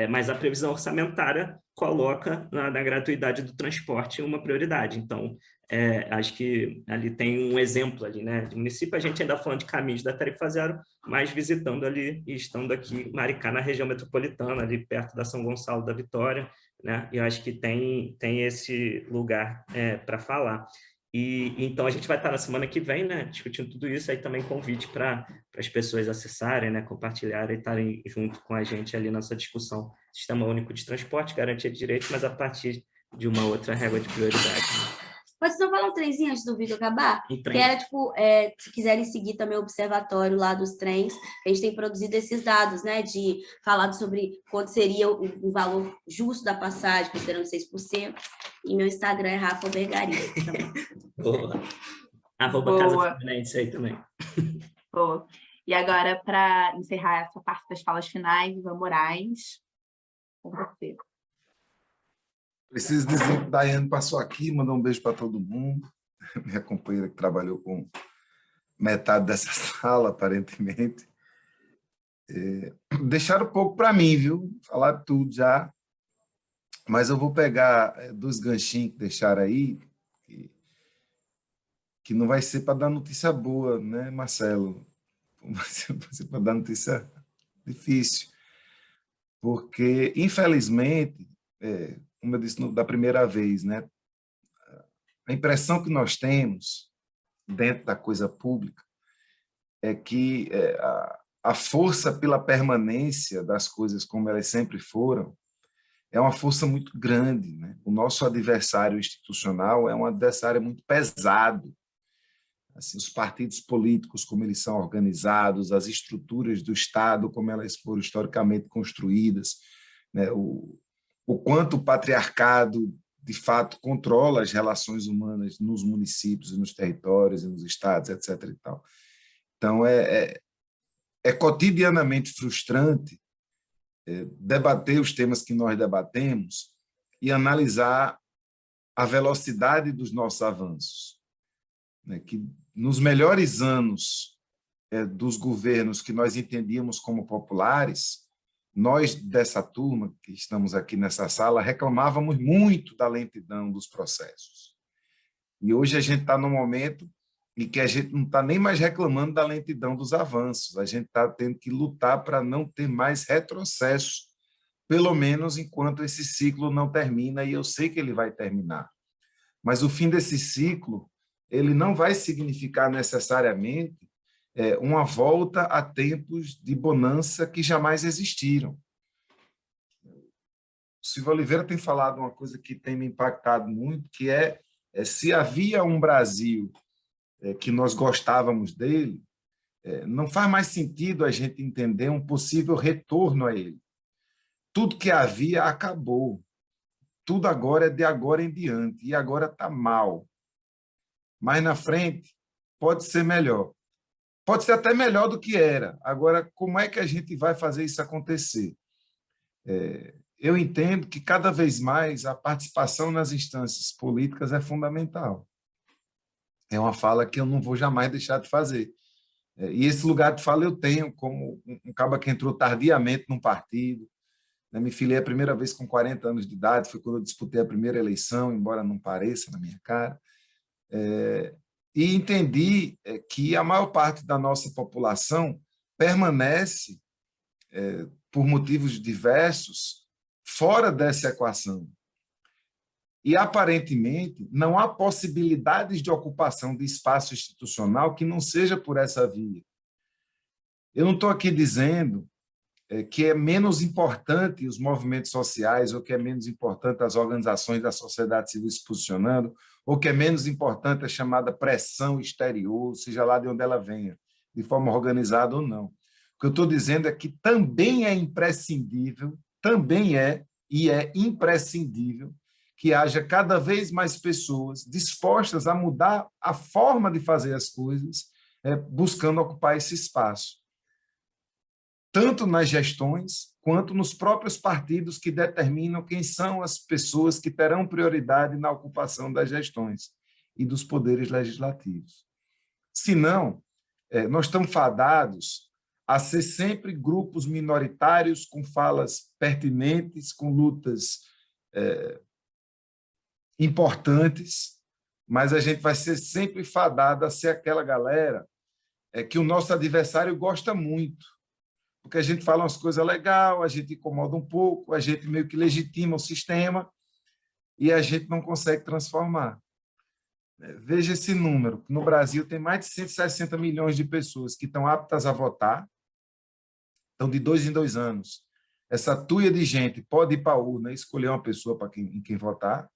mas a previsão orçamentária coloca na gratuidade do transporte uma prioridade. Então, acho que ali tem um exemplo ali, né? De município, a gente ainda falando de caminhos da Tarifa Zero, mas visitando ali e estando aqui Maricá, na região metropolitana, ali perto da São Gonçalo da Vitória, né? E eu acho que tem esse lugar para falar. E então a gente vai estar na semana que vem, né, discutindo tudo isso, aí também convite para as pessoas acessarem, né, compartilharem e estarem junto com a gente ali nessa discussão. Sistema Único de Transporte, garantia de direitos, mas a partir de uma outra régua de prioridade. Né? Pode só falar um trenzinho antes do vídeo acabar? Um trem. Que era, tipo, se quiserem seguir também o observatório lá dos trens, a gente tem produzido esses dados, né? De falado sobre quanto seria o valor justo da passagem, considerando 6%. E meu Instagram é Rafa Bergaria. Boa. Arroba Boa. Casa Fluminense aí também. Boa. E agora, para encerrar essa parte das falas finais, Ivan Moraes, com você. Preciso dizer que Daiane passou aqui, mandou um beijo para todo mundo. Minha companheira que trabalhou com metade dessa sala, aparentemente. Deixaram um pouco para mim, viu? Falaram tudo já. Mas eu vou pegar 2 ganchinhos que deixaram aí, que não vai ser para dar notícia boa, né, Marcelo? Vai ser para dar notícia difícil. Porque, infelizmente, como eu disse da primeira vez, né, a impressão que nós temos dentro da coisa pública é que a força pela permanência das coisas como elas sempre foram é uma força muito grande, né? O nosso adversário institucional é um adversário muito pesado. Assim, os partidos políticos, como eles são organizados, as estruturas do Estado, como elas foram historicamente construídas, né? O quanto o patriarcado, de fato, controla as relações humanas nos municípios, e nos territórios, e nos estados, etc. E tal. Então, é cotidianamente frustrante debater os temas que nós debatemos e analisar a velocidade dos nossos avanços. Né? Que nos melhores anos dos governos que nós entendíamos como populares, nós, dessa turma que estamos aqui nessa sala, reclamávamos muito da lentidão dos processos. E hoje a gente está num momento em que a gente não está nem mais reclamando da lentidão dos avanços, a gente está tendo que lutar para não ter mais retrocesso, pelo menos enquanto esse ciclo não termina, e eu sei que ele vai terminar. Mas o fim desse ciclo, ele não vai significar necessariamente uma volta a tempos de bonança que jamais existiram. O Silvio Oliveira tem falado uma coisa que tem me impactado muito, que se havia um Brasil que nós gostávamos dele, não faz mais sentido a gente entender um possível retorno a ele. Tudo que havia acabou. Tudo agora é de agora em diante, e agora está mal. Mas na frente pode ser melhor. Pode ser até melhor do que era. Agora, como é que a gente vai fazer isso acontecer? Eu entendo que cada vez mais a participação nas instâncias políticas é fundamental. É uma fala que eu não vou jamais deixar de fazer. E esse lugar de fala eu tenho como um cabo que entrou tardiamente num partido. Me filiei a primeira vez com 40 anos de idade, foi quando eu disputei a primeira eleição, embora não pareça na minha cara. E entendi que a maior parte da nossa população permanece, por motivos diversos, fora dessa equação. E, aparentemente, não há possibilidades de ocupação de espaço institucional que não seja por essa via. Eu não estou aqui dizendo que é menos importante os movimentos sociais, ou que é menos importante as organizações da sociedade civil se posicionando, ou que é menos importante a chamada pressão exterior, seja lá de onde ela venha, de forma organizada ou não. O que eu estou dizendo é que também é imprescindível, imprescindível, que haja cada vez mais pessoas dispostas a mudar a forma de fazer as coisas, buscando ocupar esse espaço. Tanto nas gestões, quanto nos próprios partidos que determinam quem são as pessoas que terão prioridade na ocupação das gestões e dos poderes legislativos. Senão, nós estamos fadados a ser sempre grupos minoritários com falas pertinentes, com lutas importantes, mas a gente vai ser sempre fadado a ser aquela galera que o nosso adversário gosta muito, porque a gente fala umas coisas legais, a gente incomoda um pouco, a gente meio que legitima o sistema e a gente não consegue transformar. Veja esse número. No Brasil tem mais de 160 milhões de pessoas que estão aptas a votar, então de 2 em 2 anos. Essa tuia de gente pode ir para a urna e escolher uma pessoa em quem votar,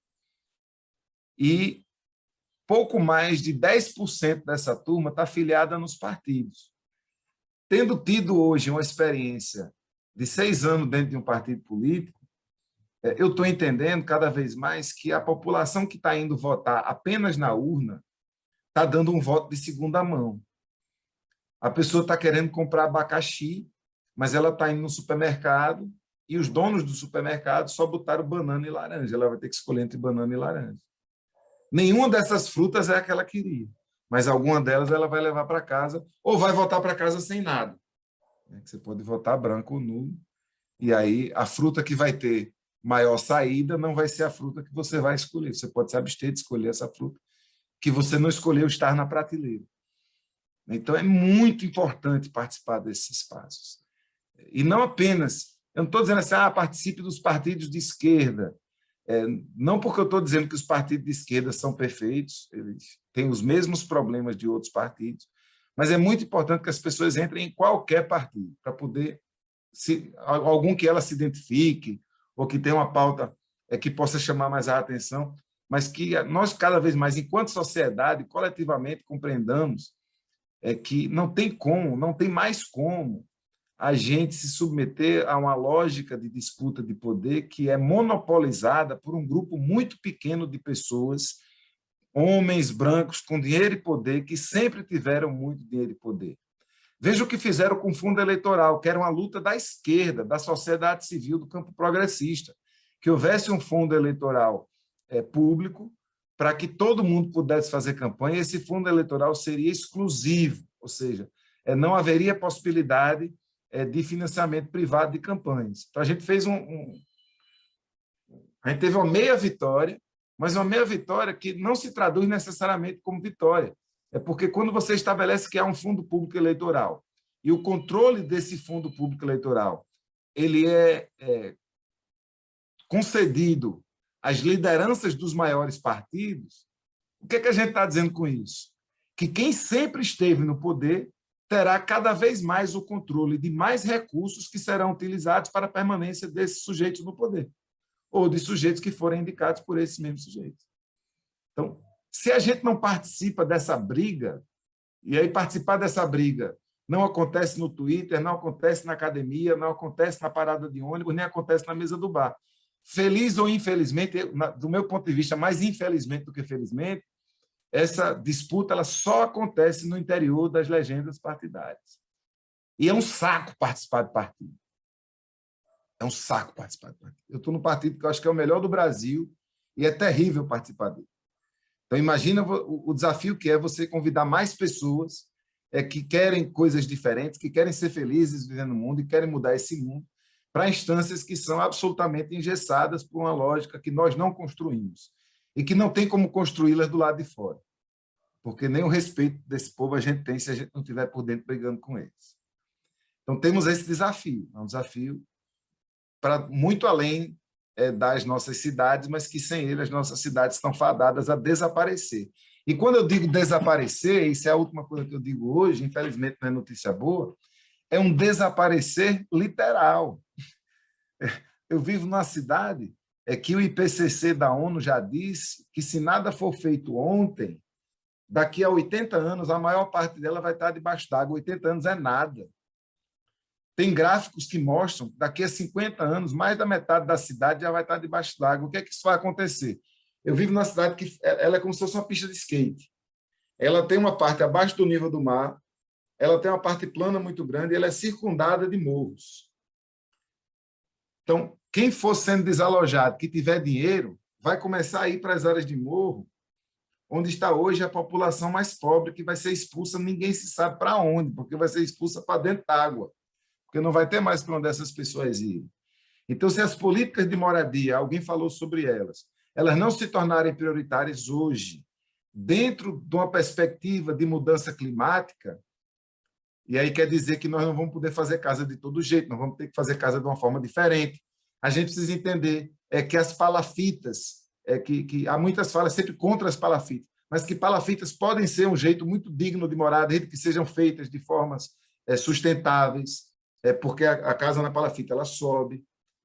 e pouco mais de 10% dessa turma está afiliada nos partidos. Tendo tido hoje uma experiência de 6 anos dentro de um partido político, eu estou entendendo cada vez mais que a população que está indo votar apenas na urna está dando um voto de segunda mão. A pessoa está querendo comprar abacaxi, mas ela está indo no supermercado e os donos do supermercado só botaram banana e laranja. Ela vai ter que escolher entre banana e laranja. Nenhuma dessas frutas é a que ela queria, mas alguma delas ela vai levar para casa ou vai voltar para casa sem nada. Você pode votar branco ou nulo, e aí a fruta que vai ter maior saída não vai ser a fruta que você vai escolher. Você pode se abster de escolher essa fruta que você não escolheu estar na prateleira. Então, é muito importante participar desses espaços. E não apenas, eu não estou dizendo assim, participe dos partidos de esquerda. Não porque eu estou dizendo que os partidos de esquerda são perfeitos, eles têm os mesmos problemas de outros partidos, mas é muito importante que as pessoas entrem em qualquer partido, para poder, algum que ela se identifique, ou que tenha uma pauta que possa chamar mais a atenção, mas que nós, cada vez mais, enquanto sociedade, coletivamente, compreendamos que não tem como, não tem mais como a gente se submeter a uma lógica de disputa de poder que é monopolizada por um grupo muito pequeno de pessoas, homens brancos com dinheiro e poder, que sempre tiveram muito dinheiro e poder. Veja o que fizeram com o fundo eleitoral, que era uma luta da esquerda, da sociedade civil, do campo progressista, que houvesse um fundo eleitoral público para que todo mundo pudesse fazer campanha, e esse fundo eleitoral seria exclusivo, ou seja, não haveria possibilidade de financiamento privado de campanhas. Então, a gente fez a gente teve uma meia vitória, mas uma meia vitória que não se traduz necessariamente como vitória. É porque quando você estabelece que há um fundo público eleitoral e o controle desse fundo público eleitoral ele é concedido às lideranças dos maiores partidos, o que a gente está dizendo com isso? Que quem sempre esteve no poder terá cada vez mais o controle de mais recursos que serão utilizados para a permanência desses sujeitos no poder, ou de sujeitos que forem indicados por esses mesmos sujeitos. Então, se a gente não participa dessa briga, e aí participar dessa briga não acontece no Twitter, não acontece na academia, não acontece na parada de ônibus, nem acontece na mesa do bar. Feliz ou infelizmente, do meu ponto de vista, mais infelizmente do que felizmente, essa disputa ela só acontece no interior das legendas partidárias. E é um saco participar de partido. É um saco participar de partido. Eu estou no partido que eu acho que é o melhor do Brasil e é terrível participar dele. Então, imagina o desafio que é você convidar mais pessoas que querem coisas diferentes, que querem ser felizes vivendo no mundo e querem mudar esse mundo para instâncias que são absolutamente engessadas por uma lógica que nós não construímos e que não tem como construí-las do lado de fora, porque nem o respeito desse povo a gente tem se a gente não estiver por dentro brigando com eles. Então, temos esse desafio, é um desafio para muito além das nossas cidades, mas que sem ele as nossas cidades estão fadadas a desaparecer. E quando eu digo desaparecer, isso é a última coisa que eu digo hoje, infelizmente não é notícia boa, é um desaparecer literal. Eu vivo numa cidade que o IPCC da ONU já disse que se nada for feito ontem, daqui a 80 anos, a maior parte dela vai estar debaixo d'água. 80 anos é nada. Tem gráficos que mostram que daqui a 50 anos, mais da metade da cidade já vai estar debaixo d'água. O que é que isso vai acontecer? Eu vivo numa cidade que ela é como se fosse uma pista de skate. Ela tem uma parte abaixo do nível do mar, ela tem uma parte plana muito grande e ela é circundada de morros. Então, quem for sendo desalojado, que tiver dinheiro, vai começar a ir para as áreas de morro, onde está hoje a população mais pobre, que vai ser expulsa, ninguém se sabe para onde, porque vai ser expulsa para dentro d'água, porque não vai ter mais para onde essas pessoas irem. Então, se as políticas de moradia, alguém falou sobre elas não se tornarem prioritárias hoje, dentro de uma perspectiva de mudança climática, e aí quer dizer que nós não vamos poder fazer casa de todo jeito, nós vamos ter que fazer casa de uma forma diferente. A gente precisa entender que as palafitas, que há muitas falas sempre contra as palafitas, mas que palafitas podem ser um jeito muito digno de morar, desde que sejam feitas de formas sustentáveis, porque a casa na palafita ela sobe,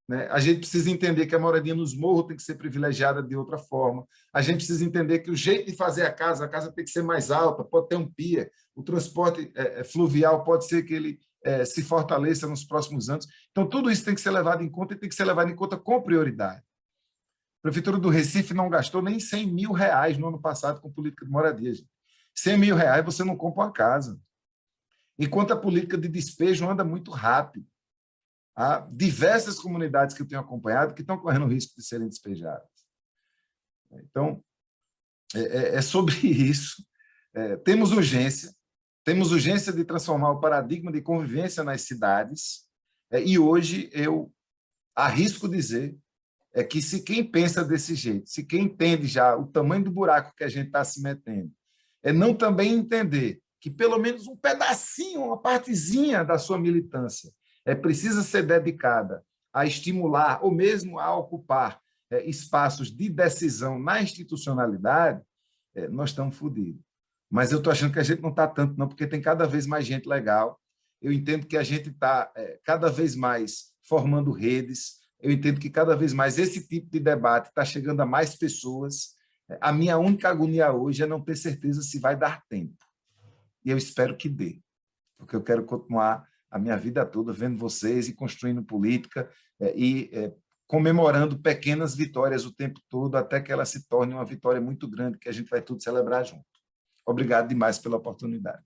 né? A gente precisa entender que a moradia nos morros tem que ser privilegiada de outra forma. A gente precisa entender que o jeito de fazer a casa tem que ser mais alta, pode ter um pier, o transporte fluvial pode ser que ele se fortaleça nos próximos anos. Então, tudo isso tem que ser levado em conta e tem que ser levado em conta com prioridade. A Prefeitura do Recife não gastou nem 100 mil reais no ano passado com política de moradia. Gente. 100 mil reais você não compra uma casa. Enquanto a política de despejo anda muito rápido. Há diversas comunidades que eu tenho acompanhado que estão correndo o risco de serem despejadas. Então, é sobre isso. Temos urgência de transformar o paradigma de convivência nas cidades, e hoje eu arrisco dizer que se quem pensa desse jeito, se quem entende já o tamanho do buraco que a gente está se metendo, não também entender que pelo menos um pedacinho, uma partezinha da sua militância precisa ser dedicada a estimular ou mesmo a ocupar espaços de decisão na institucionalidade, nós estamos fodidos. Mas eu estou achando que a gente não está tanto, não, porque tem cada vez mais gente legal. Eu entendo que a gente está cada vez mais formando redes. Eu entendo que cada vez mais esse tipo de debate está chegando a mais pessoas. A minha única agonia hoje é não ter certeza se vai dar tempo. E eu espero que dê, porque eu quero continuar a minha vida toda vendo vocês e construindo política comemorando pequenas vitórias o tempo todo, até que ela se torne uma vitória muito grande, que a gente vai tudo celebrar junto. Obrigado demais pela oportunidade.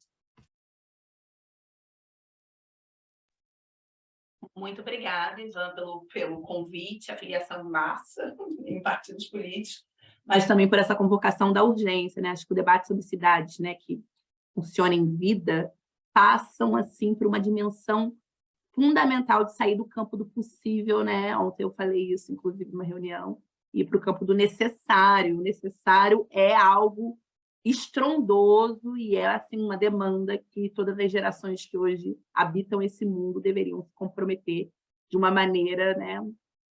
Muito obrigada, Ivan, pelo convite, a filiação em massa em partidos políticos, mas também por essa convocação da urgência, né? Acho que o debate sobre cidades, né, que funciona em vida, passam assim por uma dimensão fundamental de sair do campo do possível, né? Ontem eu falei isso, inclusive, numa reunião, e para o campo do necessário. O necessário é algo estrondoso e é assim uma demanda que todas as gerações que hoje habitam esse mundo deveriam se comprometer de uma maneira, né,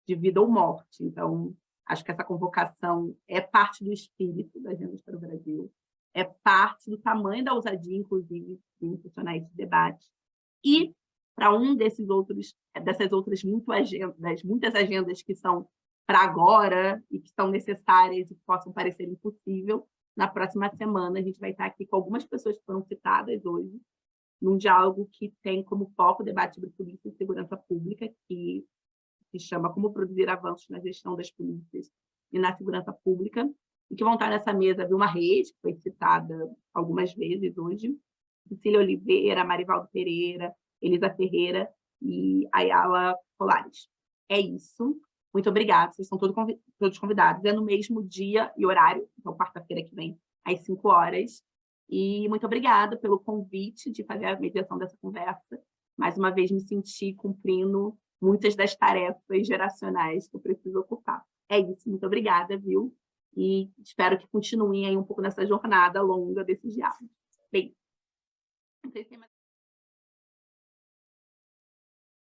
de vida ou morte. Então, acho que essa convocação é parte do espírito da Agenda para o Brasil, é parte do tamanho da ousadia, inclusive, de impulsionar esse debate. E para dessas outras muitas agendas que são para agora e que são necessárias e que possam parecer impossível, na próxima semana a gente vai estar aqui com algumas pessoas que foram citadas hoje, num diálogo que tem como foco o debate sobre polícia e segurança pública, que se chama Como Produzir Avanços na Gestão das Polícias e na Segurança Pública, e que vão estar nessa mesa Vilma Reis, que foi citada algumas vezes hoje, Cecília Oliveira, Marivaldo Pereira, Elisa Ferreira e Ayala Colares. É isso. Muito obrigada. Vocês estão todos convidados. É no mesmo dia e horário, então quarta-feira que vem, às 5 horas. E muito obrigada pelo convite de fazer a mediação dessa conversa. Mais uma vez, me senti cumprindo muitas das tarefas geracionais que eu preciso ocupar. É isso. Muito obrigada, viu? E espero que continuem aí um pouco nessa jornada longa desses diálogos. Bem, não sei se tem mais...